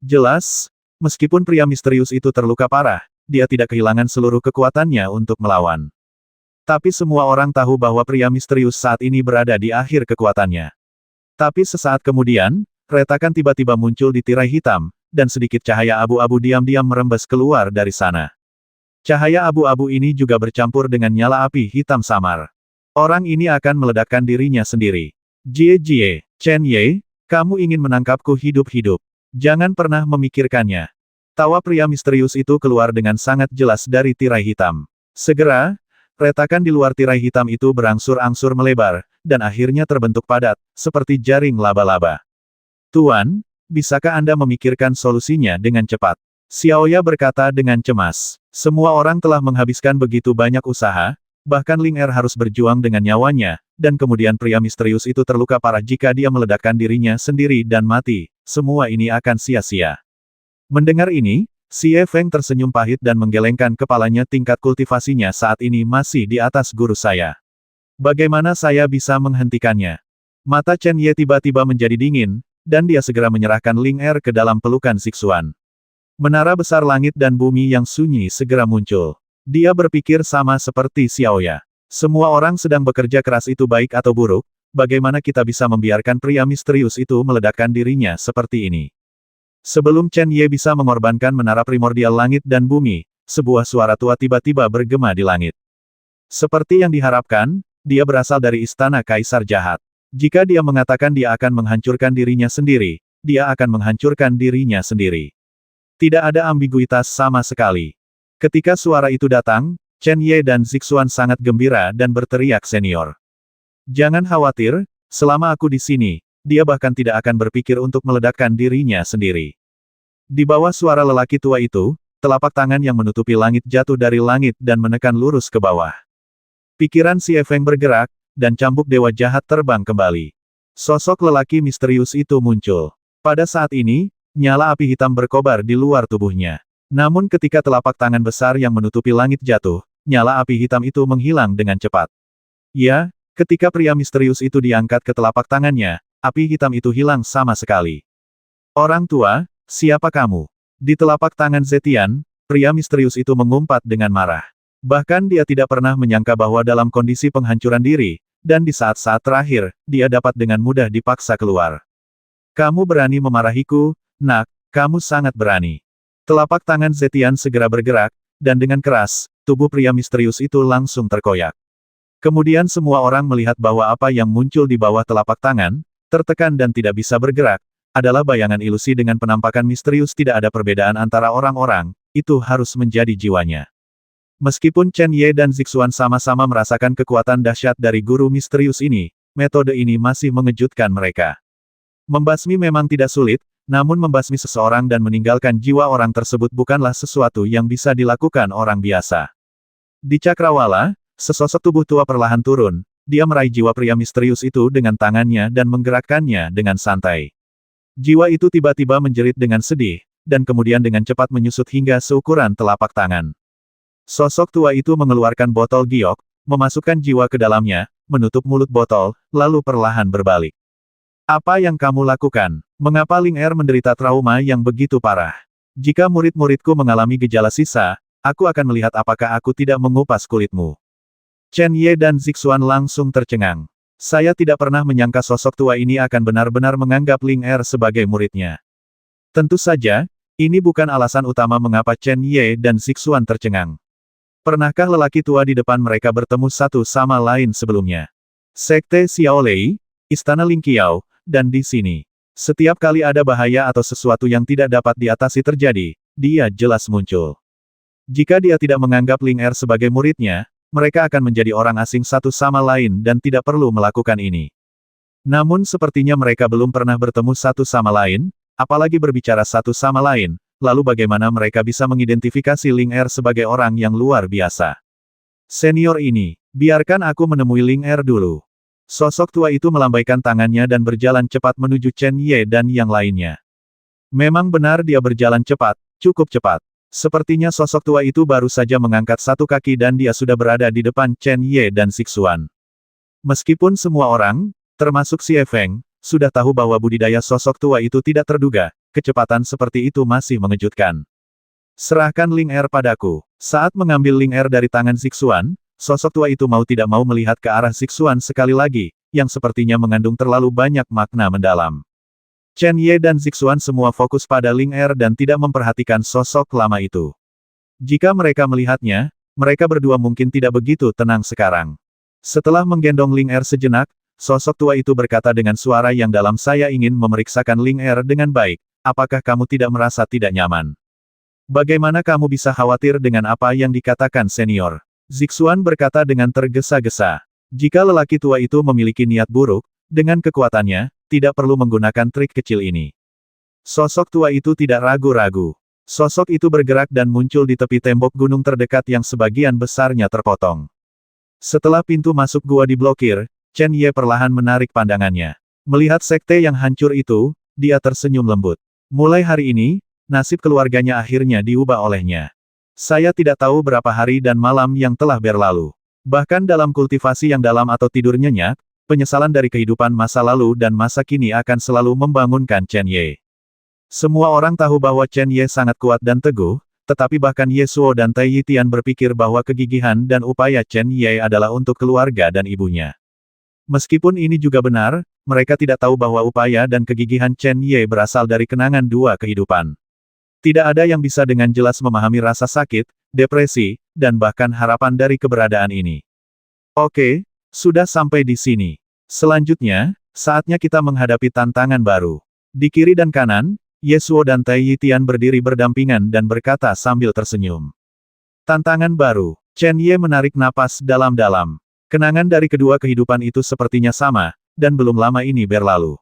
Jelas, meskipun pria misterius itu terluka parah, dia tidak kehilangan seluruh kekuatannya untuk melawan. Tapi semua orang tahu bahwa pria misterius saat ini berada di akhir kekuatannya. Tapi sesaat kemudian, retakan tiba-tiba muncul di tirai hitam, dan sedikit cahaya abu-abu diam-diam merembes keluar dari sana. Cahaya abu-abu ini juga bercampur dengan nyala api hitam samar. Orang ini akan meledakkan dirinya sendiri. Jie, Chen Ye, kamu ingin menangkapku hidup-hidup. Jangan pernah memikirkannya. Tawa pria misterius itu keluar dengan sangat jelas dari tirai hitam. Segera, retakan di luar tirai hitam itu berangsur-angsur melebar, dan akhirnya terbentuk padat, seperti jaring laba-laba. Tuan, bisakah Anda memikirkan solusinya dengan cepat? Xiaoya berkata dengan cemas. Semua orang telah menghabiskan begitu banyak usaha, bahkan Ling Er harus berjuang dengan nyawanya, dan kemudian pria misterius itu terluka parah jika dia meledakkan dirinya sendiri dan mati. Semua ini akan sia-sia. Mendengar ini, Xie Feng tersenyum pahit dan menggelengkan kepalanya. Tingkat kultivasinya saat ini masih di atas guru saya. Bagaimana saya bisa menghentikannya? Mata Chen Ye tiba-tiba menjadi dingin, dan dia segera menyerahkan Ling Er ke dalam pelukan Zixuan. Menara besar langit dan bumi yang sunyi segera muncul. Dia berpikir sama seperti Xiaoya. Semua orang sedang bekerja keras, itu baik atau buruk, bagaimana kita bisa membiarkan pria misterius itu meledakkan dirinya seperti ini? Sebelum Chen Ye bisa mengorbankan menara primordial langit dan bumi, sebuah suara tua tiba-tiba bergema di langit. Seperti yang diharapkan, dia berasal dari istana Kaisar Jahat. Jika dia mengatakan dia akan menghancurkan dirinya sendiri, dia akan menghancurkan dirinya sendiri. Tidak ada ambiguitas sama sekali. Ketika suara itu datang, Chen Ye dan Zixuan sangat gembira dan berteriak senior. Jangan khawatir, selama aku di sini, dia bahkan tidak akan berpikir untuk meledakkan dirinya sendiri. Di bawah suara lelaki tua itu, telapak tangan yang menutupi langit jatuh dari langit dan menekan lurus ke bawah. Pikiran Xie Feng bergerak, dan cambuk dewa jahat terbang kembali. Sosok lelaki misterius itu muncul. Pada saat ini, nyala api hitam berkobar di luar tubuhnya. Namun ketika telapak tangan besar yang menutupi langit jatuh, nyala api hitam itu menghilang dengan cepat. Ya, ketika pria misterius itu diangkat ke telapak tangannya, api hitam itu hilang sama sekali. Orang tua, siapa kamu? Di telapak tangan Zetian, pria misterius itu mengumpat dengan marah. Bahkan dia tidak pernah menyangka bahwa dalam kondisi penghancuran diri, dan di saat-saat terakhir, dia dapat dengan mudah dipaksa keluar. Kamu berani memarahiku? Nak, kamu sangat berani. Telapak tangan Zetian segera bergerak, dan dengan keras, tubuh pria misterius itu langsung terkoyak. Kemudian semua orang melihat bahwa apa yang muncul di bawah telapak tangan, tertekan dan tidak bisa bergerak, adalah bayangan ilusi dengan penampakan misterius. Tidak ada perbedaan antara orang-orang, itu harus menjadi jiwanya. Meskipun Chen Ye dan Zixuan sama-sama merasakan kekuatan dahsyat dari guru misterius ini, metode ini masih mengejutkan mereka. Membasmi memang tidak sulit, namun membasmi seseorang dan meninggalkan jiwa orang tersebut bukanlah sesuatu yang bisa dilakukan orang biasa. Di cakrawala, sesosok tubuh tua perlahan turun, dia meraih jiwa pria misterius itu dengan tangannya dan menggerakkannya dengan santai. Jiwa itu tiba-tiba menjerit dengan sedih, dan kemudian dengan cepat menyusut hingga seukuran telapak tangan. Sosok tua itu mengeluarkan botol giok, memasukkan jiwa ke dalamnya, menutup mulut botol, lalu perlahan berbalik. Apa yang kamu lakukan? Mengapa Ling Er menderita trauma yang begitu parah? Jika murid-muridku mengalami gejala sisa, aku akan melihat apakah aku tidak mengupas kulitmu. Chen Ye dan Zixuan langsung tercengang. Saya tidak pernah menyangka sosok tua ini akan benar-benar menganggap Ling Er sebagai muridnya. Tentu saja, ini bukan alasan utama mengapa Chen Ye dan Zixuan tercengang. Pernahkah lelaki tua di depan mereka bertemu satu sama lain sebelumnya? Sekte Xiaolei, Istana Ling Qiao, dan di sini. Setiap kali ada bahaya atau sesuatu yang tidak dapat diatasi terjadi, dia jelas muncul. Jika dia tidak menganggap Ling Er sebagai muridnya, mereka akan menjadi orang asing satu sama lain dan tidak perlu melakukan ini. Namun sepertinya mereka belum pernah bertemu satu sama lain, apalagi berbicara satu sama lain, lalu bagaimana mereka bisa mengidentifikasi Ling Er sebagai orang yang luar biasa? Senior ini, biarkan aku menemui Ling Er dulu. Sosok tua itu melambaikan tangannya dan berjalan cepat menuju Chen Ye dan yang lainnya. Memang benar dia berjalan cepat, cukup cepat. Sepertinya sosok tua itu baru saja mengangkat satu kaki dan dia sudah berada di depan Chen Ye dan Zixuan. Meskipun semua orang, termasuk Xie Feng, sudah tahu bahwa budidaya sosok tua itu tidak terduga, kecepatan seperti itu masih mengejutkan. Serahkan Ling Er padaku. Saat mengambil Ling Er dari tangan Zixuan, sosok tua itu mau tidak mau melihat ke arah Zixuan sekali lagi, yang sepertinya mengandung terlalu banyak makna mendalam. Chen Ye dan Zixuan semua fokus pada Ling Er dan tidak memperhatikan sosok lama itu. Jika mereka melihatnya, mereka berdua mungkin tidak begitu tenang sekarang. Setelah menggendong Ling Er sejenak, sosok tua itu berkata dengan suara yang dalam, saya ingin memeriksakan Ling Er dengan baik. Apakah kamu tidak merasa tidak nyaman? Bagaimana kamu bisa khawatir dengan apa yang dikatakan senior? Zixuan berkata dengan tergesa-gesa. Jika lelaki tua itu memiliki niat buruk, dengan kekuatannya, tidak perlu menggunakan trik kecil ini. Sosok tua itu tidak ragu-ragu. Sosok itu bergerak dan muncul di tepi tembok gunung terdekat yang sebagian besarnya terpotong. Setelah pintu masuk gua diblokir, Chen Ye perlahan menarik pandangannya. Melihat sekte yang hancur itu, dia tersenyum lembut. Mulai hari ini, nasib keluarganya akhirnya diubah olehnya. Saya tidak tahu berapa hari dan malam yang telah berlalu. Bahkan dalam kultivasi yang dalam atau tidur nyenyak, penyesalan dari kehidupan masa lalu dan masa kini akan selalu membangunkan Chen Ye. Semua orang tahu bahwa Chen Ye sangat kuat dan teguh, tetapi bahkan Ye Suo dan Tai Yitian berpikir bahwa kegigihan dan upaya Chen Ye adalah untuk keluarga dan ibunya. Meskipun ini juga benar, mereka tidak tahu bahwa upaya dan kegigihan Chen Ye berasal dari kenangan dua kehidupan. Tidak ada yang bisa dengan jelas memahami rasa sakit, depresi, dan bahkan harapan dari keberadaan ini. Oke, sudah sampai di sini. Selanjutnya, saatnya kita menghadapi tantangan baru. Di kiri dan kanan, Ye Suo dan Tai Yitian berdiri berdampingan dan berkata sambil tersenyum. Tantangan baru. Chen Ye menarik napas dalam-dalam. Kenangan dari kedua kehidupan itu sepertinya sama, dan belum lama ini berlalu.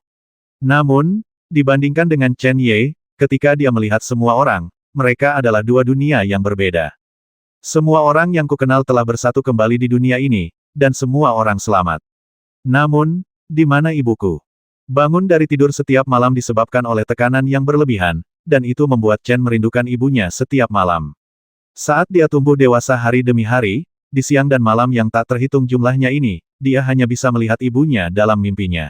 Namun, dibandingkan dengan Chen Ye, ketika dia melihat semua orang, mereka adalah dua dunia yang berbeda. Semua orang yang kukenal telah bersatu kembali di dunia ini, dan semua orang selamat. Namun, di mana ibuku? Bangun dari tidur setiap malam disebabkan oleh tekanan yang berlebihan, dan itu membuat Chen merindukan ibunya setiap malam. Saat dia tumbuh dewasa hari demi hari, di siang dan malam yang tak terhitung jumlahnya ini, dia hanya bisa melihat ibunya dalam mimpinya.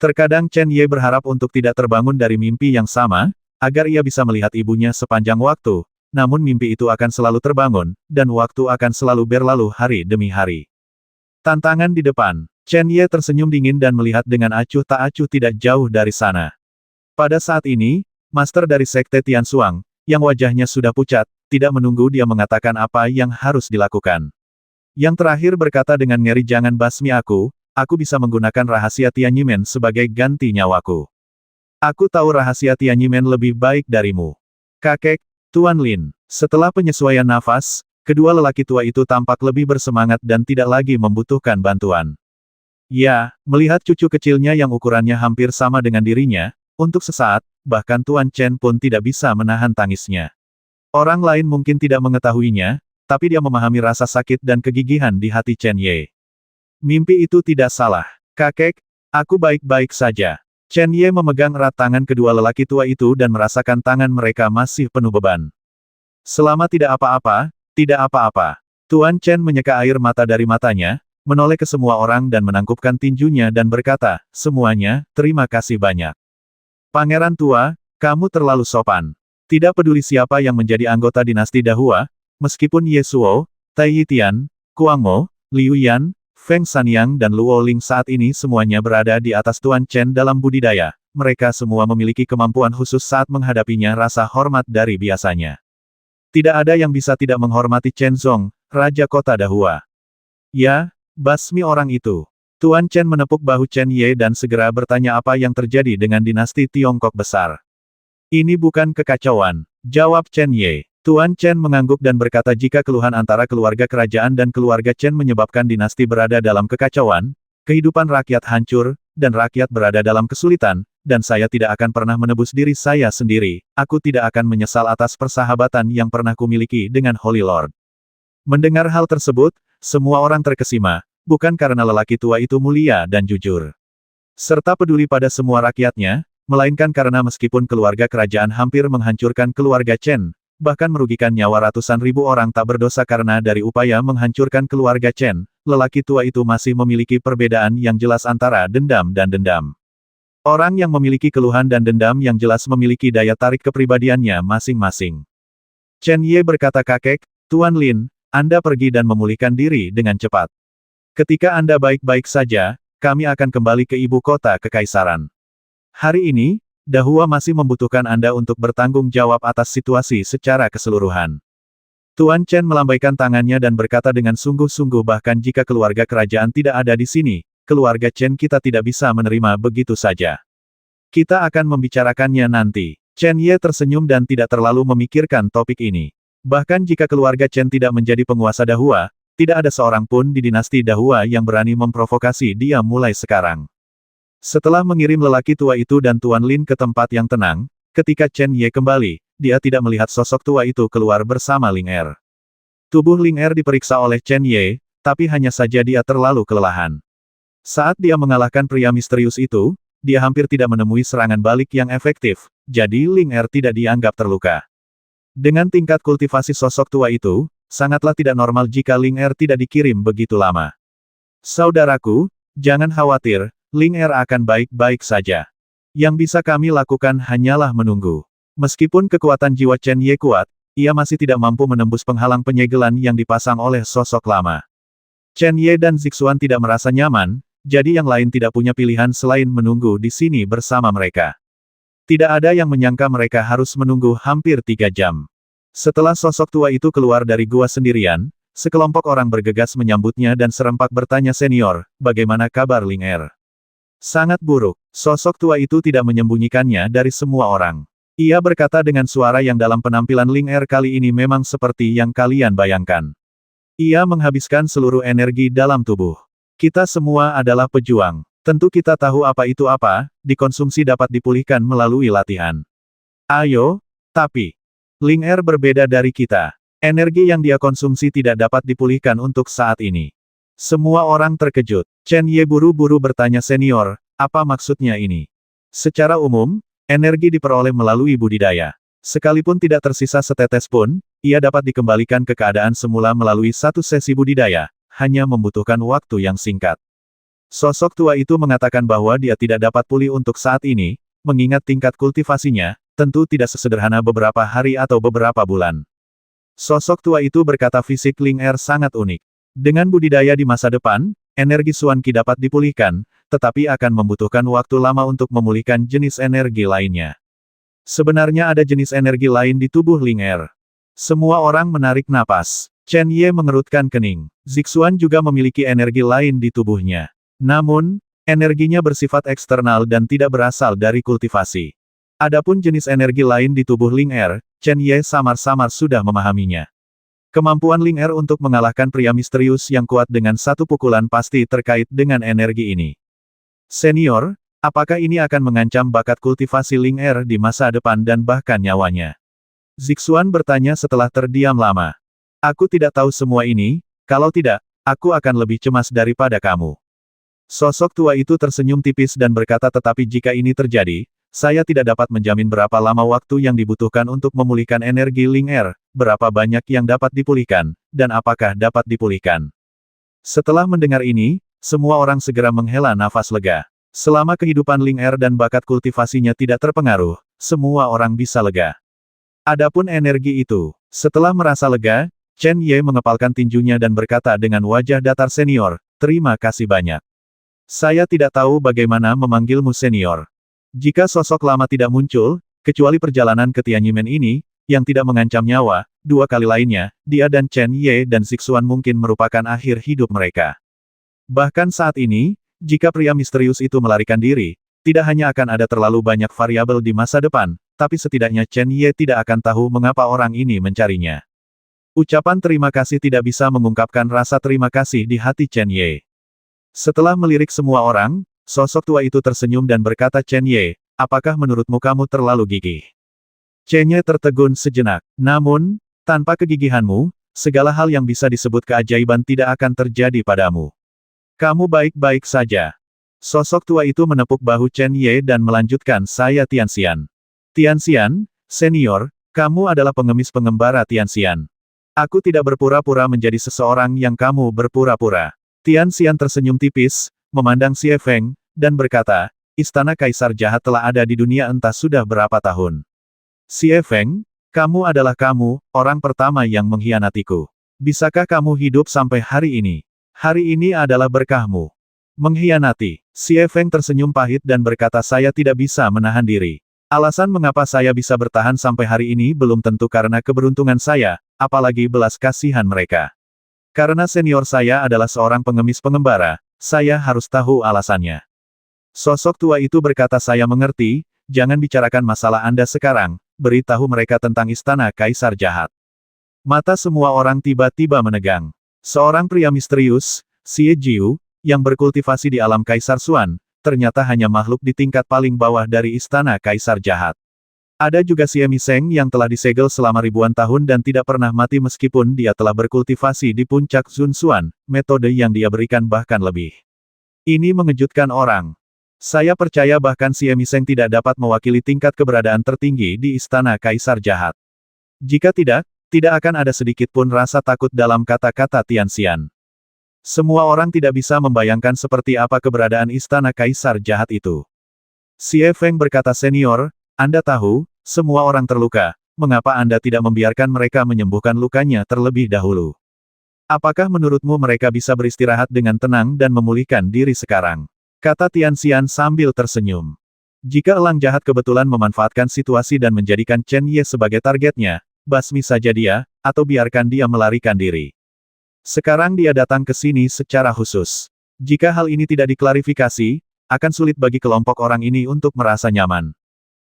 Terkadang Chen Ye berharap untuk tidak terbangun dari mimpi yang sama, agar ia bisa melihat ibunya sepanjang waktu, namun mimpi itu akan selalu terbangun, dan waktu akan selalu berlalu hari demi hari. Tantangan di depan. Chen Ye tersenyum dingin dan melihat dengan acuh tak acuh tidak jauh dari sana. Pada saat ini, master dari Sekte Tianxuang, yang wajahnya sudah pucat, tidak menunggu dia mengatakan apa yang harus dilakukan. Yang terakhir berkata dengan ngeri, jangan basmi aku bisa menggunakan rahasia Tianyimen sebagai ganti nyawaku. Aku tahu rahasia Tianyimen lebih baik darimu. Kakek, Tuan Lin. Setelah penyesuaian nafas, kedua lelaki tua itu tampak lebih bersemangat dan tidak lagi membutuhkan bantuan. Ya, melihat cucu kecilnya yang ukurannya hampir sama dengan dirinya, untuk sesaat, bahkan Tuan Chen pun tidak bisa menahan tangisnya. Orang lain mungkin tidak mengetahuinya, tapi dia memahami rasa sakit dan kegigihan di hati Chen Ye. Mimpi itu tidak salah. Kakek, aku baik-baik saja. Chen Ye memegang erat tangan kedua lelaki tua itu dan merasakan tangan mereka masih penuh beban. Selama tidak apa-apa, tidak apa-apa. Tuan Chen menyeka air mata dari matanya, menoleh ke semua orang dan menangkupkan tinjunya dan berkata, semuanya, terima kasih banyak. Pangeran tua, kamu terlalu sopan. Tidak peduli siapa yang menjadi anggota dinasti Dahua, meskipun Ye Suo, Tai Yitian, Kuang Mo, Liu Yan, Feng Sanyang dan Luo Ling saat ini semuanya berada di atas Tuan Chen dalam budidaya. Mereka semua memiliki kemampuan khusus saat menghadapinya, rasa hormat dari biasanya. Tidak ada yang bisa tidak menghormati Chen Zong, Raja Kota Dahua. Ya, basmi orang itu. Tuan Chen menepuk bahu Chen Ye dan segera bertanya apa yang terjadi dengan dinasti Tiongkok besar. Ini bukan kekacauan, jawab Chen Ye. Tuan Chen mengangguk dan berkata jika keluhan antara keluarga kerajaan dan keluarga Chen menyebabkan dinasti berada dalam kekacauan, kehidupan rakyat hancur, dan rakyat berada dalam kesulitan, dan saya tidak akan pernah menebus diri saya sendiri, aku tidak akan menyesal atas persahabatan yang pernah kumiliki dengan Holy Lord. Mendengar hal tersebut, semua orang terkesima, bukan karena lelaki tua itu mulia dan jujur, serta peduli pada semua rakyatnya, melainkan karena meskipun keluarga kerajaan hampir menghancurkan keluarga Chen, bahkan merugikan nyawa ratusan ribu orang tak berdosa karena dari upaya menghancurkan keluarga Chen, lelaki tua itu masih memiliki perbedaan yang jelas antara dendam dan dendam. Orang yang memiliki keluhan dan dendam yang jelas memiliki daya tarik kepribadiannya masing-masing. Chen Ye berkata, kakek, Tuan Lin, Anda pergi dan memulihkan diri dengan cepat. Ketika Anda baik-baik saja, kami akan kembali ke ibu kota kekaisaran. Hari ini, Dahua masih membutuhkan Anda untuk bertanggung jawab atas situasi secara keseluruhan. Tuan Chen melambaikan tangannya dan berkata dengan sungguh-sungguh bahkan jika keluarga kerajaan tidak ada di sini, keluarga Chen kita tidak bisa menerima begitu saja. Kita akan membicarakannya nanti. Chen Ye tersenyum dan tidak terlalu memikirkan topik ini. Bahkan jika keluarga Chen tidak menjadi penguasa Dahua, tidak ada seorang pun di dinasti Dahua yang berani memprovokasi dia mulai sekarang. Setelah mengirim lelaki tua itu dan Tuan Lin ke tempat yang tenang, ketika Chen Ye kembali, dia tidak melihat sosok tua itu keluar bersama Ling Er. Tubuh Ling Er diperiksa oleh Chen Ye, tapi hanya saja dia terlalu kelelahan. Saat dia mengalahkan pria misterius itu, dia hampir tidak menemui serangan balik yang efektif, jadi Ling Er tidak dianggap terluka. Dengan tingkat kultivasi sosok tua itu, sangatlah tidak normal jika Ling Er tidak dikirim begitu lama. Saudaraku, jangan khawatir, Ling Er akan baik-baik saja. Yang bisa kami lakukan hanyalah menunggu. Meskipun kekuatan jiwa Chen Ye kuat, ia masih tidak mampu menembus penghalang penyegelan yang dipasang oleh sosok lama. Chen Ye dan Zixuan tidak merasa nyaman, jadi yang lain tidak punya pilihan selain menunggu di sini bersama mereka. Tidak ada yang menyangka mereka harus menunggu hampir 3 jam. Setelah sosok tua itu keluar dari gua sendirian, sekelompok orang bergegas menyambutnya dan serempak bertanya senior, bagaimana kabar Ling Er? Sangat buruk. Sosok tua itu tidak menyembunyikannya dari semua orang. Ia berkata dengan suara yang dalam penampilan Ling Er kali ini memang seperti yang kalian bayangkan. Ia menghabiskan seluruh energi dalam tubuh. Kita semua adalah pejuang. Tentu kita tahu apa itu apa, dikonsumsi dapat dipulihkan melalui latihan. Ayo, tapi Ling Er berbeda dari kita. Energi yang dia konsumsi tidak dapat dipulihkan untuk saat ini. Semua orang terkejut. Chen Ye buru-buru bertanya senior, apa maksudnya ini? Secara umum, energi diperoleh melalui budidaya. Sekalipun tidak tersisa setetes pun, ia dapat dikembalikan ke keadaan semula melalui satu sesi budidaya, hanya membutuhkan waktu yang singkat. Sosok tua itu mengatakan bahwa dia tidak dapat pulih untuk saat ini, mengingat tingkat kultivasinya, tentu tidak sesederhana beberapa hari atau beberapa bulan. Sosok tua itu berkata fisik Ling Er sangat unik. Dengan budidaya di masa depan, energi Xuan Qi dapat dipulihkan, tetapi akan membutuhkan waktu lama untuk memulihkan jenis energi lainnya. Sebenarnya ada jenis energi lain di tubuh Ling Er. Semua orang menarik napas. Chen Ye mengerutkan kening. Zixuan juga memiliki energi lain di tubuhnya. Namun, energinya bersifat eksternal dan tidak berasal dari kultivasi. Adapun jenis energi lain di tubuh Ling Er, Chen Ye samar-samar sudah memahaminya. Kemampuan Ling Er untuk mengalahkan pria misterius yang kuat dengan satu pukulan pasti terkait dengan energi ini. Senior, apakah ini akan mengancam bakat kultivasi Ling Er di masa depan dan bahkan nyawanya? Zixuan bertanya setelah terdiam lama. Aku tidak tahu semua ini, kalau tidak, aku akan lebih cemas daripada kamu. Sosok tua itu tersenyum tipis dan berkata tetapi jika ini terjadi, saya tidak dapat menjamin berapa lama waktu yang dibutuhkan untuk memulihkan energi Ling Er, berapa banyak yang dapat dipulihkan, dan apakah dapat dipulihkan. Setelah mendengar ini, semua orang segera menghela nafas lega. Selama kehidupan Ling Er dan bakat kultivasinya tidak terpengaruh, semua orang bisa lega. Adapun energi itu, setelah merasa lega, Chen Ye mengepalkan tinjunya dan berkata dengan wajah datar senior, terima kasih banyak. Saya tidak tahu bagaimana memanggilmu senior. Jika sosok lama tidak muncul, kecuali perjalanan ke Tianyimen ini, yang tidak mengancam nyawa, 2 kali lainnya, dia dan Chen Ye dan Zixuan mungkin merupakan akhir hidup mereka. Bahkan saat ini, jika pria misterius itu melarikan diri, tidak hanya akan ada terlalu banyak variabel di masa depan, tapi setidaknya Chen Ye tidak akan tahu mengapa orang ini mencarinya. Ucapan terima kasih tidak bisa mengungkapkan rasa terima kasih di hati Chen Ye. Setelah melirik semua orang, sosok tua itu tersenyum dan berkata Chen Ye, apakah menurutmu kamu terlalu gigih? Chen Ye tertegun sejenak. Namun, tanpa kegigihanmu, segala hal yang bisa disebut keajaiban tidak akan terjadi padamu. Kamu baik-baik saja. Sosok tua itu menepuk bahu Chen Ye dan melanjutkan saya Tianxian. Tianxian, senior, kamu adalah pengemis pengembara Tianxian. Aku tidak berpura-pura menjadi seseorang yang kamu berpura-pura. Tianxian tersenyum tipis, memandang Xie Feng, dan berkata, istana kaisar jahat telah ada di dunia entah sudah berapa tahun. Xie Feng, kamu adalah kamu, orang pertama yang mengkhianatiku. Bisakah kamu hidup sampai hari ini? Hari ini adalah berkahmu. Mengkhianati. Xie Feng tersenyum pahit dan berkata saya tidak bisa menahan diri. Alasan mengapa saya bisa bertahan sampai hari ini belum tentu karena keberuntungan saya, apalagi belas kasihan mereka. Karena senior saya adalah seorang pengemis pengembara, saya harus tahu alasannya. Sosok tua itu berkata, saya mengerti, jangan bicarakan masalah Anda sekarang, beritahu mereka tentang istana kaisar jahat. Mata semua orang tiba-tiba menegang. Seorang pria misterius, Xie Jiu, yang berkultivasi di alam Kaisar Xuan, ternyata hanya makhluk di tingkat paling bawah dari istana kaisar jahat. Ada juga Xie Miseng yang telah disegel selama ribuan tahun dan tidak pernah mati meskipun dia telah berkultivasi di puncak Zun Xuan, metode yang dia berikan bahkan lebih. Ini mengejutkan orang. Saya percaya bahkan Xie Miseng tidak dapat mewakili tingkat keberadaan tertinggi di istana kaisar jahat. Jika tidak, tidak akan ada sedikit pun rasa takut dalam kata-kata Tianxian. Semua orang tidak bisa membayangkan seperti apa keberadaan istana kaisar jahat itu. Xie Feng berkata, senior, Anda tahu, semua orang terluka, mengapa Anda tidak membiarkan mereka menyembuhkan lukanya terlebih dahulu? Apakah menurutmu mereka bisa beristirahat dengan tenang dan memulihkan diri sekarang? Kata Tianxian sambil tersenyum. Jika elang jahat kebetulan memanfaatkan situasi dan menjadikan Chen Ye sebagai targetnya, basmi saja dia, atau biarkan dia melarikan diri. Sekarang dia datang ke sini secara khusus. Jika hal ini tidak diklarifikasi, akan sulit bagi kelompok orang ini untuk merasa nyaman.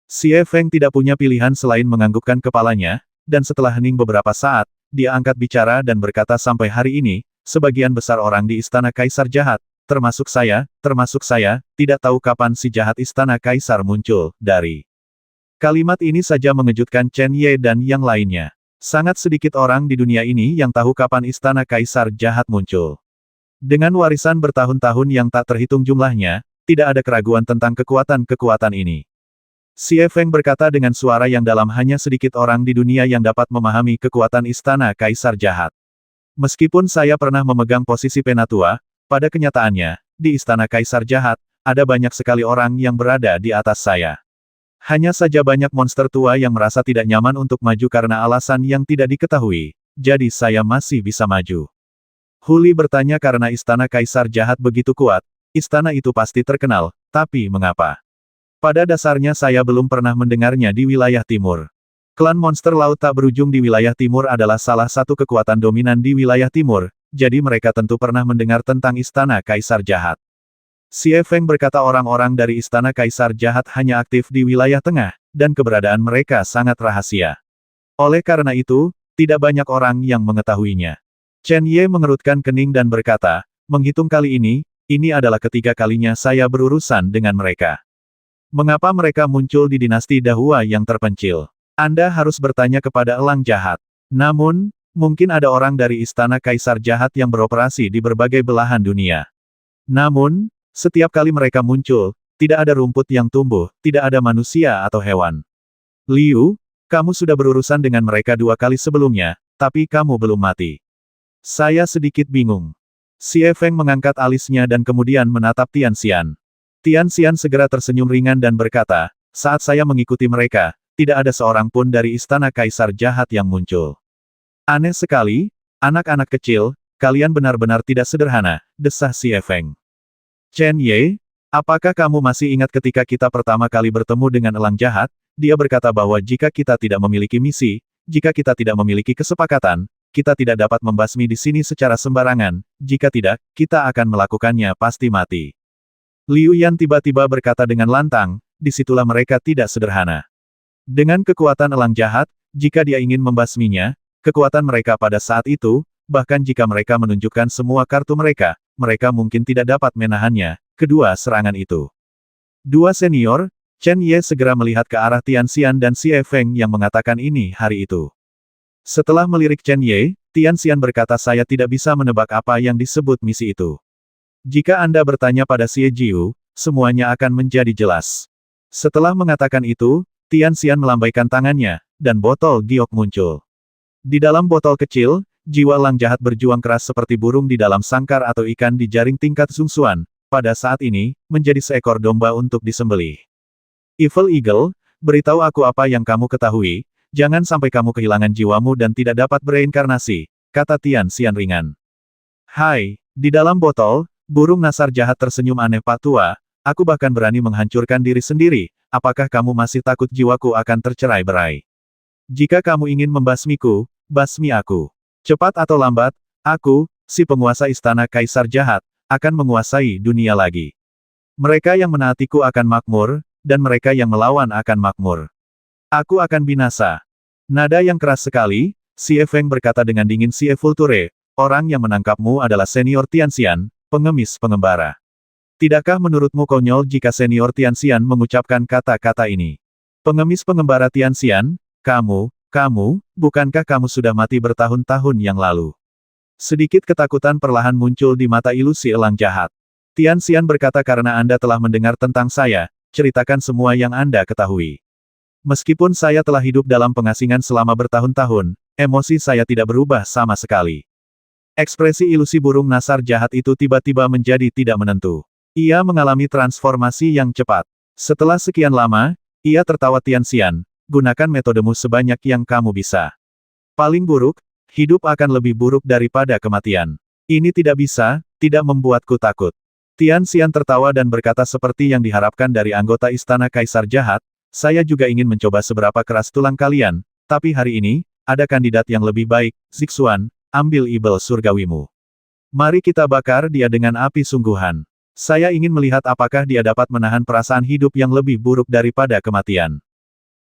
Xie Feng tidak punya pilihan selain menganggukkan kepalanya, dan setelah hening beberapa saat, dia angkat bicara dan berkata, sampai hari ini, sebagian besar orang di istana kaisar jahat, termasuk saya, tidak tahu kapan si jahat istana kaisar muncul, dari. Kalimat ini saja mengejutkan Chen Ye dan yang lainnya. Sangat sedikit orang di dunia ini yang tahu kapan istana kaisar jahat muncul. Dengan warisan bertahun-tahun yang tak terhitung jumlahnya, tidak ada keraguan tentang kekuatan-kekuatan ini. Xie Feng berkata dengan suara yang dalam, hanya sedikit orang di dunia yang dapat memahami kekuatan istana kaisar jahat. Meskipun saya pernah memegang posisi penatua, pada kenyataannya, di istana kaisar jahat, ada banyak sekali orang yang berada di atas saya. Hanya saja banyak monster tua yang merasa tidak nyaman untuk maju karena alasan yang tidak diketahui, jadi saya masih bisa maju. Huli bertanya, karena istana kaisar jahat begitu kuat, istana itu pasti terkenal, tapi mengapa? Pada dasarnya saya belum pernah mendengarnya di wilayah timur. Klan monster laut tak berujung di wilayah timur adalah salah satu kekuatan dominan di wilayah timur, jadi mereka tentu pernah mendengar tentang istana kaisar jahat. Xie Feng berkata, orang-orang dari istana kaisar jahat hanya aktif di wilayah tengah, dan keberadaan mereka sangat rahasia. Oleh karena itu, tidak banyak orang yang mengetahuinya. Chen Ye mengerutkan kening dan berkata, menghitung kali ini adalah ketiga kalinya saya berurusan dengan mereka. Mengapa mereka muncul di dinasti Dahua yang terpencil? Anda harus bertanya kepada elang jahat. Namun, mungkin ada orang dari istana kaisar jahat yang beroperasi di berbagai belahan dunia. Namun, setiap kali mereka muncul, tidak ada rumput yang tumbuh, tidak ada manusia atau hewan. Liu, kamu sudah berurusan dengan mereka 2 kali sebelumnya, tapi kamu belum mati. Saya sedikit bingung. Xie Feng mengangkat alisnya dan kemudian menatap Tianxian. Tianxian segera tersenyum ringan dan berkata, saat saya mengikuti mereka, tidak ada seorang pun dari istana kaisar jahat yang muncul. Aneh sekali, anak-anak kecil, kalian benar-benar tidak sederhana, desah Xie Feng. Chen Ye, apakah kamu masih ingat ketika kita pertama kali bertemu dengan elang jahat? Dia berkata bahwa jika kita tidak memiliki misi, jika kita tidak memiliki kesepakatan, kita tidak dapat membasmi di sini secara sembarangan, jika tidak, kita akan melakukannya pasti mati. Liu Yan tiba-tiba berkata dengan lantang, disitulah mereka tidak sederhana. Dengan kekuatan elang jahat, jika dia ingin membasminya, kekuatan mereka pada saat itu, bahkan jika mereka menunjukkan semua kartu mereka, mereka mungkin tidak dapat menahannya, kedua serangan itu. Dua senior, Chen Ye segera melihat ke arah Tianxian dan Xie Feng yang mengatakan ini hari itu. Setelah melirik Chen Ye, Tianxian berkata, saya tidak bisa menebak apa yang disebut misi itu. Jika Anda bertanya pada Xie Jiu, semuanya akan menjadi jelas. Setelah mengatakan itu, Tianxian melambaikan tangannya, dan botol giok muncul. Di dalam botol kecil, jiwa elang jahat berjuang keras seperti burung di dalam sangkar atau ikan di jaring tingkat Zungsuan, pada saat ini, menjadi seekor domba untuk disembelih. Evil Eagle, beritahu aku apa yang kamu ketahui, jangan sampai kamu kehilangan jiwamu dan tidak dapat bereinkarnasi, kata Tianxian ringan. Hai, di dalam botol, burung nasar jahat tersenyum aneh, Pak Tua, aku bahkan berani menghancurkan diri sendiri, apakah kamu masih takut jiwaku akan tercerai-berai? Jika kamu ingin membasmiku, basmi aku. Cepat atau lambat, aku, si penguasa istana kaisar jahat, akan menguasai dunia lagi. Mereka yang menaatiku akan makmur, dan mereka yang melawan akan makmur. Aku akan binasa. Nada yang keras sekali, Xie Feng berkata dengan dingin. Xie Vulture, orang yang menangkapmu adalah senior Tianxian, pengemis pengembara. Tidakkah menurutmu konyol jika senior Tianxian mengucapkan kata-kata ini? Pengemis pengembara Tianxian, kamu, bukankah kamu sudah mati bertahun-tahun yang lalu? Sedikit ketakutan perlahan muncul di mata ilusi elang jahat. Tianxian berkata, karena Anda telah mendengar tentang saya, ceritakan semua yang Anda ketahui. Meskipun saya telah hidup dalam pengasingan selama bertahun-tahun, emosi saya tidak berubah sama sekali. Ekspresi ilusi burung nasar jahat itu tiba-tiba menjadi tidak menentu. Ia mengalami transformasi yang cepat. Setelah sekian lama, ia tertawa. Tianxian, gunakan metodemu sebanyak yang kamu bisa. Paling buruk, hidup akan lebih buruk daripada kematian. Ini tidak bisa, tidak membuatku takut. Tianxian tertawa dan berkata seperti yang diharapkan dari anggota istana kaisar jahat, saya juga ingin mencoba seberapa keras tulang kalian, tapi hari ini, ada kandidat yang lebih baik. Zixuan, ambil ibel surgawimu. Mari kita bakar dia dengan api sungguhan. Saya ingin melihat apakah dia dapat menahan perasaan hidup yang lebih buruk daripada kematian.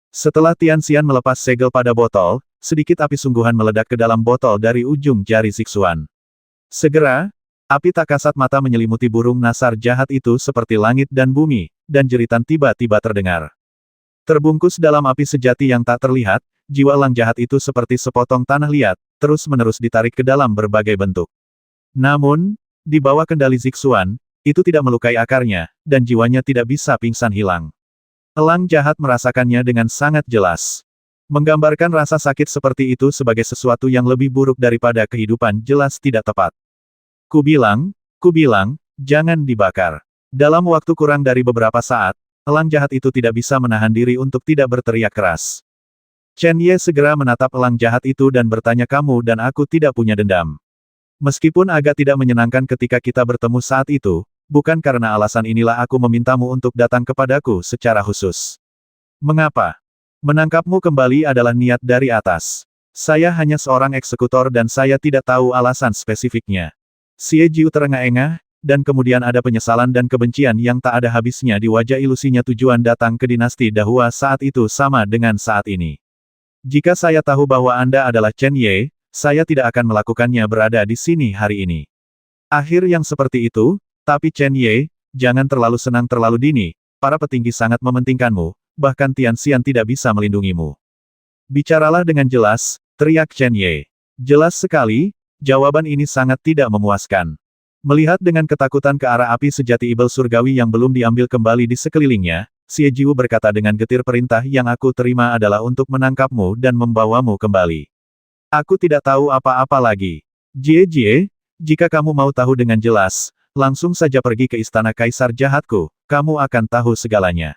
Setelah Tianxian melepas segel pada botol, sedikit api sungguhan meledak ke dalam botol dari ujung jari Zixuan. Segera, api tak kasat mata menyelimuti burung nasar jahat itu seperti langit dan bumi, dan jeritan tiba-tiba terdengar. Terbungkus dalam api sejati yang tak terlihat, jiwa elang jahat itu seperti sepotong tanah liat, terus-menerus ditarik ke dalam berbagai bentuk. Namun, di bawah kendali Zixuan, itu tidak melukai akarnya, dan jiwanya tidak bisa pingsan hilang. Elang jahat merasakannya dengan sangat jelas. Menggambarkan rasa sakit seperti itu sebagai sesuatu yang lebih buruk daripada kehidupan jelas tidak tepat. Kubilang, jangan dibakar. Dalam waktu kurang dari beberapa saat, elang jahat itu tidak bisa menahan diri untuk tidak berteriak keras. Chen Ye segera menatap elang jahat itu dan bertanya, kamu dan aku tidak punya dendam. Meskipun agak tidak menyenangkan ketika kita bertemu saat itu, bukan karena alasan inilah aku memintamu untuk datang kepadaku secara khusus. Mengapa? Menangkapmu kembali adalah niat dari atas. Saya hanya seorang eksekutor dan saya tidak tahu alasan spesifiknya. Xie Jiu terengah-engah, dan kemudian ada penyesalan dan kebencian yang tak ada habisnya di wajah ilusinya. Tujuan datang ke dinasti Dahua saat itu sama dengan saat ini. Jika saya tahu bahwa Anda adalah Chen Ye, saya tidak akan melakukannya berada di sini hari ini. Akhir yang seperti itu. Tapi Chen Ye, jangan terlalu senang terlalu dini, para petinggi sangat mementingkanmu, bahkan Tianxian tidak bisa melindungimu. Bicaralah dengan jelas, teriak Chen Ye. Jelas sekali, jawaban ini sangat tidak memuaskan. Melihat dengan ketakutan ke arah api sejati ibel surgawi yang belum diambil kembali di sekelilingnya, Xie Jiu berkata dengan getir, perintah yang aku terima adalah untuk menangkapmu dan membawamu kembali. Aku tidak tahu apa-apa lagi. Jie, jika kamu mau tahu dengan jelas, langsung saja pergi ke istana kaisar jahatku, kamu akan tahu segalanya.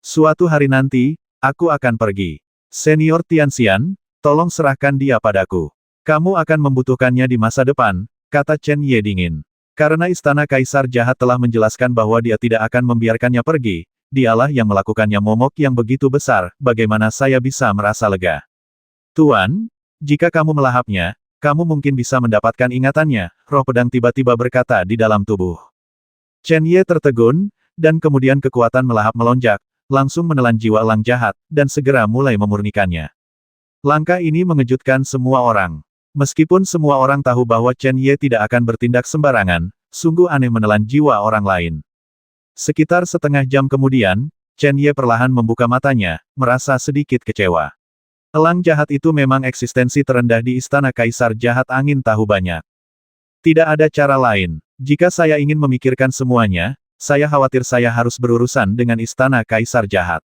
Suatu hari nanti, aku akan pergi. Senior Tianxian, tolong serahkan dia padaku. Kamu akan membutuhkannya di masa depan, kata Chen Ye dingin. Karena istana kaisar jahat telah menjelaskan bahwa dia tidak akan membiarkannya pergi, dialah yang melakukannya. Momok yang begitu besar, bagaimana saya bisa merasa lega? Tuan, jika kamu melahapnya, kamu mungkin bisa mendapatkan ingatannya, roh pedang tiba-tiba berkata di dalam tubuh. Chen Ye tertegun, dan kemudian kekuatan melahap melonjak, langsung menelan jiwa elang jahat, dan segera mulai memurnikannya. Langkah ini mengejutkan semua orang. Meskipun semua orang tahu bahwa Chen Ye tidak akan bertindak sembarangan, sungguh aneh menelan jiwa orang lain. Sekitar setengah jam kemudian, Chen Ye perlahan membuka matanya, merasa sedikit kecewa. Elang jahat itu memang eksistensi terendah di istana kaisar jahat angin tahu banyak. Tidak ada cara lain. Jika saya ingin memikirkan semuanya, saya khawatir saya harus berurusan dengan istana kaisar jahat.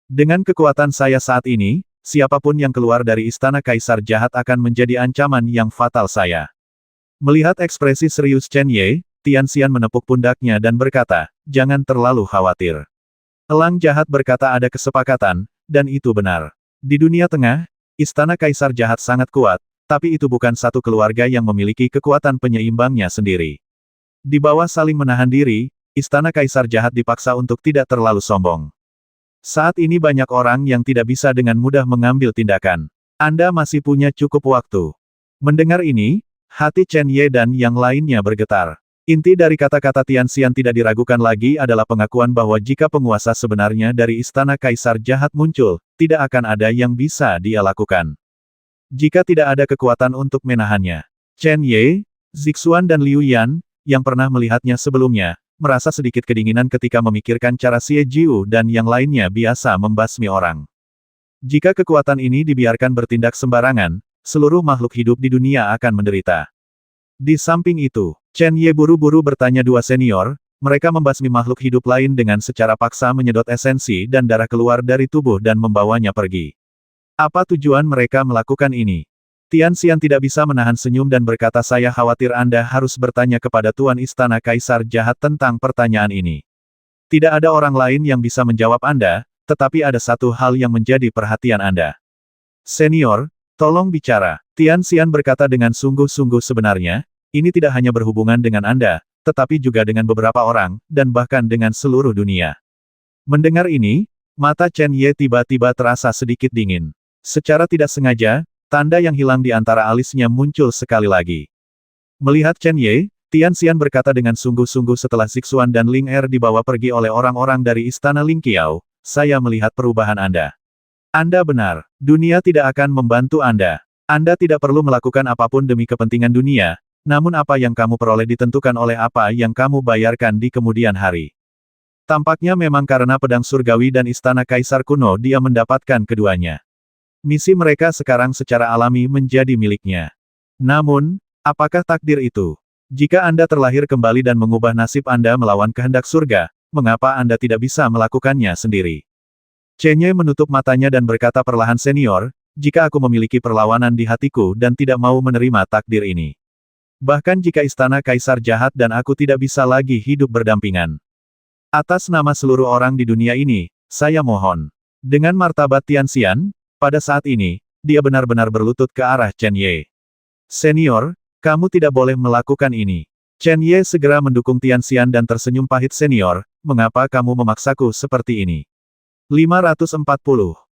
Dengan kekuatan saya saat ini, siapapun yang keluar dari istana kaisar jahat akan menjadi ancaman yang fatal saya. Melihat ekspresi serius Chen Ye, Tianxian menepuk pundaknya dan berkata, jangan terlalu khawatir. Elang jahat berkata ada kesepakatan, dan itu benar. Di dunia tengah, istana kaisar jahat sangat kuat, tapi itu bukan satu keluarga yang memiliki kekuatan penyeimbangnya sendiri. Di bawah saling menahan diri, istana kaisar jahat dipaksa untuk tidak terlalu sombong. Saat ini banyak orang yang tidak bisa dengan mudah mengambil tindakan. Anda masih punya cukup waktu. Mendengar ini, hati Chen Ye dan yang lainnya bergetar. Inti dari kata-kata Tianxian tidak diragukan lagi adalah pengakuan bahwa jika penguasa sebenarnya dari Istana Kaisar Jahat muncul, tidak akan ada yang bisa dia lakukan. Jika tidak ada kekuatan untuk menahannya. Chen Ye, Zixuan dan Liu Yan, yang pernah melihatnya sebelumnya, merasa sedikit kedinginan ketika memikirkan cara Xie Jiu dan yang lainnya biasa membasmi orang. Jika kekuatan ini dibiarkan bertindak sembarangan, seluruh makhluk hidup di dunia akan menderita. Di samping itu, Chen Ye buru-buru bertanya dua senior, mereka membasmi makhluk hidup lain dengan secara paksa menyedot esensi dan darah keluar dari tubuh dan membawanya pergi. Apa tujuan mereka melakukan ini? Tianxian tidak bisa menahan senyum dan berkata, saya khawatir Anda harus bertanya kepada Tuan Istana Kaisar Jahat tentang pertanyaan ini. Tidak ada orang lain yang bisa menjawab Anda, tetapi ada satu hal yang menjadi perhatian Anda. Senior, tolong bicara. Tianxian berkata dengan sungguh-sungguh, sebenarnya, ini tidak hanya berhubungan dengan Anda, tetapi juga dengan beberapa orang, dan bahkan dengan seluruh dunia. Mendengar ini, mata Chen Ye tiba-tiba terasa sedikit dingin. Secara tidak sengaja, tanda yang hilang di antara alisnya muncul sekali lagi. Melihat Chen Ye, Tianxian berkata dengan sungguh-sungguh, setelah Zixuan dan Ling Er dibawa pergi oleh orang-orang dari Istana Ling Qiao, saya melihat perubahan Anda. Anda benar. Dunia tidak akan membantu Anda. Anda tidak perlu melakukan apapun demi kepentingan dunia, namun apa yang kamu peroleh ditentukan oleh apa yang kamu bayarkan di kemudian hari. Tampaknya memang karena pedang surgawi dan Istana Kaisar kuno dia mendapatkan keduanya. Misi mereka sekarang secara alami menjadi miliknya. Namun, apakah takdir itu? Jika Anda terlahir kembali dan mengubah nasib Anda melawan kehendak surga, mengapa Anda tidak bisa melakukannya sendiri? Chen Ye menutup matanya dan berkata perlahan, senior, jika aku memiliki perlawanan di hatiku dan tidak mau menerima takdir ini. Bahkan jika Istana Kaisar Jahat dan aku tidak bisa lagi hidup berdampingan. Atas nama seluruh orang di dunia ini, saya mohon. Dengan martabat Tianxian, pada saat ini, dia benar-benar berlutut ke arah Chen Ye. Senior, kamu tidak boleh melakukan ini. Chen Ye segera mendukung Tianxian dan tersenyum pahit, senior, mengapa kamu memaksaku seperti ini? 540.